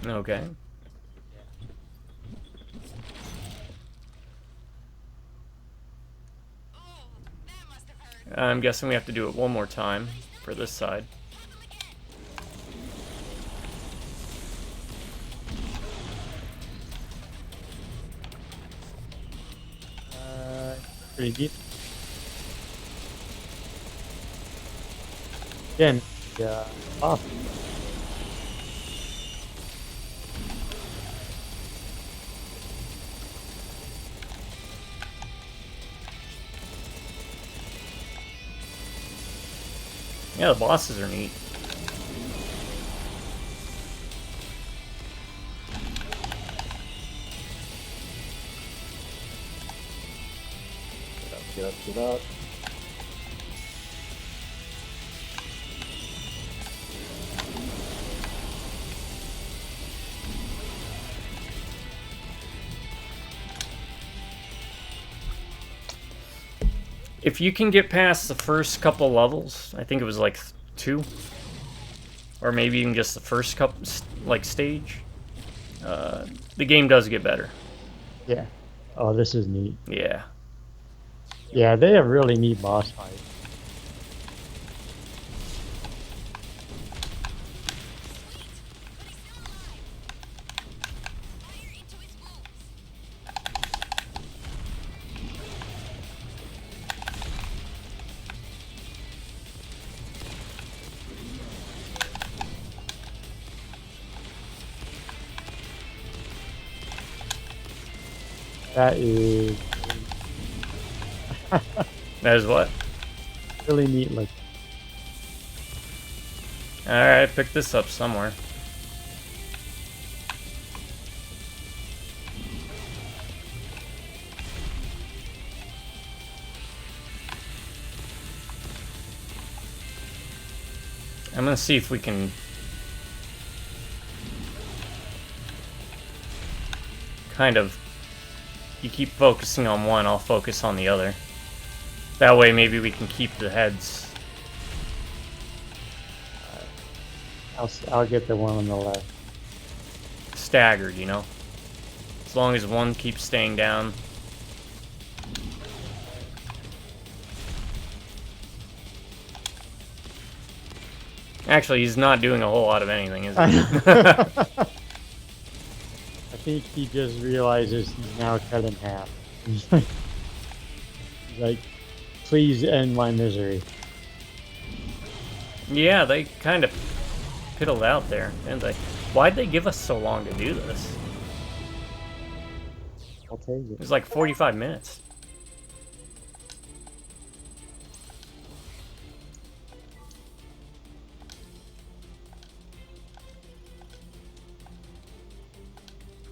Okay. Oh, that must have hurt. I'm guessing we have to do it one more time for this side. Pretty deep. Again, yeah. Off. Yeah, the bosses are neat. Get up, get up. If you can get past the first couple levels, I think it was like 2, or maybe even just the first couple like stage, the game does get better. Yeah. Oh, this is neat. Yeah. Yeah, they have really neat boss fights. Fire into his wounds. That is That is what? really neat. Like, Alright, pick this up somewhere. I'm gonna see if we can kind of, you keep focusing on one, I'll focus on the other. That way maybe we can keep the heads. I'll get the one on the left. Staggered, you know? As long as one keeps staying down. Actually, he's not doing a whole lot of anything, is he? I think he just realizes he's now cut in half. He's like, please end my misery. Yeah, they kind of piddled out there, didn't they? Why'd they give us so long to do this? I'll take It it. was like 45 minutes.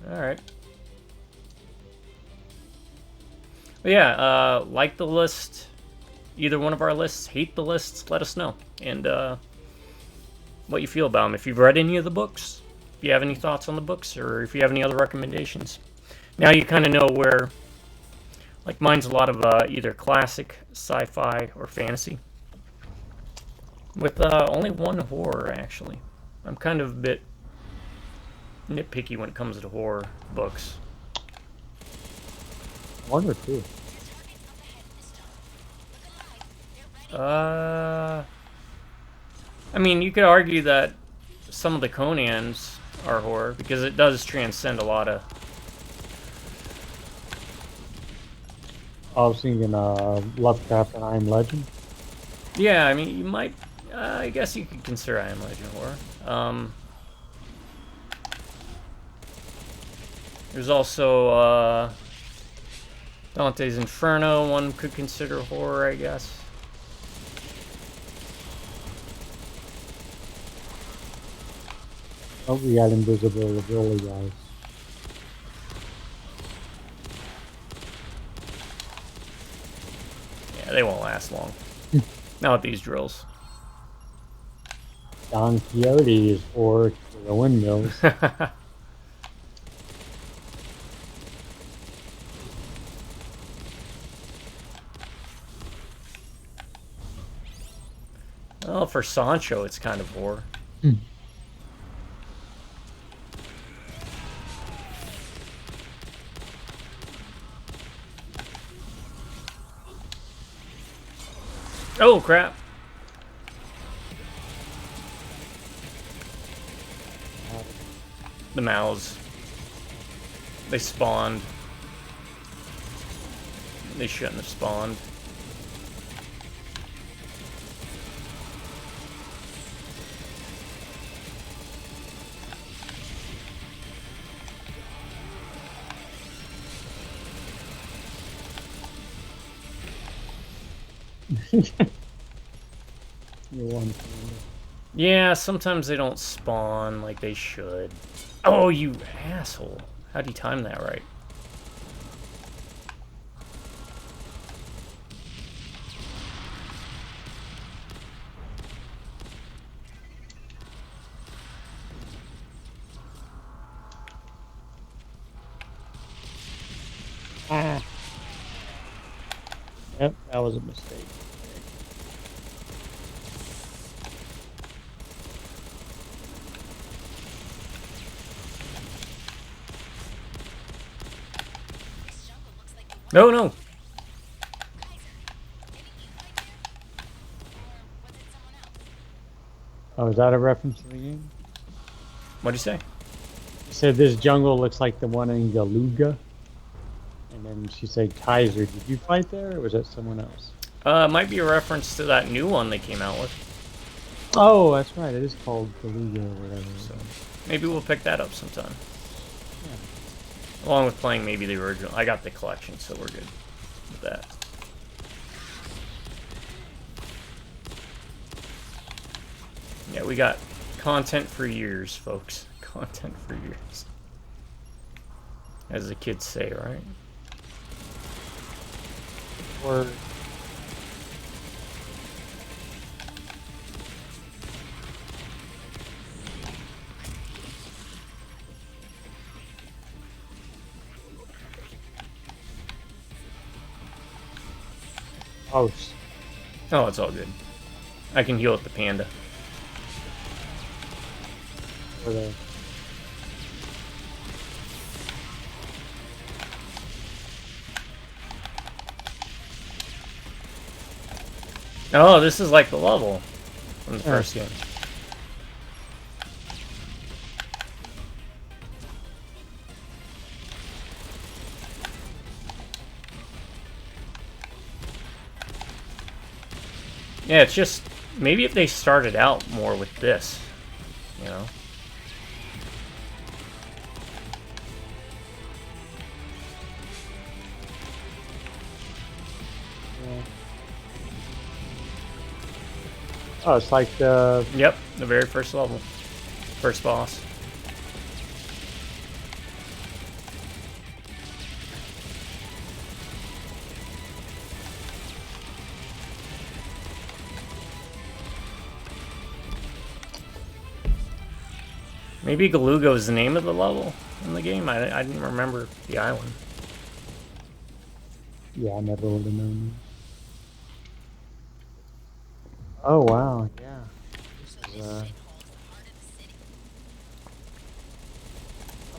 Alright. Well, yeah, like the list, either one of our lists, hate the lists, let us know. And what you feel about them. If you've read any of the books, if you have any thoughts on the books, or if you have any other recommendations. Now you kind of know where, like mine's a lot of either classic, sci-fi, or fantasy. With only one horror, actually. I'm kind of a bit nitpicky when it comes to horror books. One or two. I mean, you could argue that some of the Conans are horror, because it does transcend a lot of... I was thinking Lovecraft and I Am Legend. Yeah, I mean, you might... I guess you could consider I Am Legend horror. There's also Dante's Inferno, one could consider horror, I guess. Oh, we got Invisible Ability guys. Yeah, they won't last long. Not with these drills. Don Quixote is for the windmills. Well, for Sancho, it's kind of horror. Oh, crap. The mouths. They spawned. They shouldn't have spawned. You won. Yeah, sometimes they don't spawn like they should. Oh, you asshole. How'd you time that right? Ah. Yep, that was a mistake. This jungle looks like the No, no. Kaiser. Didn't you fight there? Or was it someone else? Oh, is that a reference to the game? What'd you say? You said this jungle looks like the one in Galuga. And then she said, Kaiser, did you fight there, or was that someone else? Might be a reference to that new one they came out with. Oh, that's right. It is called Galuga or whatever. So maybe we'll pick that up sometime. Yeah. Along with playing maybe the original. I got the collection, so we're good with that. Yeah, we got content for years, folks. Content for years. As the kids say, right? Or oh, Oh, it's all good. I can heal with the panda. or the Oh, this is like the level from the Yeah. first game. Yeah, it's just maybe if they started out more with this, you know. oh, it's like the Yep, the very first level, first boss. Maybe Galuga is the name of the level in the game. I didn't remember the island. yeah, I never would have known. Oh wow, yeah. This is, Shithole is the heart of the city.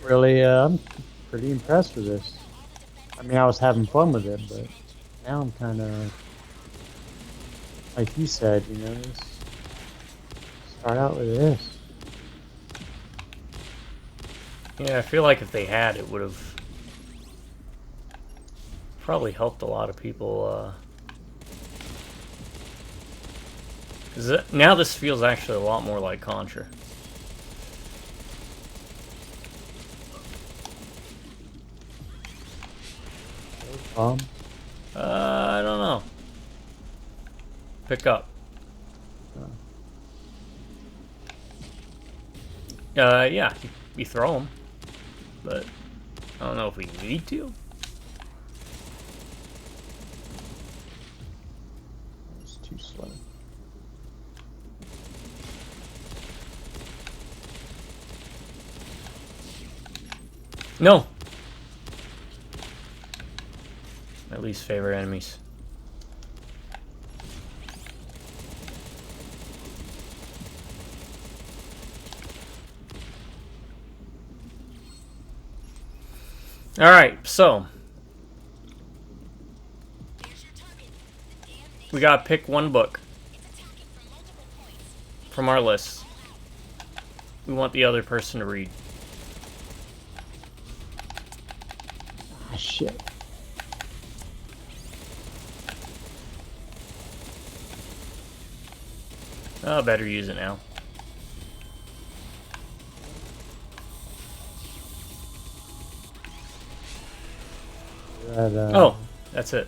really, I'm pretty impressed with this. I mean, I was having fun with it, but now I'm kind of, like you said, you know, just start out with this. Yeah, I feel like if they had, it would have probably helped a lot of people. Because now this feels actually a lot more like Contra. Um, I don't know. Pick up. Yeah, you throw them, but I don't know if we need to. it's too slow. No. My least favorite enemies. All right, so There's your target. The damn We gotta pick one book It's attacking from multiple points. from our list. We want the other person to read. Ah, shit. Oh, better use it now. That, Oh, that's it.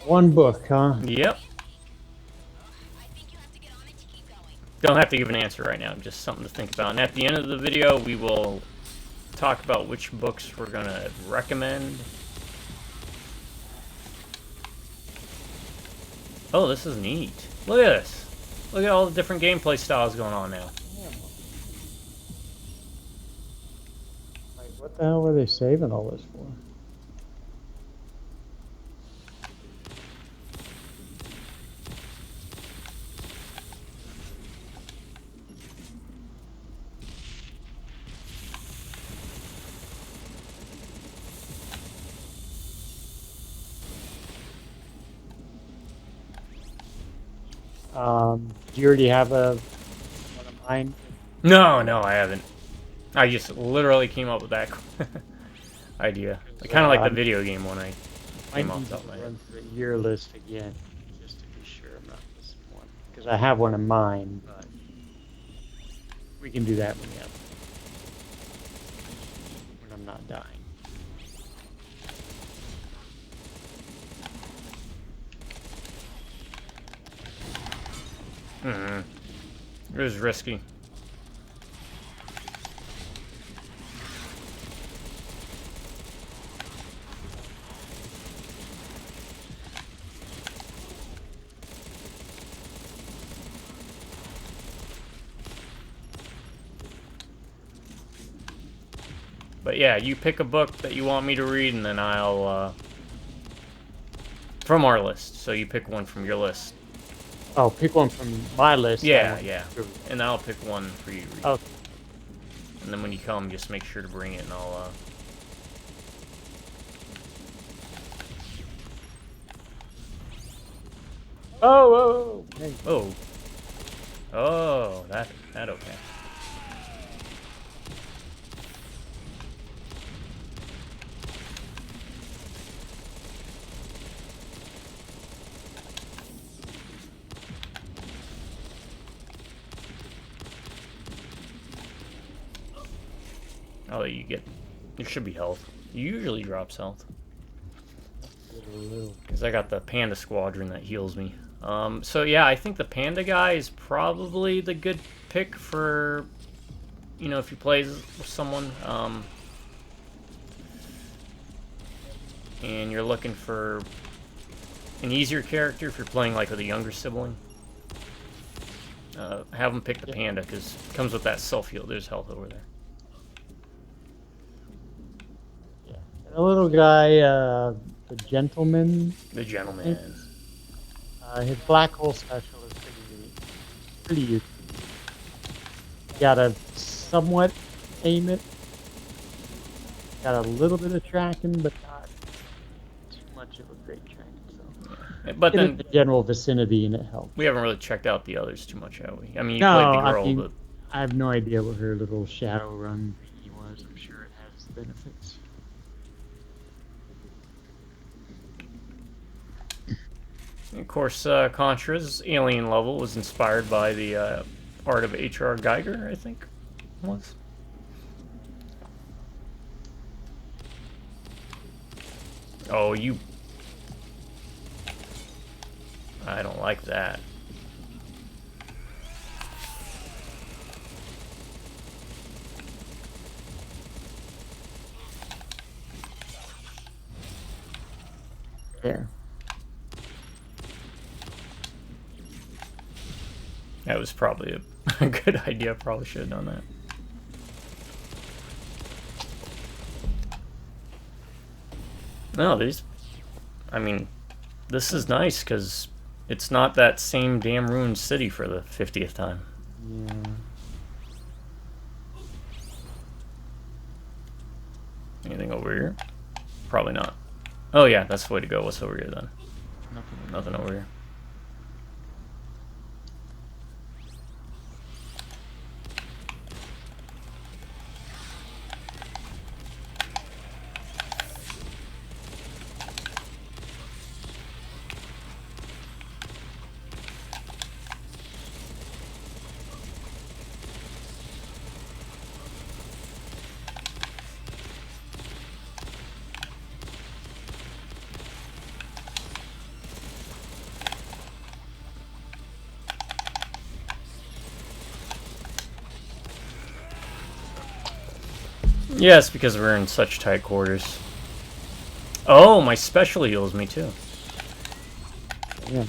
One book, huh? Yep. I think you have to get on it to keep going. Don't have to give an answer right now, just something to think about. And at the end of the video, we will talk about which books we're going to recommend. Oh, this is neat. Look at this. Look at all the different gameplay styles going on now. Like, what the hell were they saving all this for? Do you already have one of mine? No, I haven't. I just literally came up with that idea. Kind of like the video game one I came I off need the to top of my head. run through your list again, just to be sure I'm not missing one. Because I have one of mine, but we can do that when I'm not dying. It was risky. But yeah, you pick a book that you want me to read, and then I'll, from our list. So you pick one from your list. Oh, pick one from my list. Yeah. And I'll pick one for you to read. Oh, And then when you come, just make sure to bring it, and I'll, oh, hey. Oh, that okay. Oh, there should be health. It usually drops health. Because I got the Panda Squadron that heals me. So yeah, I think the Panda guy is probably the good pick for, if you play with someone, and you're looking for an easier character if you're playing like with a younger sibling. Have them pick the Panda, because it comes with that self-heal. There's health over there. The little guy, the gentleman. The gentleman. His black hole special is pretty useful. You gotta somewhat aim it. Got a little bit of tracking, but not too much of a great tracking. So. But Get then in the general vicinity, and it helps. we haven't really checked out the others too much, have we? I mean, you No, played the girl, I mean, but I have no idea what her little shadow run thingy was. I'm sure it has benefits. of course, Contra's alien level was inspired by the art of H.R. Geiger, I think it was. Oh, I don't like that. There. That was probably a good idea. I probably should have done that. No, I mean, this is nice because it's not that same damn ruined city for the 50th time. Yeah. Anything over here? Probably not. Oh yeah, that's the way to go. What's over here then? Nothing over here. Yes, because we're in such tight quarters. Oh, my special heals me too. Yeah.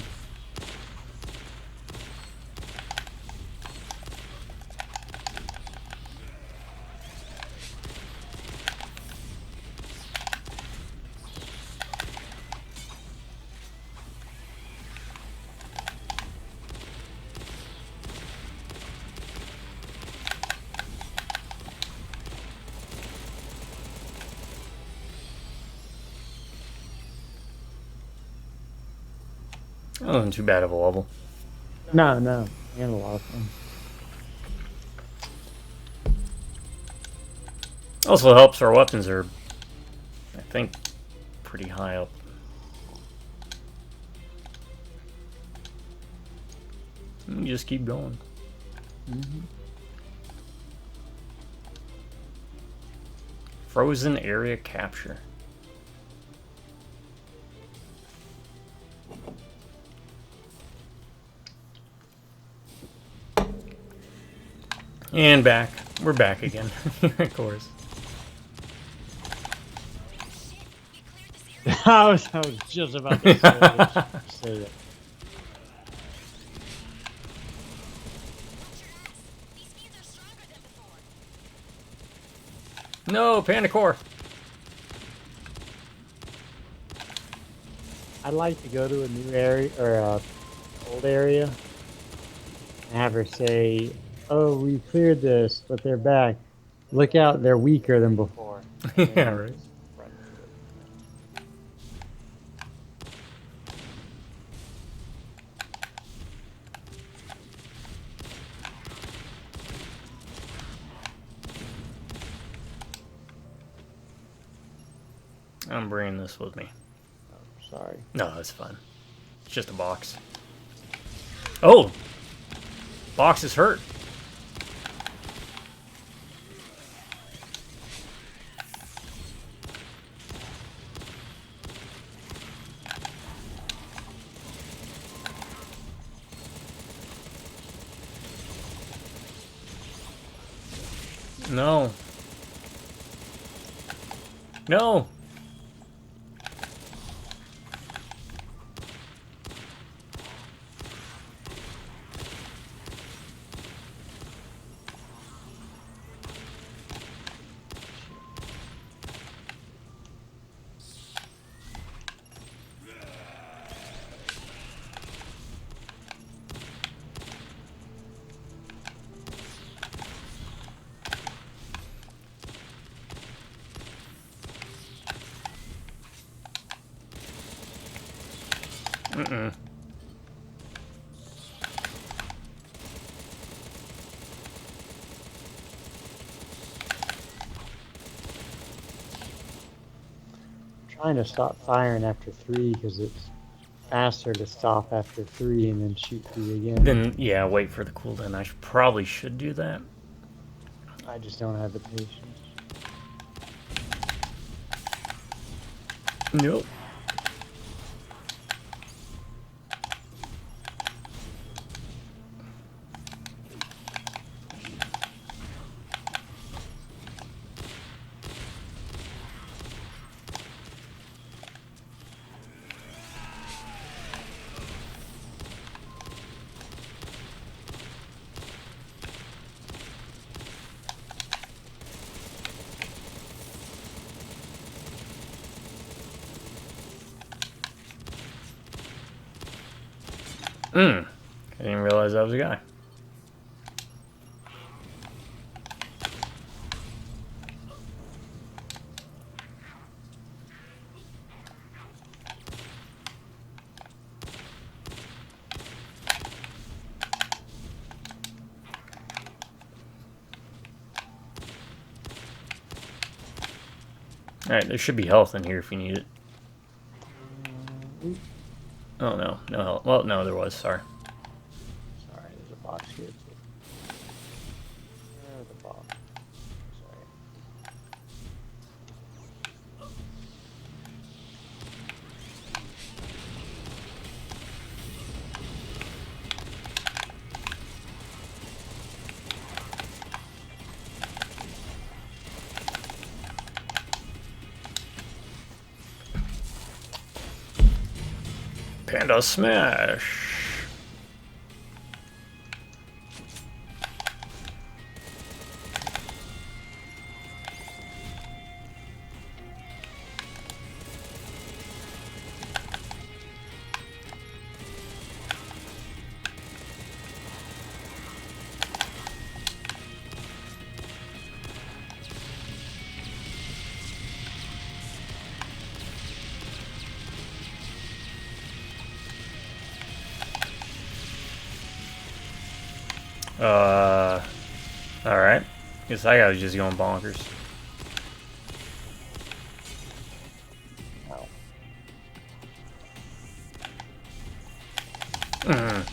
That wasn't too bad of a level. No, no. I had a lot of fun. Also helps our weapons are, I think, pretty high up. You just keep going. Frozen area capture. And back. We're back again. Of course. I was just about to say it. These fiends are stronger than before. No, Panda Core. I'd like to go to a new area or a old area and have her say, "Oh, we cleared this, but they're back. Look out, they're weaker than before." And then Yeah, you right. just run through it. I'm bringing this with me. Oh, sorry. No, that's fine. It's just a box. Oh! Box is hurt. No. No! Mm-mm. Trying to stop firing after 3 because it's faster to stop after 3 and then shoot 3 again. Then, yeah, wait for the cooldown. I probably should do that. I just don't have the patience. Nope. I didn't realize that was a guy. Alright, there should be health in here if you need it. Ooh, Oh no, no health. Well, no, there was, sorry. sorry, there's a box here too. The box. Sorry. Panda smash! Alright. Guess that guy was just going bonkers. Wow. Mm.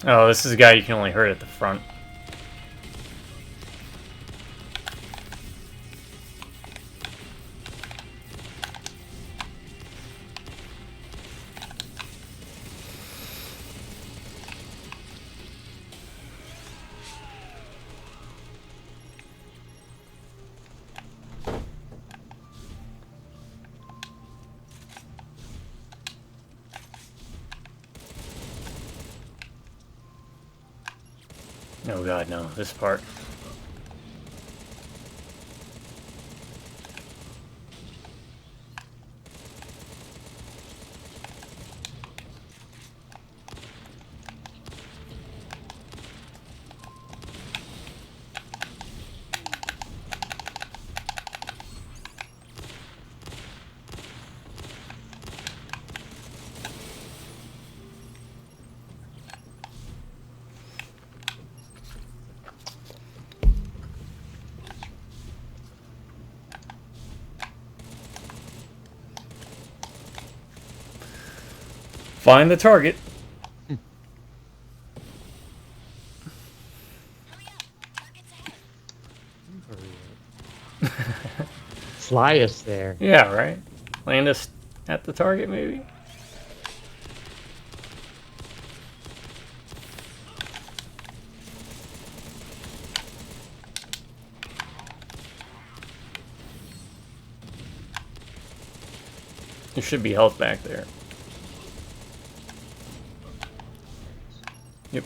Oh, this is a guy you can only hurt at the front. Oh god, no. This part. Find the target. Hurry up. Target's ahead. Fly us there. Yeah, right? Land us at the target, maybe? There should be health back there. Yep.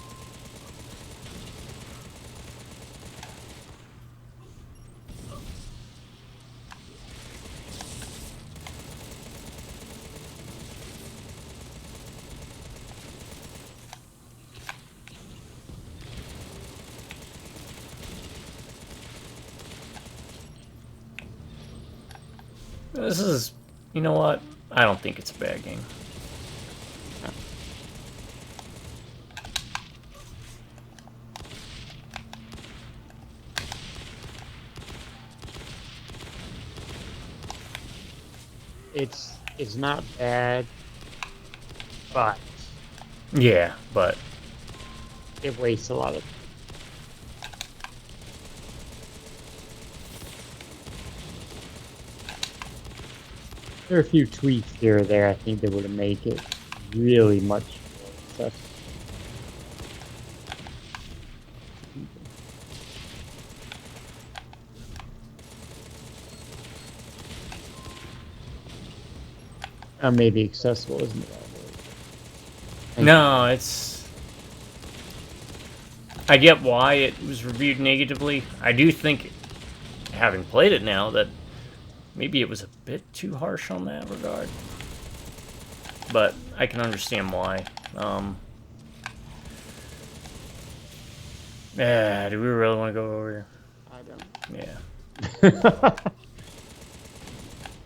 This is, you know what? I don't think it's a bad game. It's not bad, but Yeah, but it wastes a lot of. There are a few tweaks here or there. I think that would have made it really much more accessible. Maybe accessible isn't the right word. No, it's... I get why it was reviewed negatively. I do think, having played it now, that maybe it was a bit too harsh on that regard. But I can understand why. Yeah, do we really want to go over here? I don't. Yeah.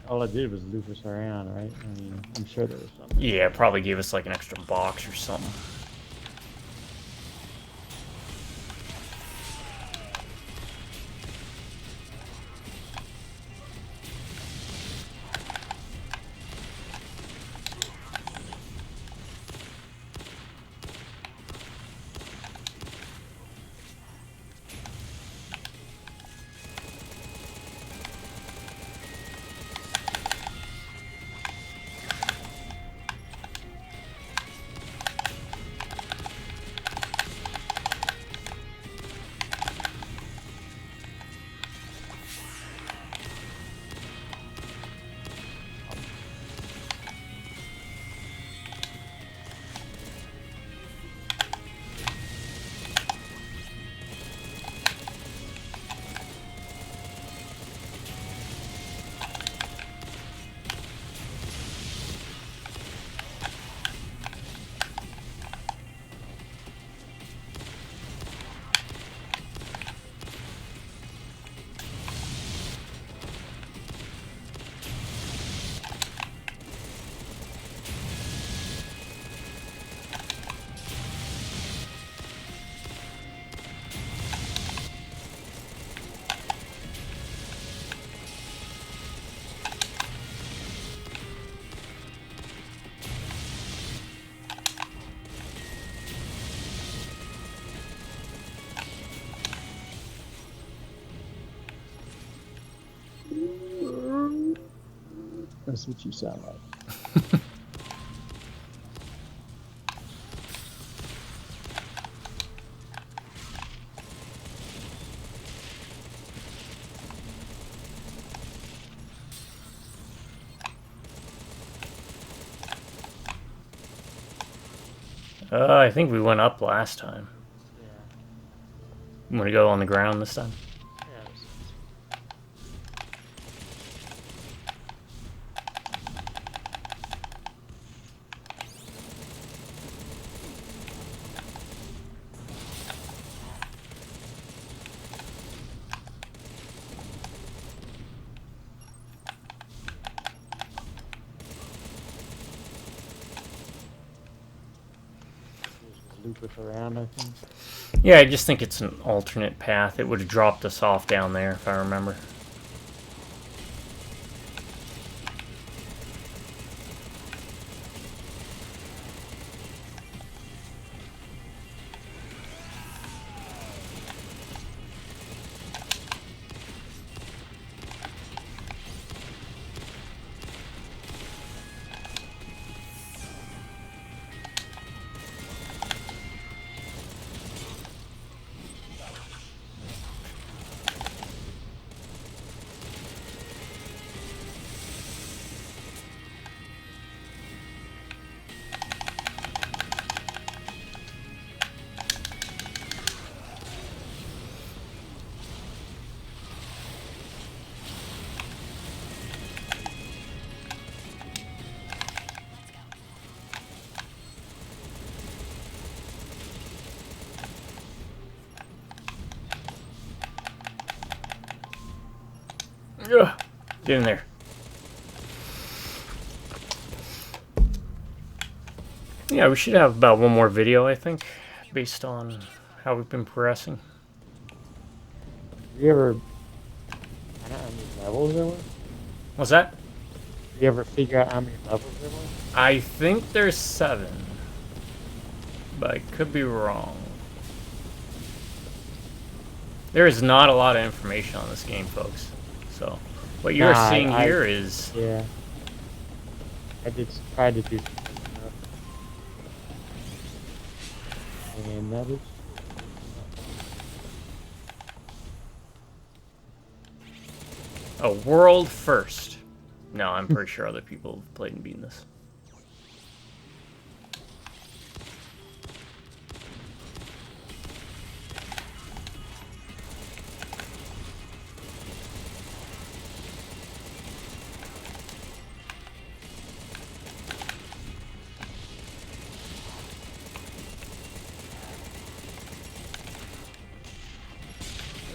All I did was loop us around, right? I mean, I'm sure there was something. Yeah, it probably gave us like an extra box or something. That's what you sound like. I think we went up last time. Yeah. You want to go on the ground this time? Loop us around, I think. Yeah, I just think it's an alternate path. It would have dropped us off down there, if I remember. Ugh, get in there. Yeah, we should have about one more video, I think, based on how we've been progressing. You ever, I don't know how many levels there were? What's that? You ever figure out how many levels there were? I think there's 7, but I could be wrong. There is not a lot of information on this game, folks. So, what you're seeing here is... Yeah. I did try to do something up. And that is... a world first. No, I'm pretty sure other people have played and beaten this.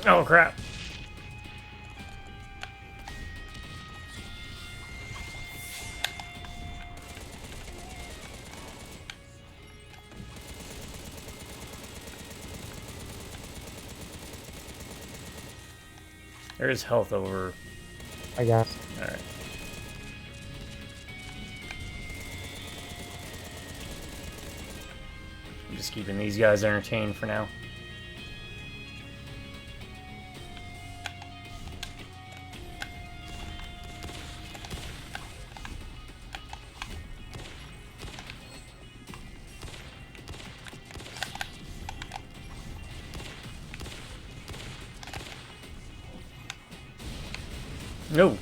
Oh, crap. There is health over. I got. Alright. I'm just keeping these guys entertained for now. No.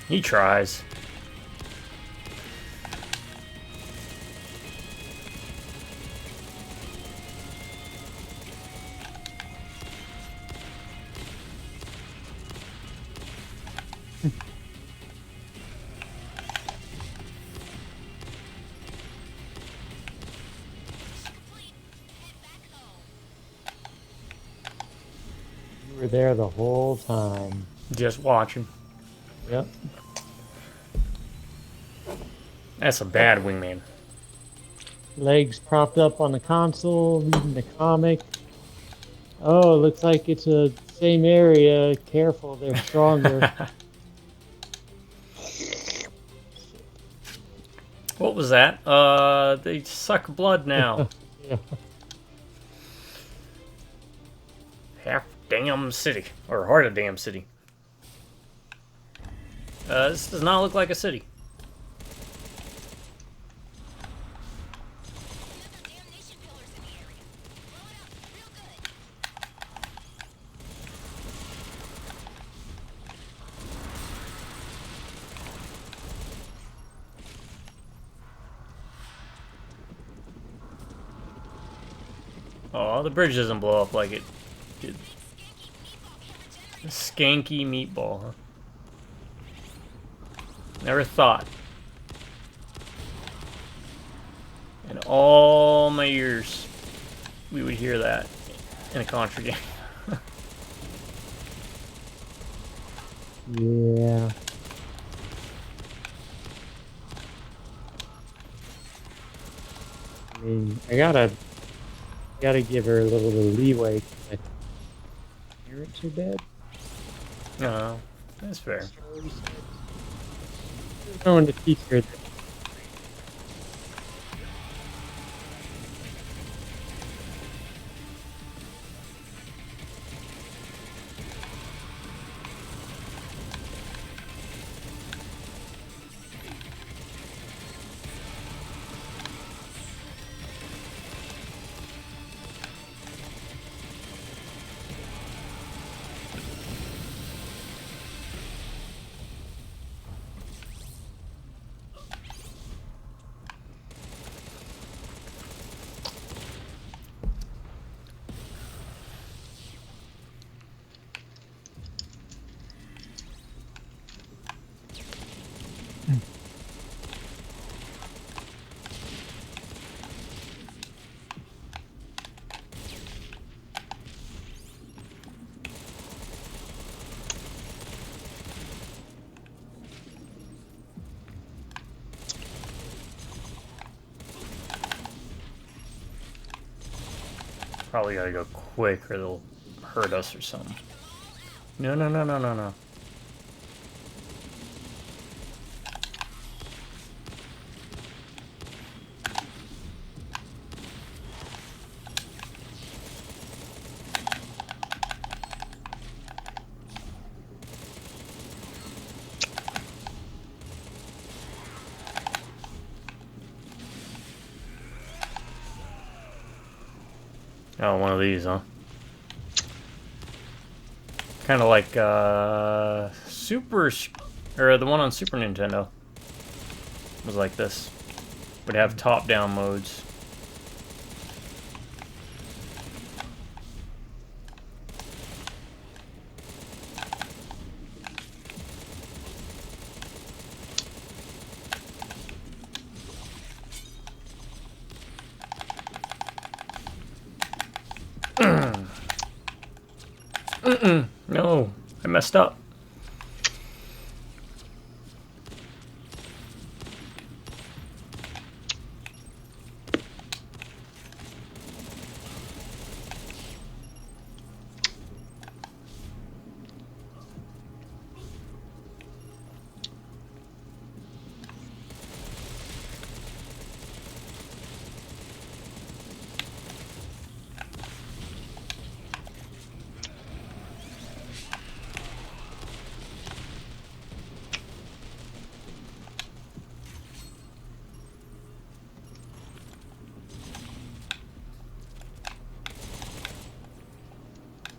He tries. You were there the whole time. Just watching. Yep. That's a bad wingman. Legs propped up on the console, reading the comic. Oh, it looks like it's a same area. Careful, they're stronger. What was that? They suck blood now. Yeah. Half damn city. Or heart of damn city. This does not look like a city. Damnation pillars in the area. Blow it up real good. Oh, the bridge doesn't blow up like it did. Big skanky meatball camera Skanky generator. meatball, huh? Never thought. In all my years, we would hear that in a Contra game. Yeah. I mean, I gotta give her a little bit of leeway. Parents are dead. No, that's fair. Going to teach her that. Probably gotta go quick or they'll hurt us or something. No, no, no, no, no, no. Oh, one of these, huh? Kind of like or the one on Super Nintendo was like this. Would have top-down modes. No, I messed up.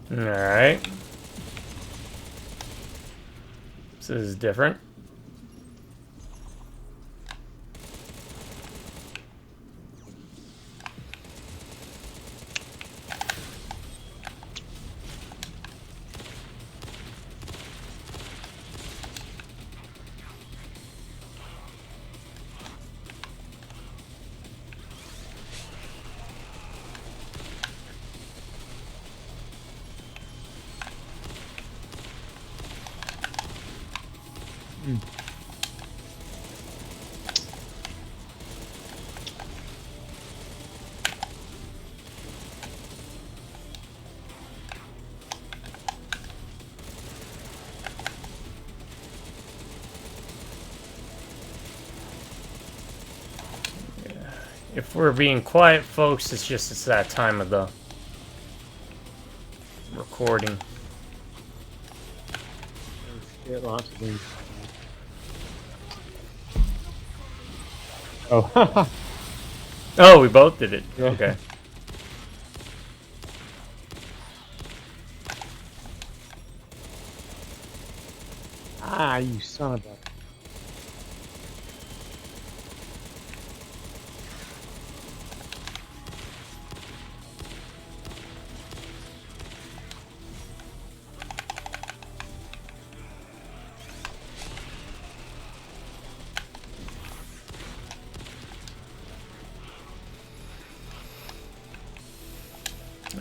Alright. This is different. If we're being quiet, folks, it's that time of the recording. Shit, lots of things. Oh. Oh, we both did it. Yeah. Okay. Ah, you son of a...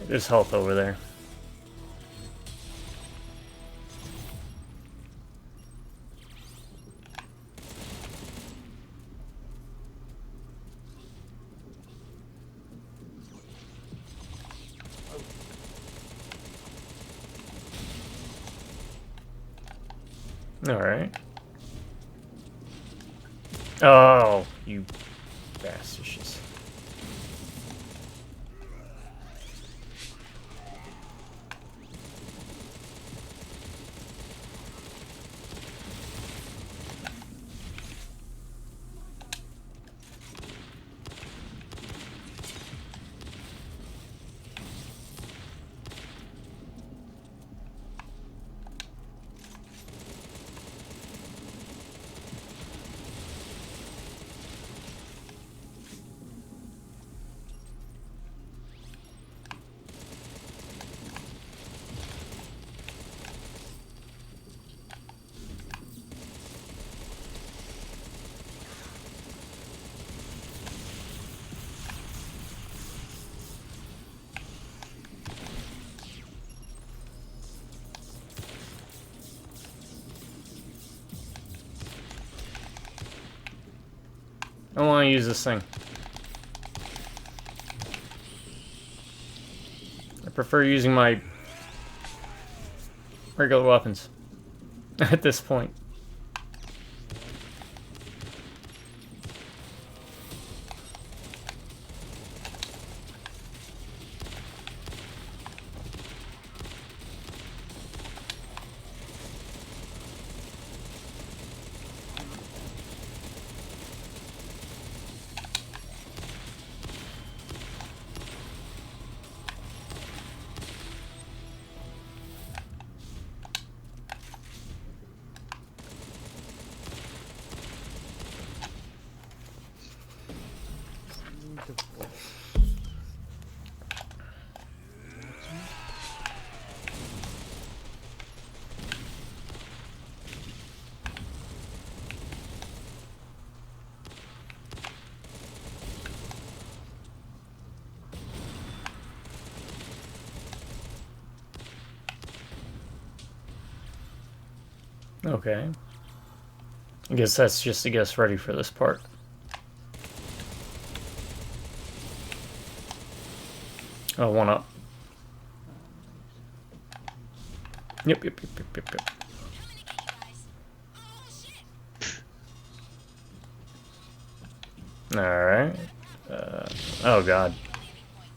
There's health over there. Alright. Oh, you bastards. I don't want to use this thing. I prefer using my regular weapons at this point. Okay. I guess that's just to get us ready for this part. Oh, one up. Yep, yep, yep, yep, yep, yep. Coming to get you guys. Oh shit! Alright. Oh, God. Landing point.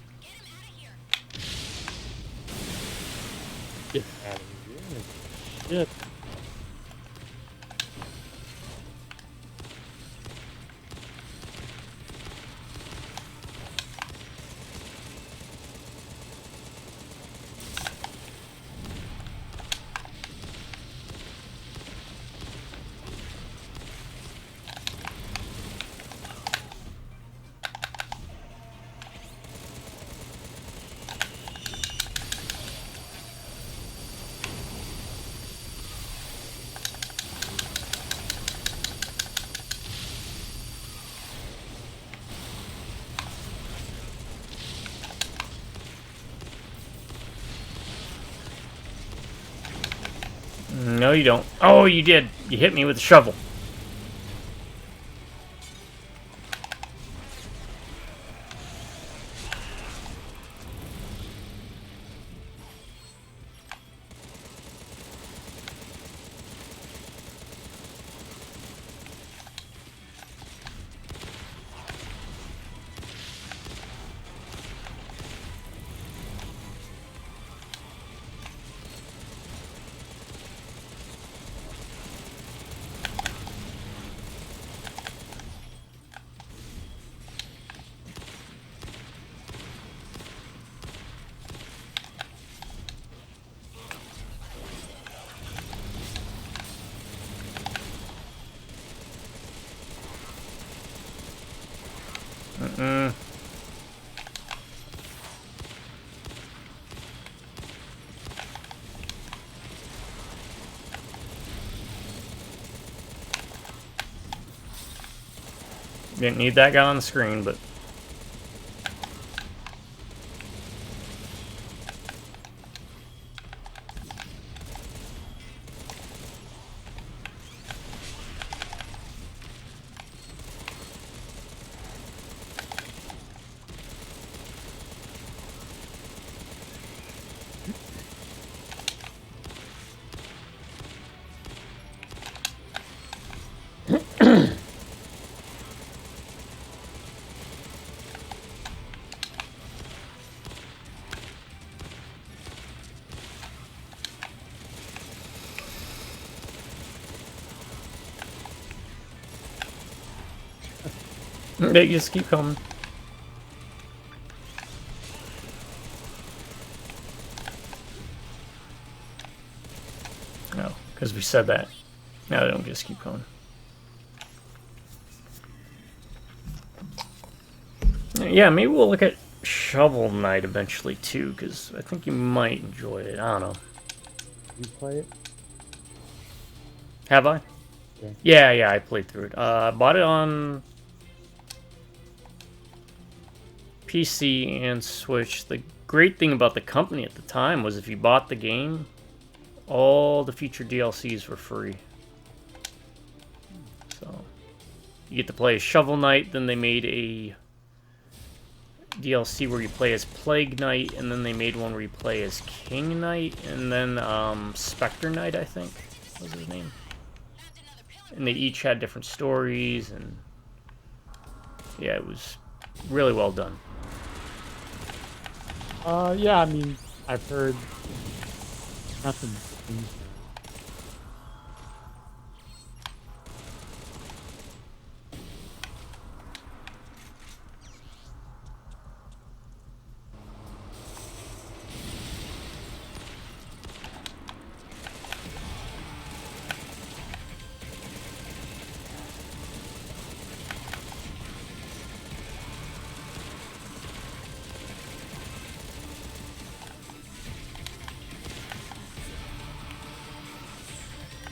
Get him out of here. Get out of here. Shit. No, you don't. Oh, you did. You hit me with a shovel. Mm-mm. Didn't need that guy on the screen, but... They just keep coming. No, because we said that. Now they don't just keep coming. Yeah, maybe we'll look at Shovel Knight eventually too, because I think you might enjoy it. I don't know. You play it? Have I? Yeah. Yeah, I played through it. I bought it on PC and Switch. The great thing about the company at the time was if you bought the game, all the future DLCs were free. So you get to play as Shovel Knight, then they made a DLC where you play as Plague Knight, and then they made one where you play as King Knight, and then Spectre Knight, I think was his name. And they each had different stories, and yeah, it was really well done. Yeah, I mean, I've heard nothing.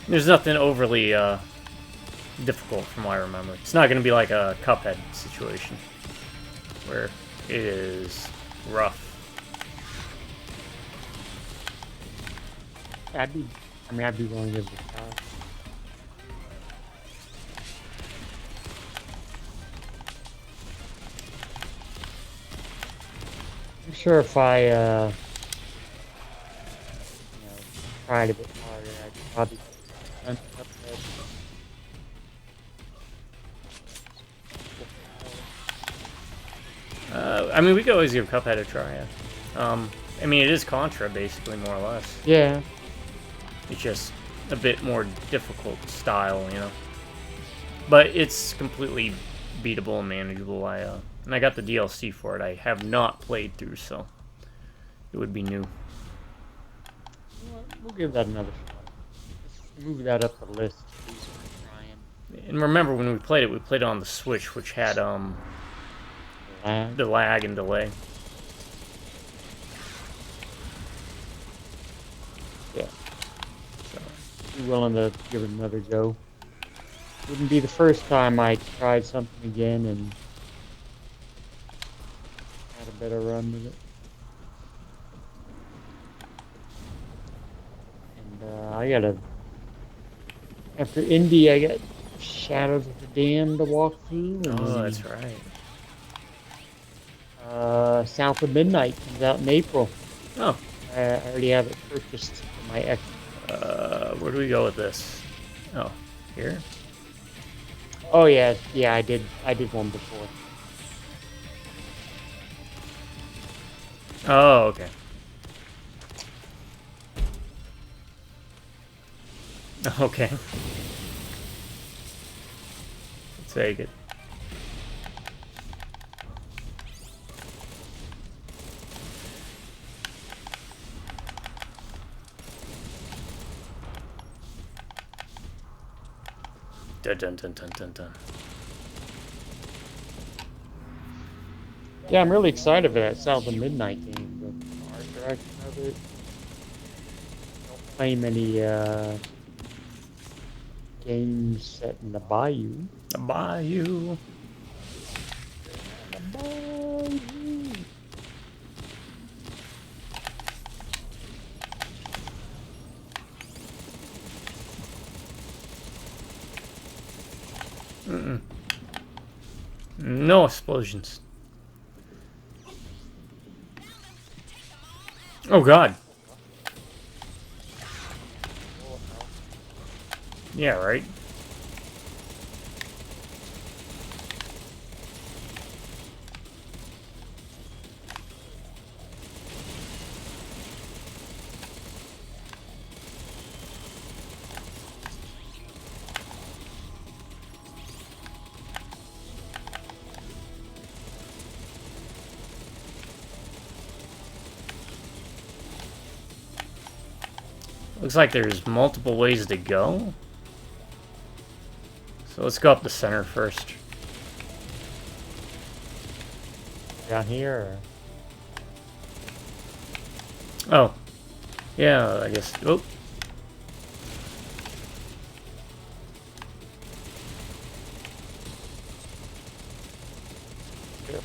There's nothing overly difficult from what I remember. It's not going to be like a Cuphead situation where it is rough. I'd be willing to give it a shot. sure if I tried a bit harder, I'd probably done Cuphead. I mean, we could always give Cuphead a try. Yeah. I mean, it is Contra, basically, more or less. Yeah. It's just a bit more difficult style, you know. But it's completely beatable and manageable. And I got the DLC for it. I have not played through, so it would be new. We'll give that another shot. Let's move that up the list. At least we're trying. And remember, when we played it on the Switch, which had the lag and delay. Yeah. So, be willing to give it another go. Wouldn't be the first time I tried something again and had a better run with it. And I gotta, after Indy, I got Shadows of the Dam to walk through. And Oh, that's right. South of Midnight comes out in April. Oh. I already have it purchased for my ex. Where do we go with this? Oh, here? Oh yeah, I did one before. Oh, okay. Okay. Let's take it. Dun dun dun dun dun dun. Yeah, I'm really excited for that South of Midnight game. The art direction of it. Don't play many games set in the bayou. The bayou. The bayou. No explosions. Oh god. Yeah, right. Looks like there's multiple ways to go. So let's go up the center first. Down here. Or... Oh. Yeah, I guess. Oh. Yep.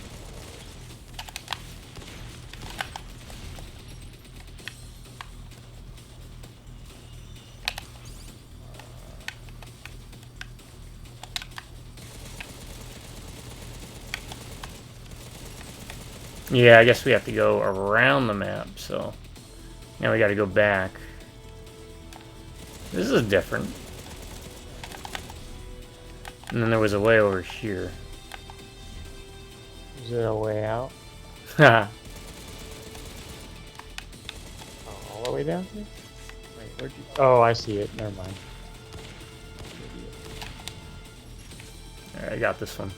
Yeah, I guess we have to go around the map, so now we gotta go back. This is different. And then there was a way over here. Is there a way out? Haha. Oh, all the way down here? Wait, where'd you... Oh, I see it. Never mind. Alright, I got this one.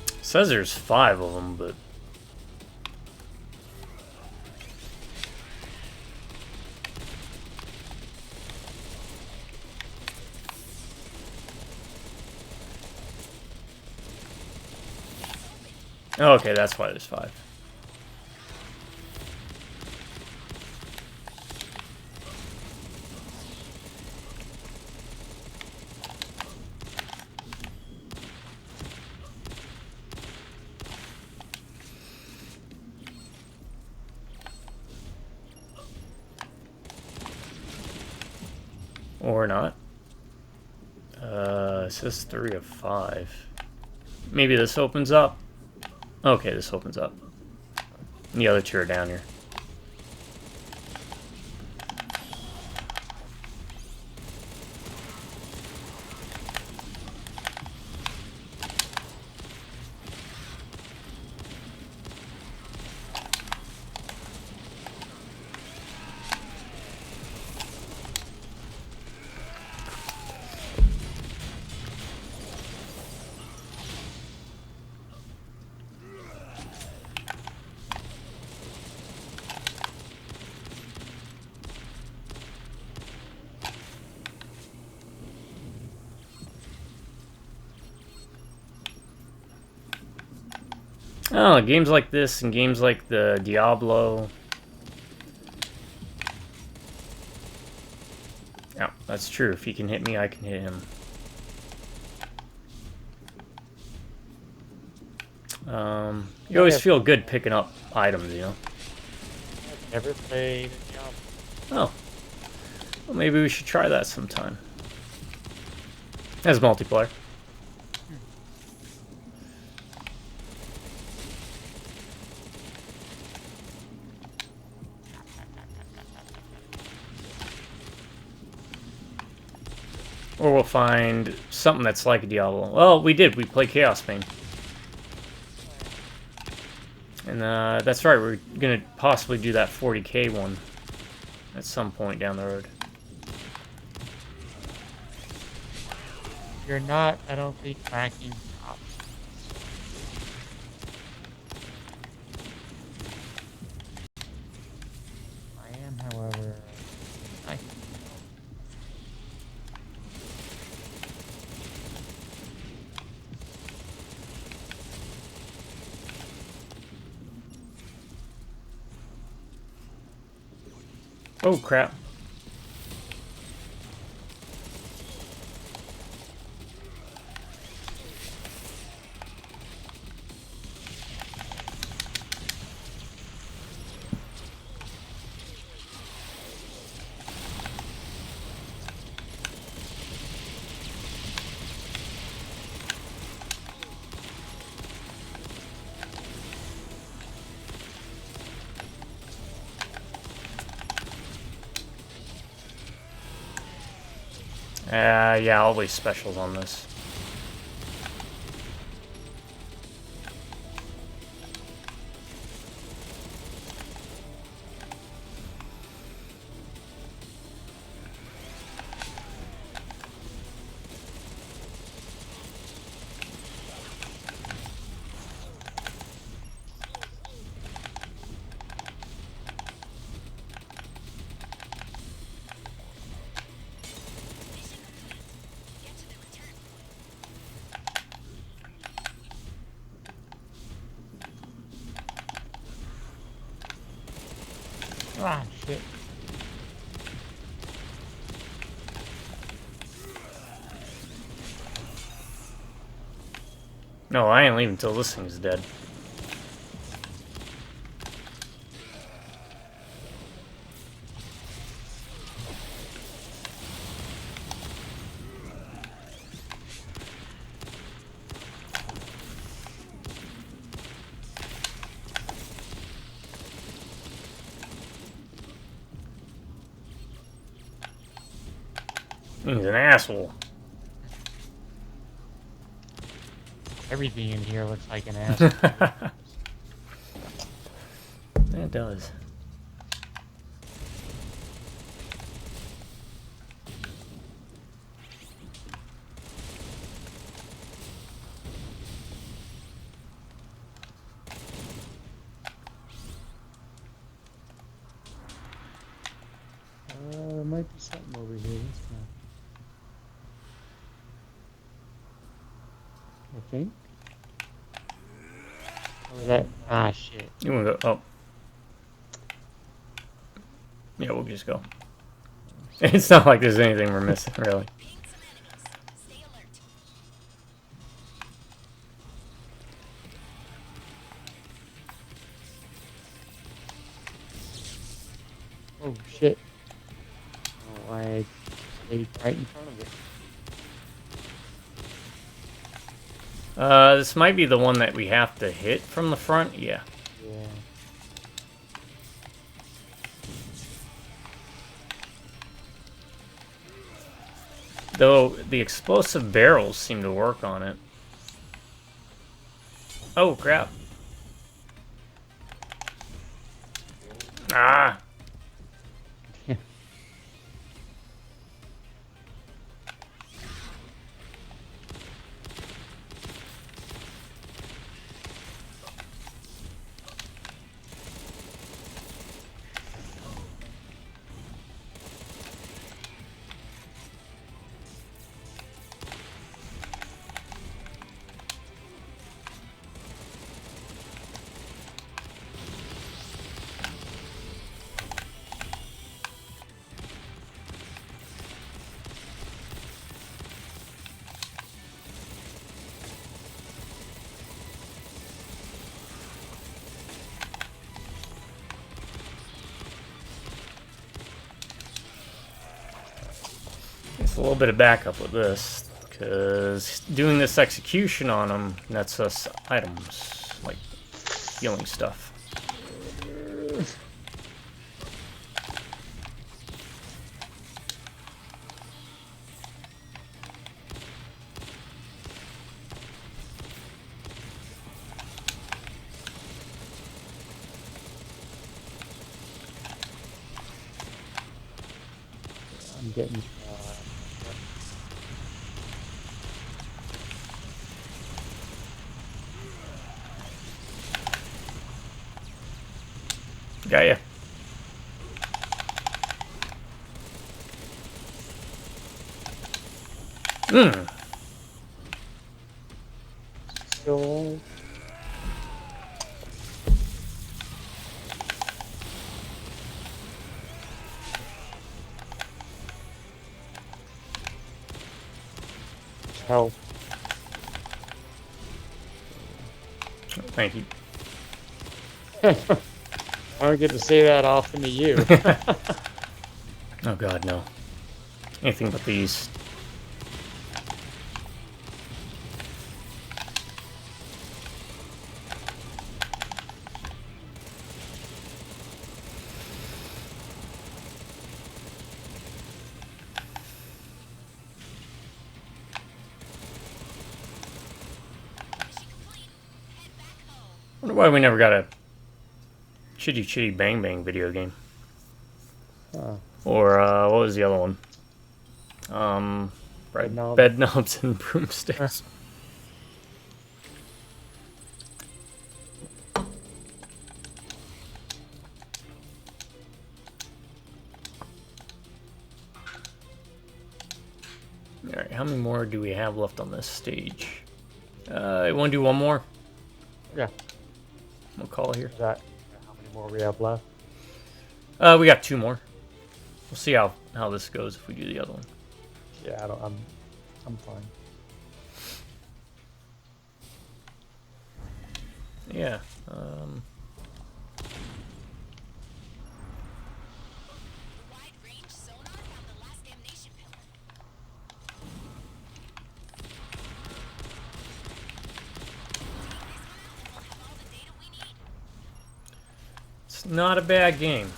It says there's 5 of them, but... Oh, okay, that's why there's 5. Or not. It says 3 of 5. Maybe this opens up. Okay, this opens up. And the other two are down here. Oh, games like this and games like the Diablo. Yeah, that's true. If he can hit me, I can hit him. You always feel good picking up items, you know? I've never played a Diablo. Oh. Well, maybe we should try that sometime. As multiplayer. Or we'll find something that's like a Diablo. Well, we did. We played Chaos Bane. And that's right. We're going to possibly do that 40k one at some point down the road. You're not, I don't think, tracking ops. I am, however, I Oh, crap. Yeah, always specials on this. Ah, shit. No, I ain't leaving until this thing's dead. He's an asshole. Everything in here looks like an ass. It does. There might be something over here. I think. Or that. Ah, shit. You wanna go? Oh. Yeah, we'll just go. It's not like there's anything we're missing, really. Ping some enemies. Stay alert. Oh, shit. Oh, I stayed right in front of it. This might be the one that we have to hit from the front. Yeah. Yeah. Though the explosive barrels seem to work on it. Oh, crap. Ah! It's a little bit of backup with this, because doing this execution on them nets us items, like healing stuff. I'm getting. Got ya. Hmm. Still. Help. Thank you. I don't get to say that often to you. Oh god, no. Anything but these. Wonder why we never got a Chitty Chitty Bang Bang video game. Or, what was the other one? Right, Knobs. Bed Knobs and Broomsticks. Alright, how many more do we have left on this stage? You want to do one more? Yeah. We'll call it here. Is that how many more we have left? We got two more. We'll see how this goes if we do the other one. Yeah, I'm fine. Yeah. Wide range sonar found the last damnation pillar. Take this one out, we'll have all the data we need. It's not a bad game.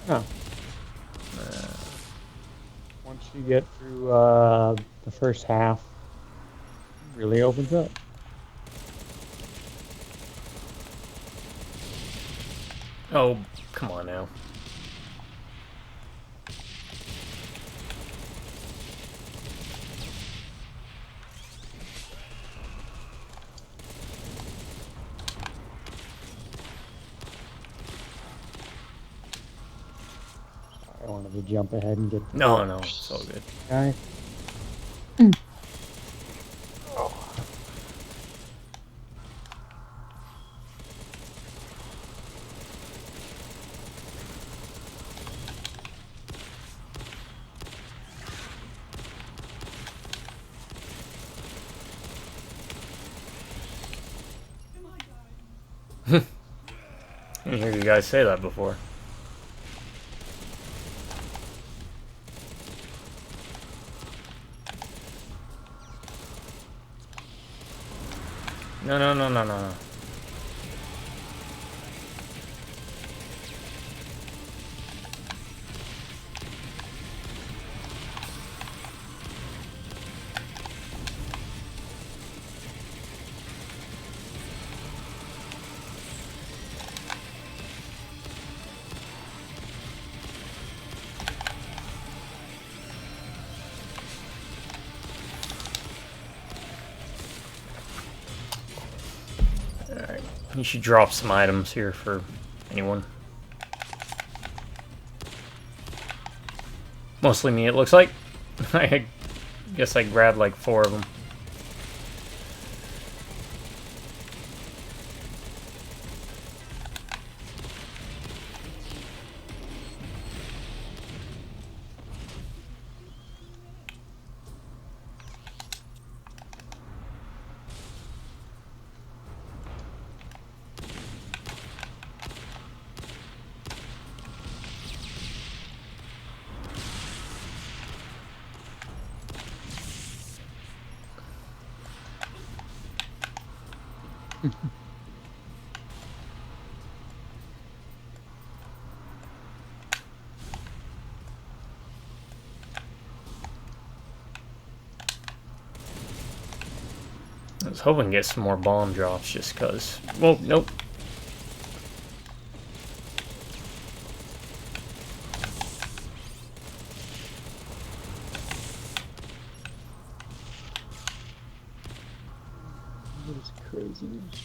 No. Once you get through the first half, it really opens up. Oh, come on now. I wanted to jump ahead and get the No, it's all good. guy. I didn't hear you guys say that before. No, no, no, no, no, no. Alright, you should drop some items here for anyone. Mostly me, it looks like. I guess I grabbed like 4 of them. I was hoping to get some more bomb drops just because. Well, nope. What is craziness?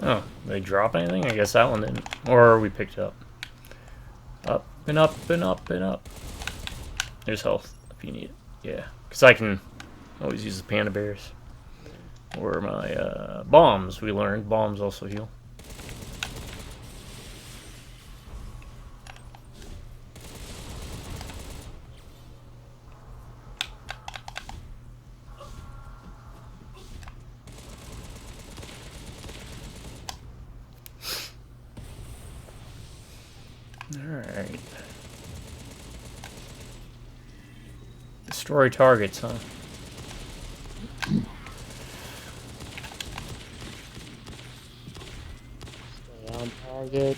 Oh, they drop anything? I guess that one didn't. Or we picked it up. Up and up and up and up. There's health if you need it. Yeah, because I can always use the panda bears. Or my bombs, we learned. Bombs also heal. Alright. Destroy targets, huh? Stay on target.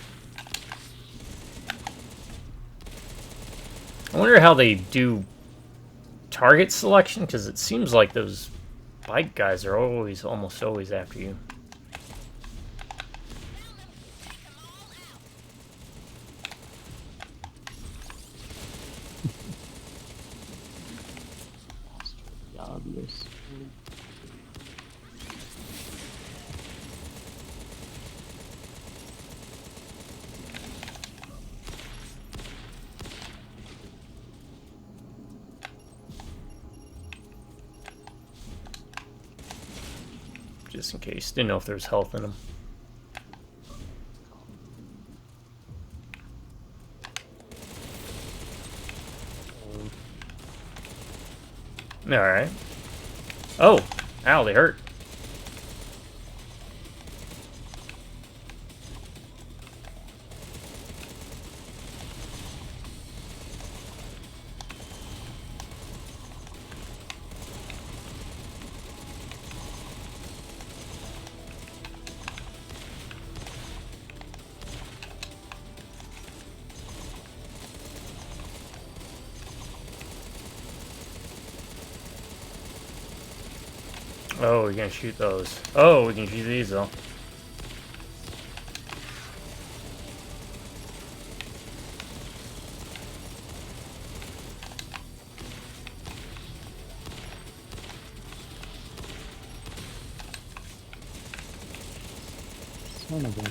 I wonder how they do target selection, because it seems like those bike guys are almost always after you. Obvious. Just in case. Didn't know if there was health in them. Alright. Oh! Ow, they hurt. Oh, we can shoot those. Oh, we can shoot these though. son of a.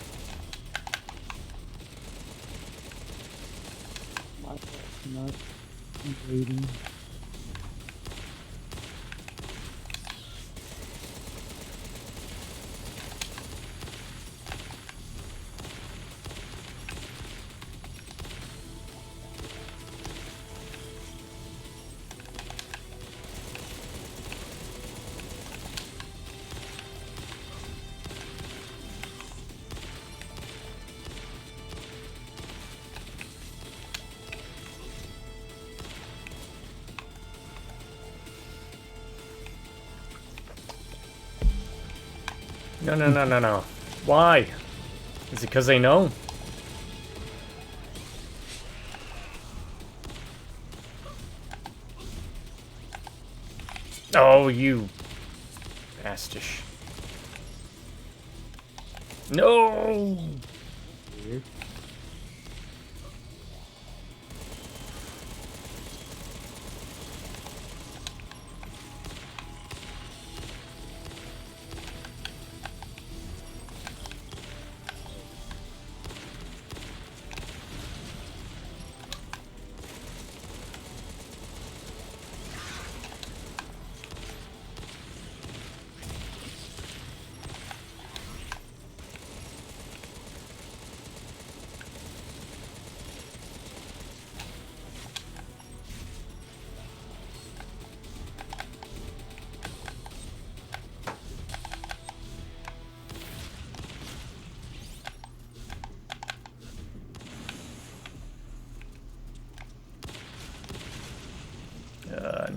Not waiting. No, no, no, no, no. Why? Is it because they know? Oh, you bastish. No! Weird.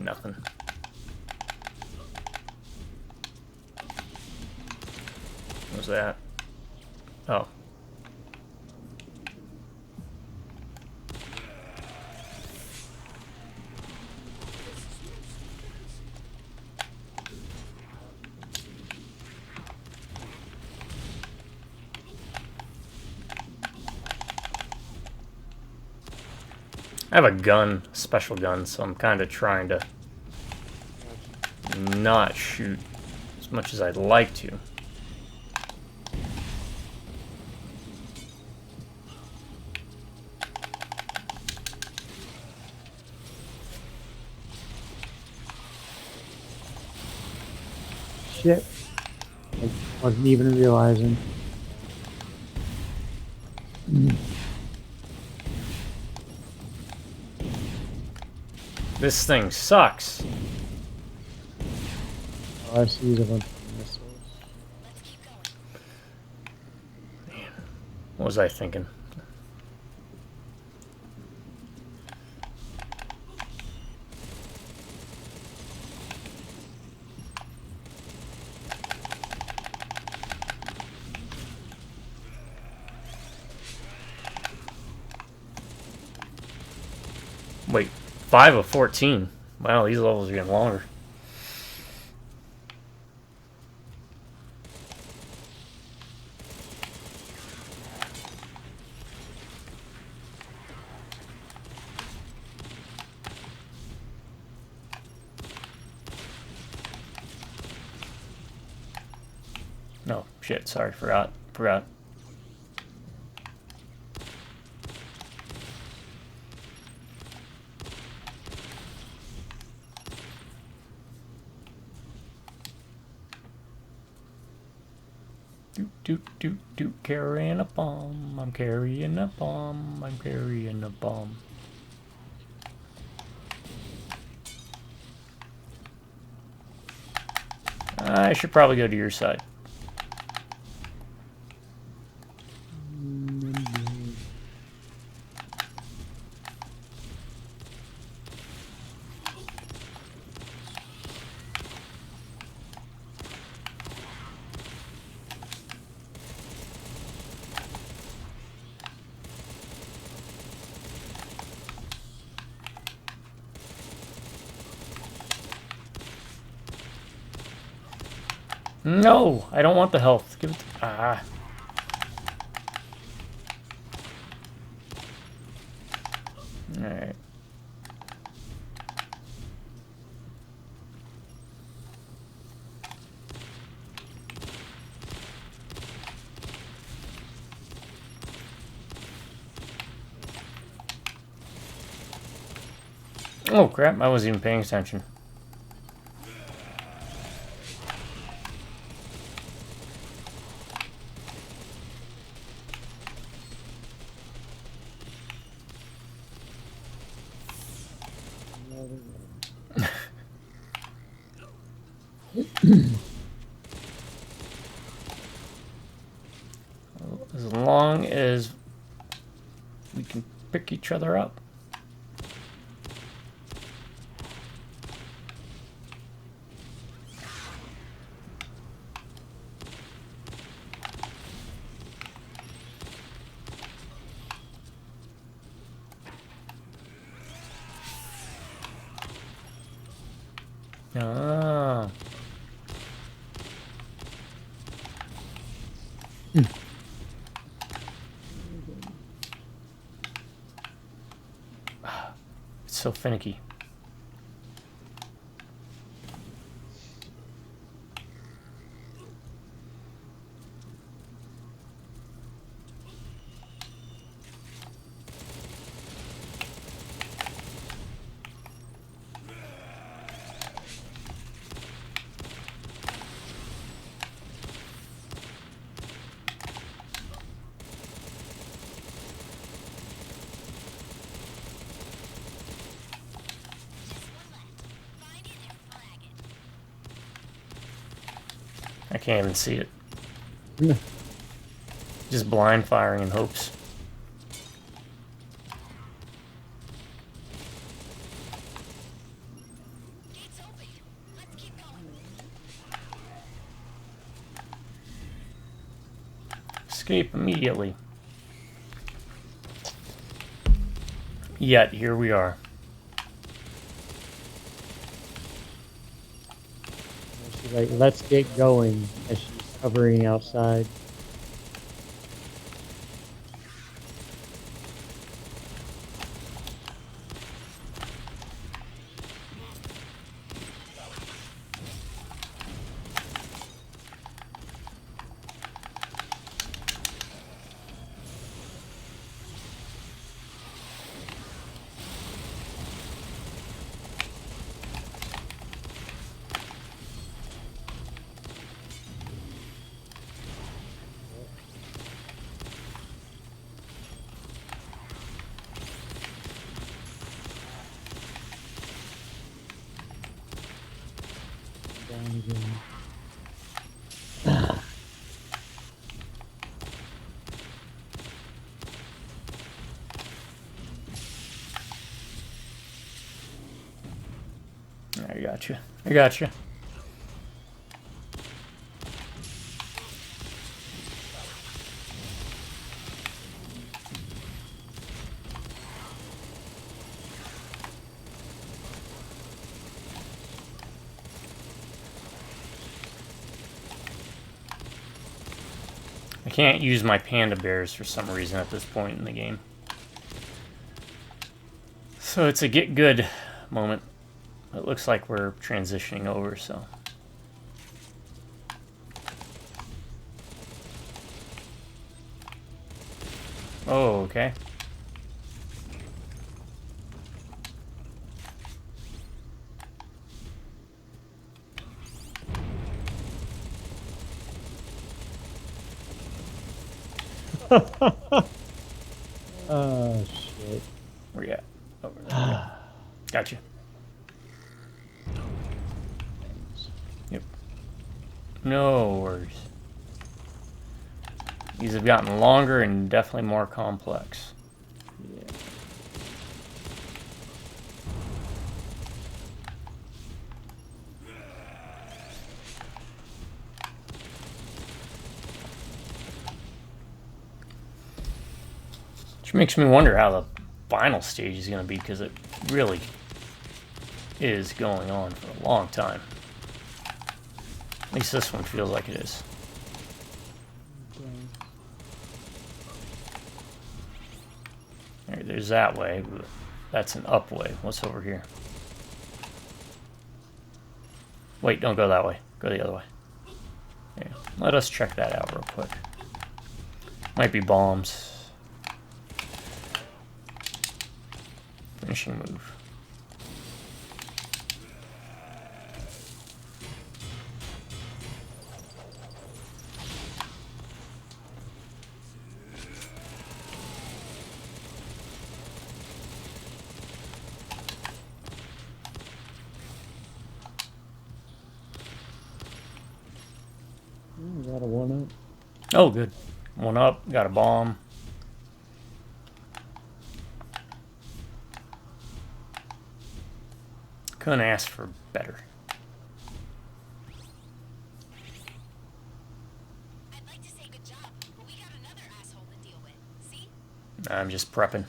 Nothing. What was that? Oh. I have a gun, special gun, so I'm kind of trying to not shoot as much as I'd like to. Shit. I wasn't even realizing. This thing sucks. All I see is a bunch of missiles. Let's keep going. What was I thinking? Wait, 5 of 14. Wow, these levels are getting longer. No, shit, sorry, forgot. Doot, carrying a bomb. I'm carrying a bomb. I'm carrying a bomb. I should probably go to your side. No, I don't want the health. Give it. Ah. All right. Oh crap, I wasn't even paying attention. As long as we can pick each other up. Ah. It's so finicky. I can't even see it. Just blind firing in hopes. Gate's open. Let's keep going. Escape immediately. Yet, here we are. She's like, let's get going as she's hovering outside. Down again. I got you. I got you. I can't use my panda bears for some reason at this point in the game. So it's a get good moment. It looks like we're transitioning over, so. Oh, okay. Oh, shit. Where you at? Over there. Gotcha. Yep. No worries. These have gotten longer and definitely more complex. Yeah. Which makes me wonder how the final stage is going to be, because it really is going on for a long time. At least this one feels like it is. There's that way. That's an up way. What's over here? Wait, don't go that way. Go the other way. Yeah. Let us check that out real quick. Might be bombs. Finishing move. Oh, good. One up. Got a bomb. Couldn't ask for better. I'd like to say good job, but we got another asshole to deal with. See? I'm just prepping.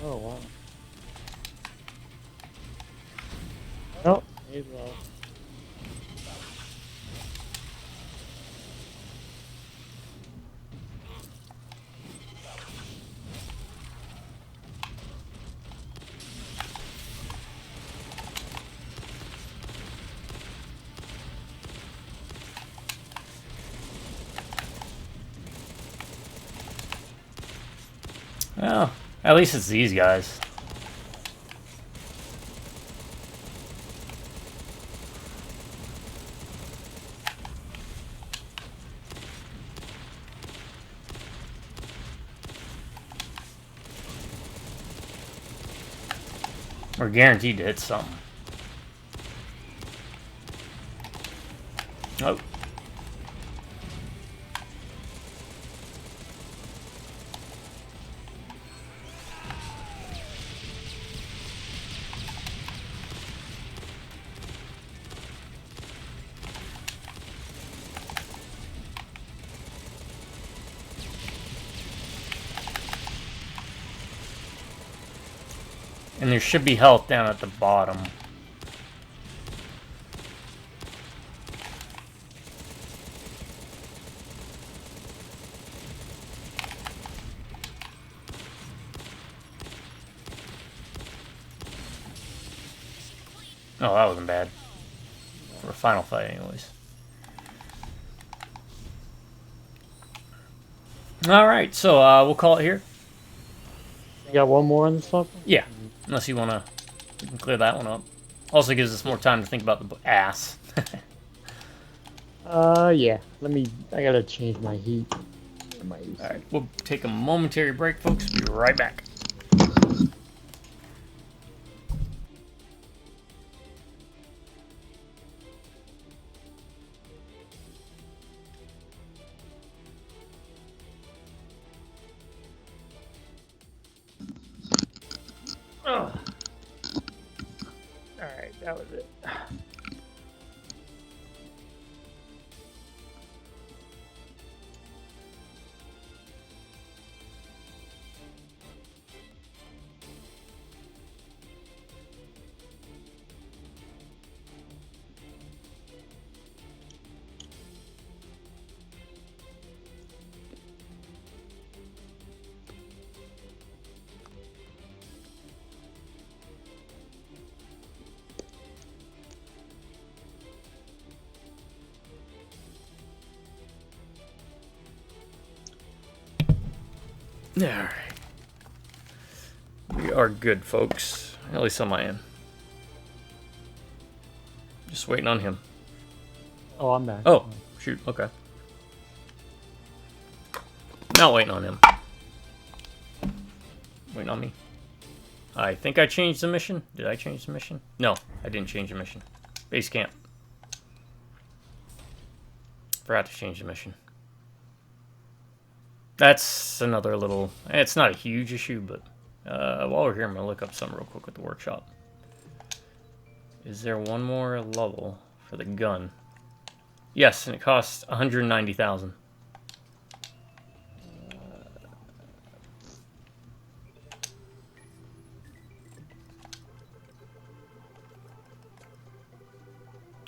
Oh, wow. Oh, he's low. Well, at least it's these guys. We're guaranteed to hit something. Oh. And there should be health down at the bottom. Oh, that wasn't bad. For a final fight, anyways. Alright, so we'll call it here. You got one more on the stuff? Yeah, unless you want to, we can clear that one up. Also gives us more time to think about the ass. Yeah. I gotta change my heat. Alright, we'll take a momentary break, folks. Be right back. Oh. Alright, that was it. Alright. We are good, folks. At least on my end. Just waiting on him. Oh, I'm back. Oh, shoot, okay. Not waiting on him. Waiting on me. I think I changed the mission. Did I change the mission? No, I didn't change the mission. Base camp. Forgot to change the mission. That's another little... It's not a huge issue, but... while we're here, I'm going to look up something real quick with the workshop. Is there one more level for the gun? Yes, and it costs 190,000.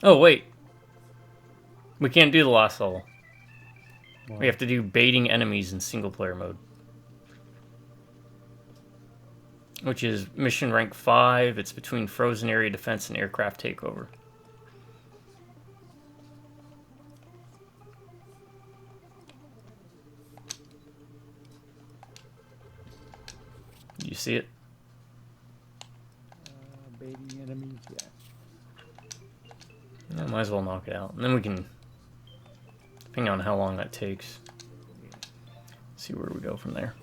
Oh, wait. We can't do the last level. We have to do baiting enemies in single player mode. Which is mission rank 5. It's between frozen area defense and aircraft takeover. You see it? Baiting enemies, yeah. Yeah, might as well knock it out. And then we can, depending on how long that takes, see where we go from there.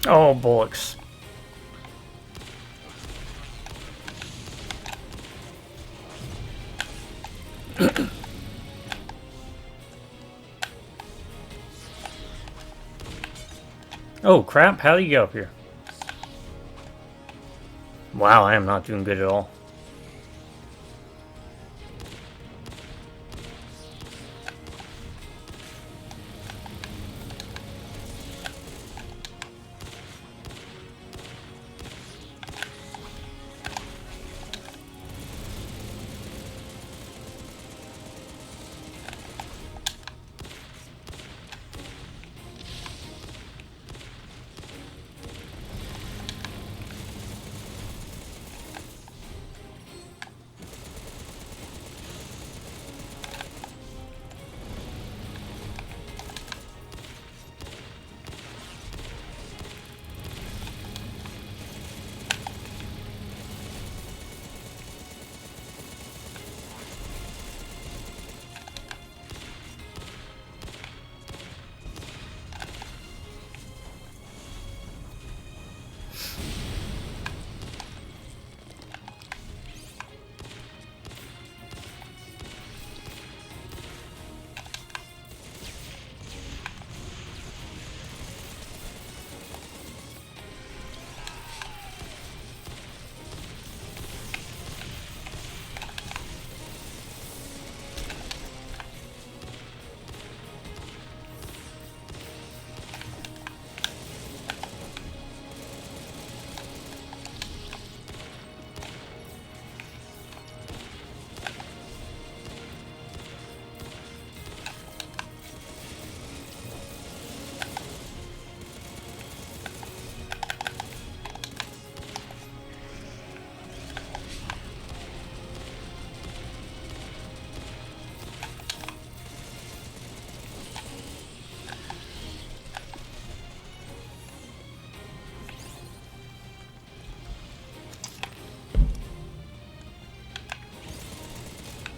Oh, bullocks. Oh, crap. How do you get up here? Wow, I am not doing good at all.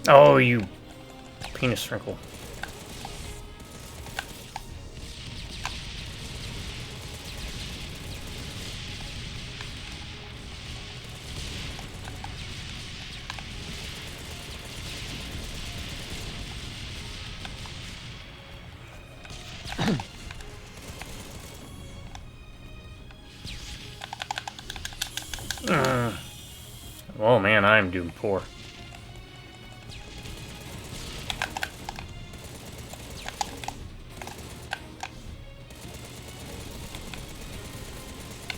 Oh, you penis sprinkle. Oh man, I'm doing poor.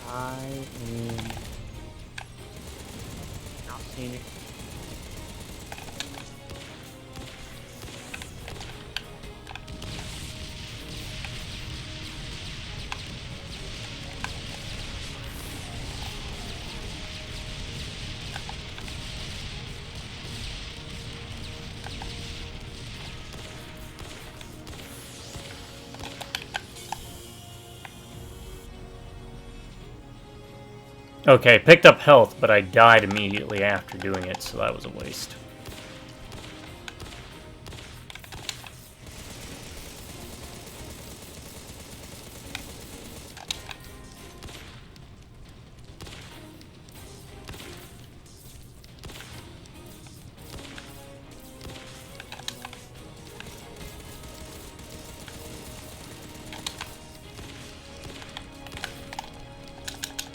I am not seeing it. Okay, picked up health, but I died immediately after doing it, so that was a waste.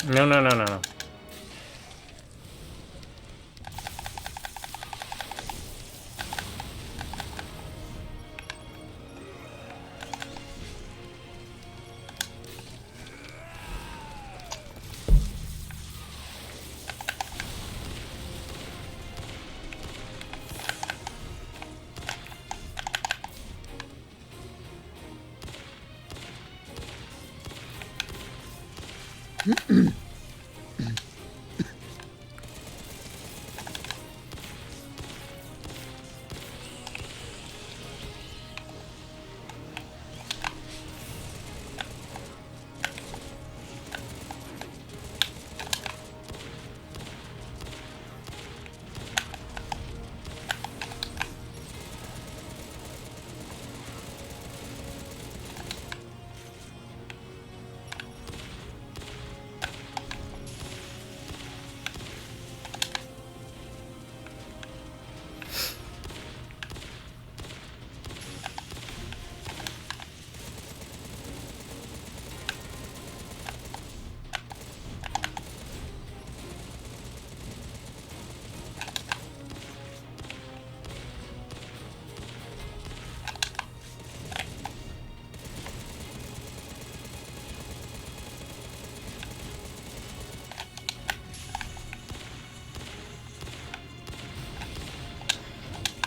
No, no, no, no, no.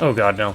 Oh god, no.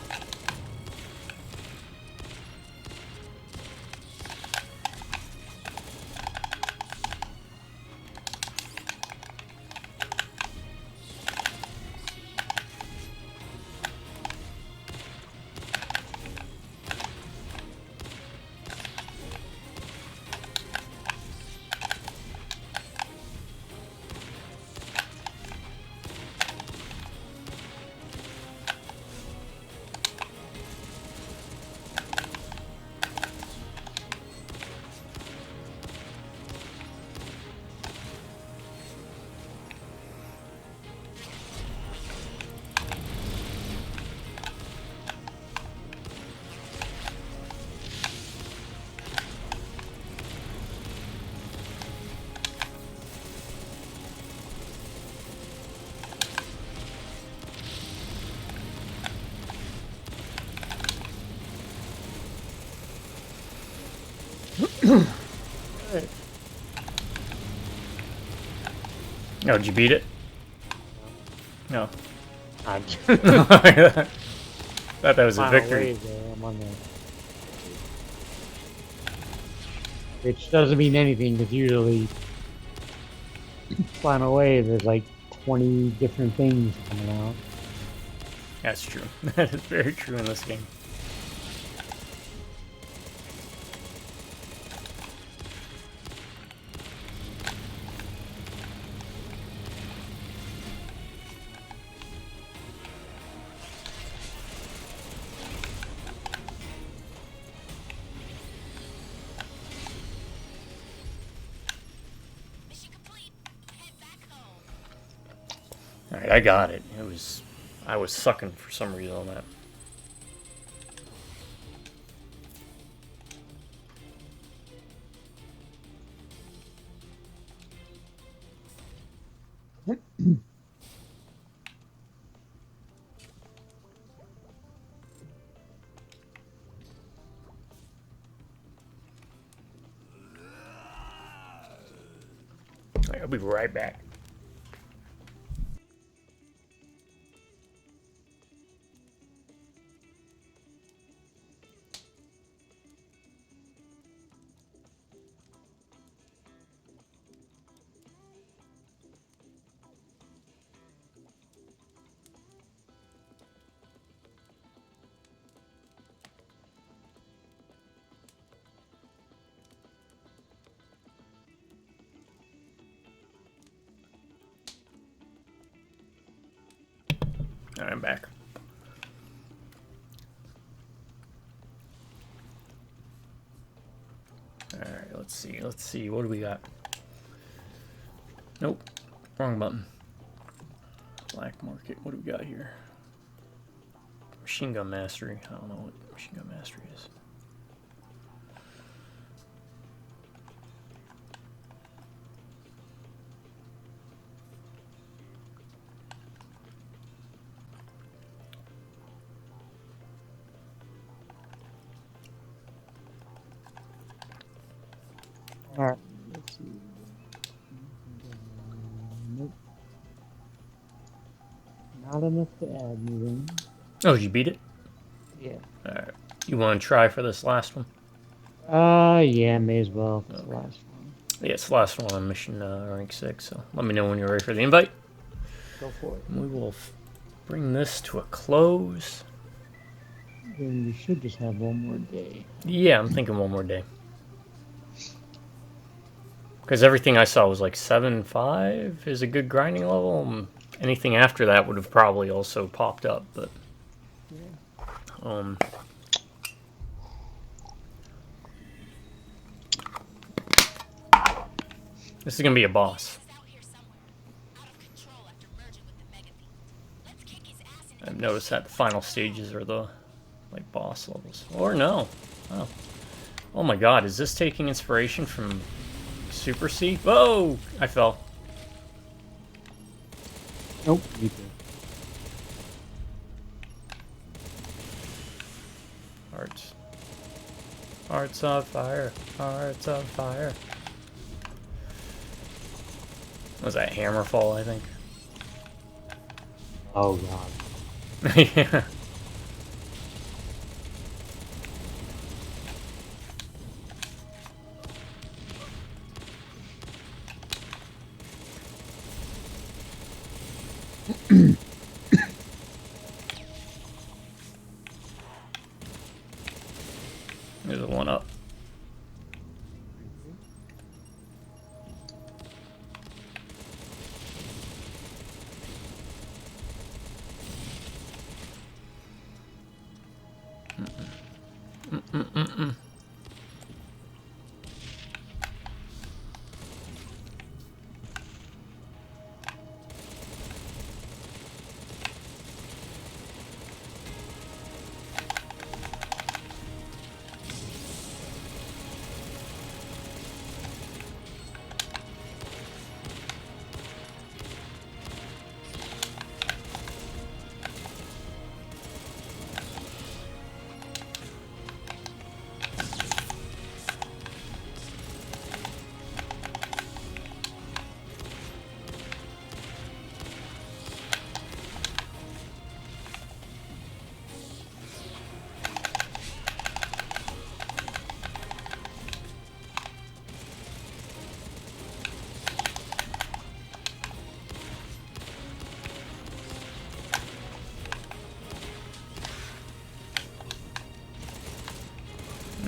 Oh, did you beat it? No. I'm Thought that was a victory. I'm on there. Which doesn't mean anything, because usually final wave there's like 20 different things coming out. That's true. That is very true in this game. Mission complete. Head back home. Alright, I got it. I was sucking for some reason on that. I'll be right back. Alright, I'm back. Alright, let's see. What do we got? Nope. Wrong button. Black market. What do we got here? Machine gun mastery. I don't know what machine gun mastery is. Alright, let's see. Nope. Not enough to add anything. Oh, did you beat it? Yeah. Alright. You want to try for this last one? Yeah, may as well. It's the Okay. last one. Yeah, it's the last one on mission rank 6, so let me know when you're ready for the invite. Go for it. And we will bring this to a close. Then you should just have one more day. Yeah, I'm thinking one more day. Because everything I saw was like 7.5 is a good grinding level. Anything after that would have probably also popped up, but this is gonna be a boss. He's out here somewhere. Out of control after merging with the mega thief. Let's kick his ass and I've noticed that the final stages are the like boss levels, or no? Oh my God! Is this taking inspiration from Super C? Whoa! I fell. Nope, you did. Hearts. Hearts on fire. Hearts on fire. Was that Hammerfall, I think? Oh god. Yeah. There's a one up.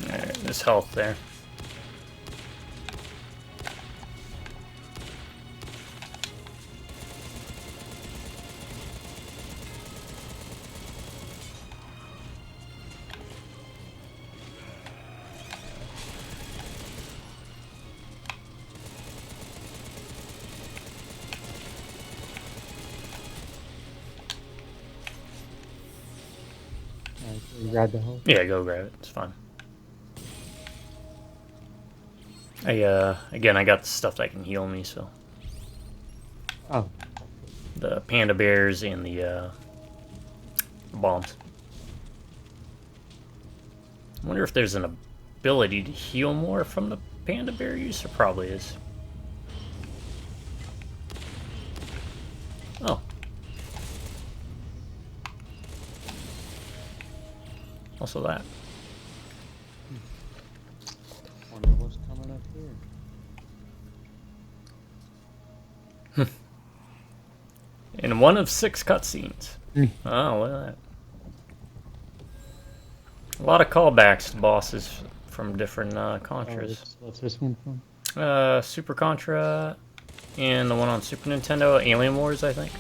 Alright, there's health there. Alright, so you grab the health. Yeah, go grab it. It's fine. Again, I got the stuff that can heal me, so. Oh, The panda bears and the bombs. I wonder if there's an ability to heal more from the panda bear use. There probably is. Oh. Also that. wonder what's coming up here. In one of 6 cutscenes. Hmm. Oh, look at that. A lot of callbacks to bosses from different Contras. What's this one from? Super Contra and the one on Super Nintendo, Alien Wars, I think.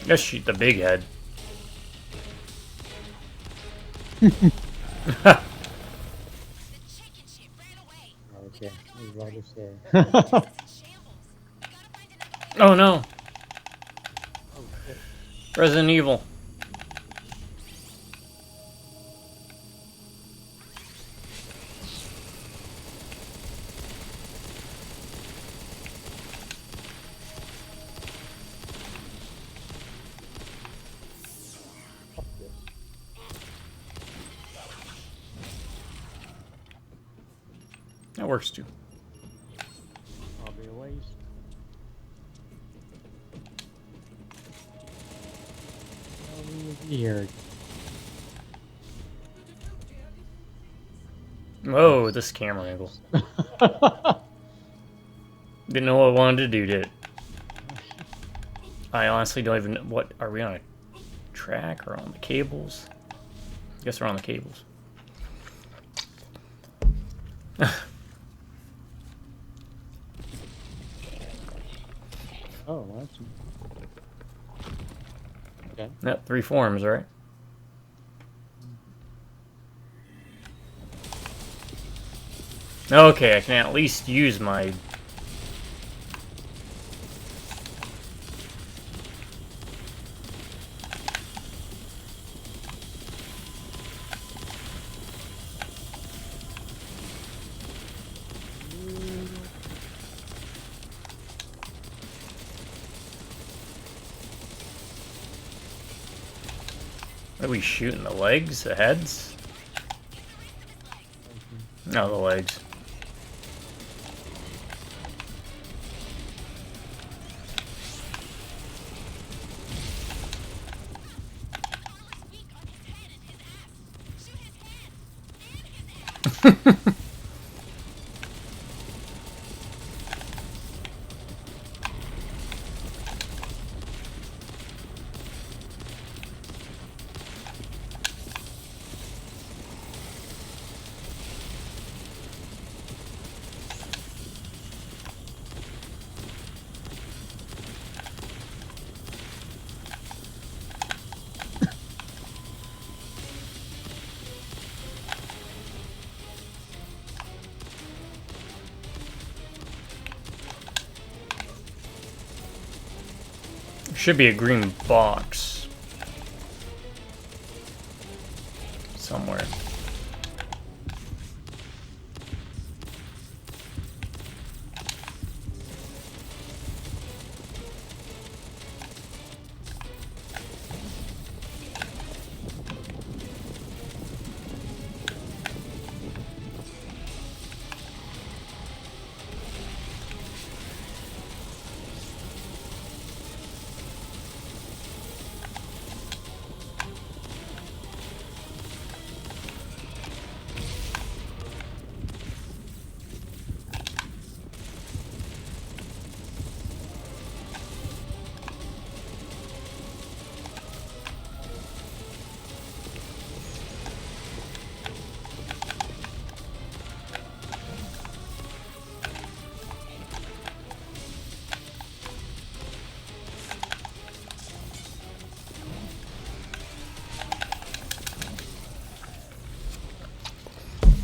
Just shoot the big head. The chicken shit ran away. Okay, there's rubbish there. It's in shambles. Gotta find another way. Oh no, Oh, shit. Resident Evil. Fuck this. That works too. Probably a waste. Here. Whoa, this camera angle. Didn't know what I wanted to do, did it? I honestly don't even know. What, are we on a track or on the cables? I guess we're on the cables. Oh, that's okay. Yep, 3 forms, right? Okay, I can at least use my... Are we shooting the legs, the heads? No, the legs. Should be a green box somewhere.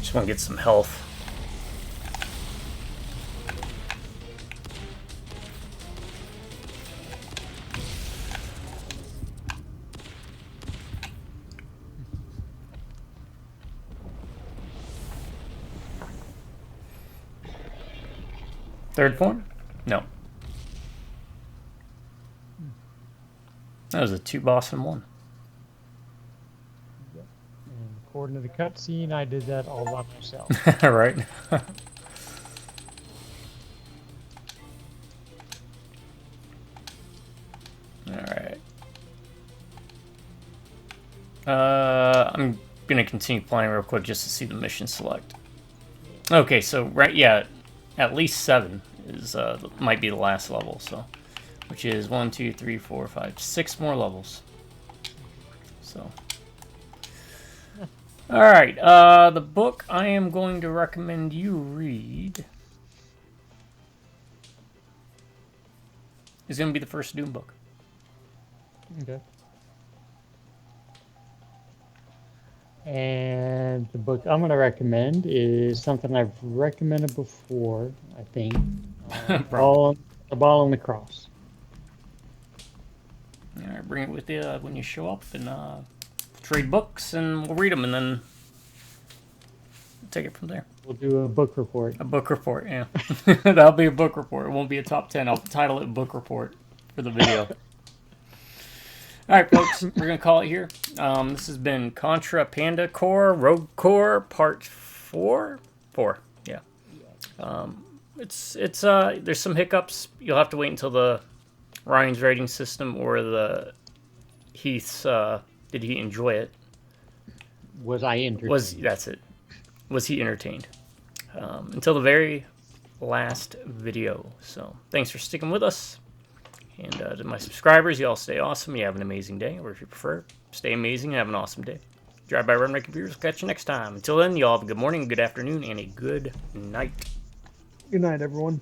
Just want to get some health. Third form? No. That was a 2 boss in 1. And according to the cutscene, I did that all by myself. Right. Alright. I'm gonna continue playing real quick just to see the mission select. Okay, so right, yeah, at least 7 is might be the last level, so which is 1, 2, 3, 4, 5, 6 more levels. So, all right, the book I am going to recommend you read is going to be the first Doom book. Okay. And the book I'm going to recommend is something I've recommended before, I think. The Ball on the Cross. All right, bring it with you when you show up, and trade books, and we'll read them, and then take it from there. We'll do a book report. A book report, yeah. That'll be a book report. It won't be a top 10. I'll title it Book Report for the video. All right, folks, we're going to call it here. This has been Contra Panda Core, Rogue Core, Part 4? 4, yeah. There's some hiccups. You'll have to wait until the Ryan's rating system or the Heath's, did he enjoy it? Was I entertained? That's it. Was he entertained? Until the very last video. So thanks for sticking with us. And to my subscribers, you all stay awesome. You have an amazing day. Or if you prefer, stay amazing and have an awesome day. Drive by Redneck Computers. We'll catch you next time. Until then, you all have a good morning, good afternoon, and a good night. Good night, everyone.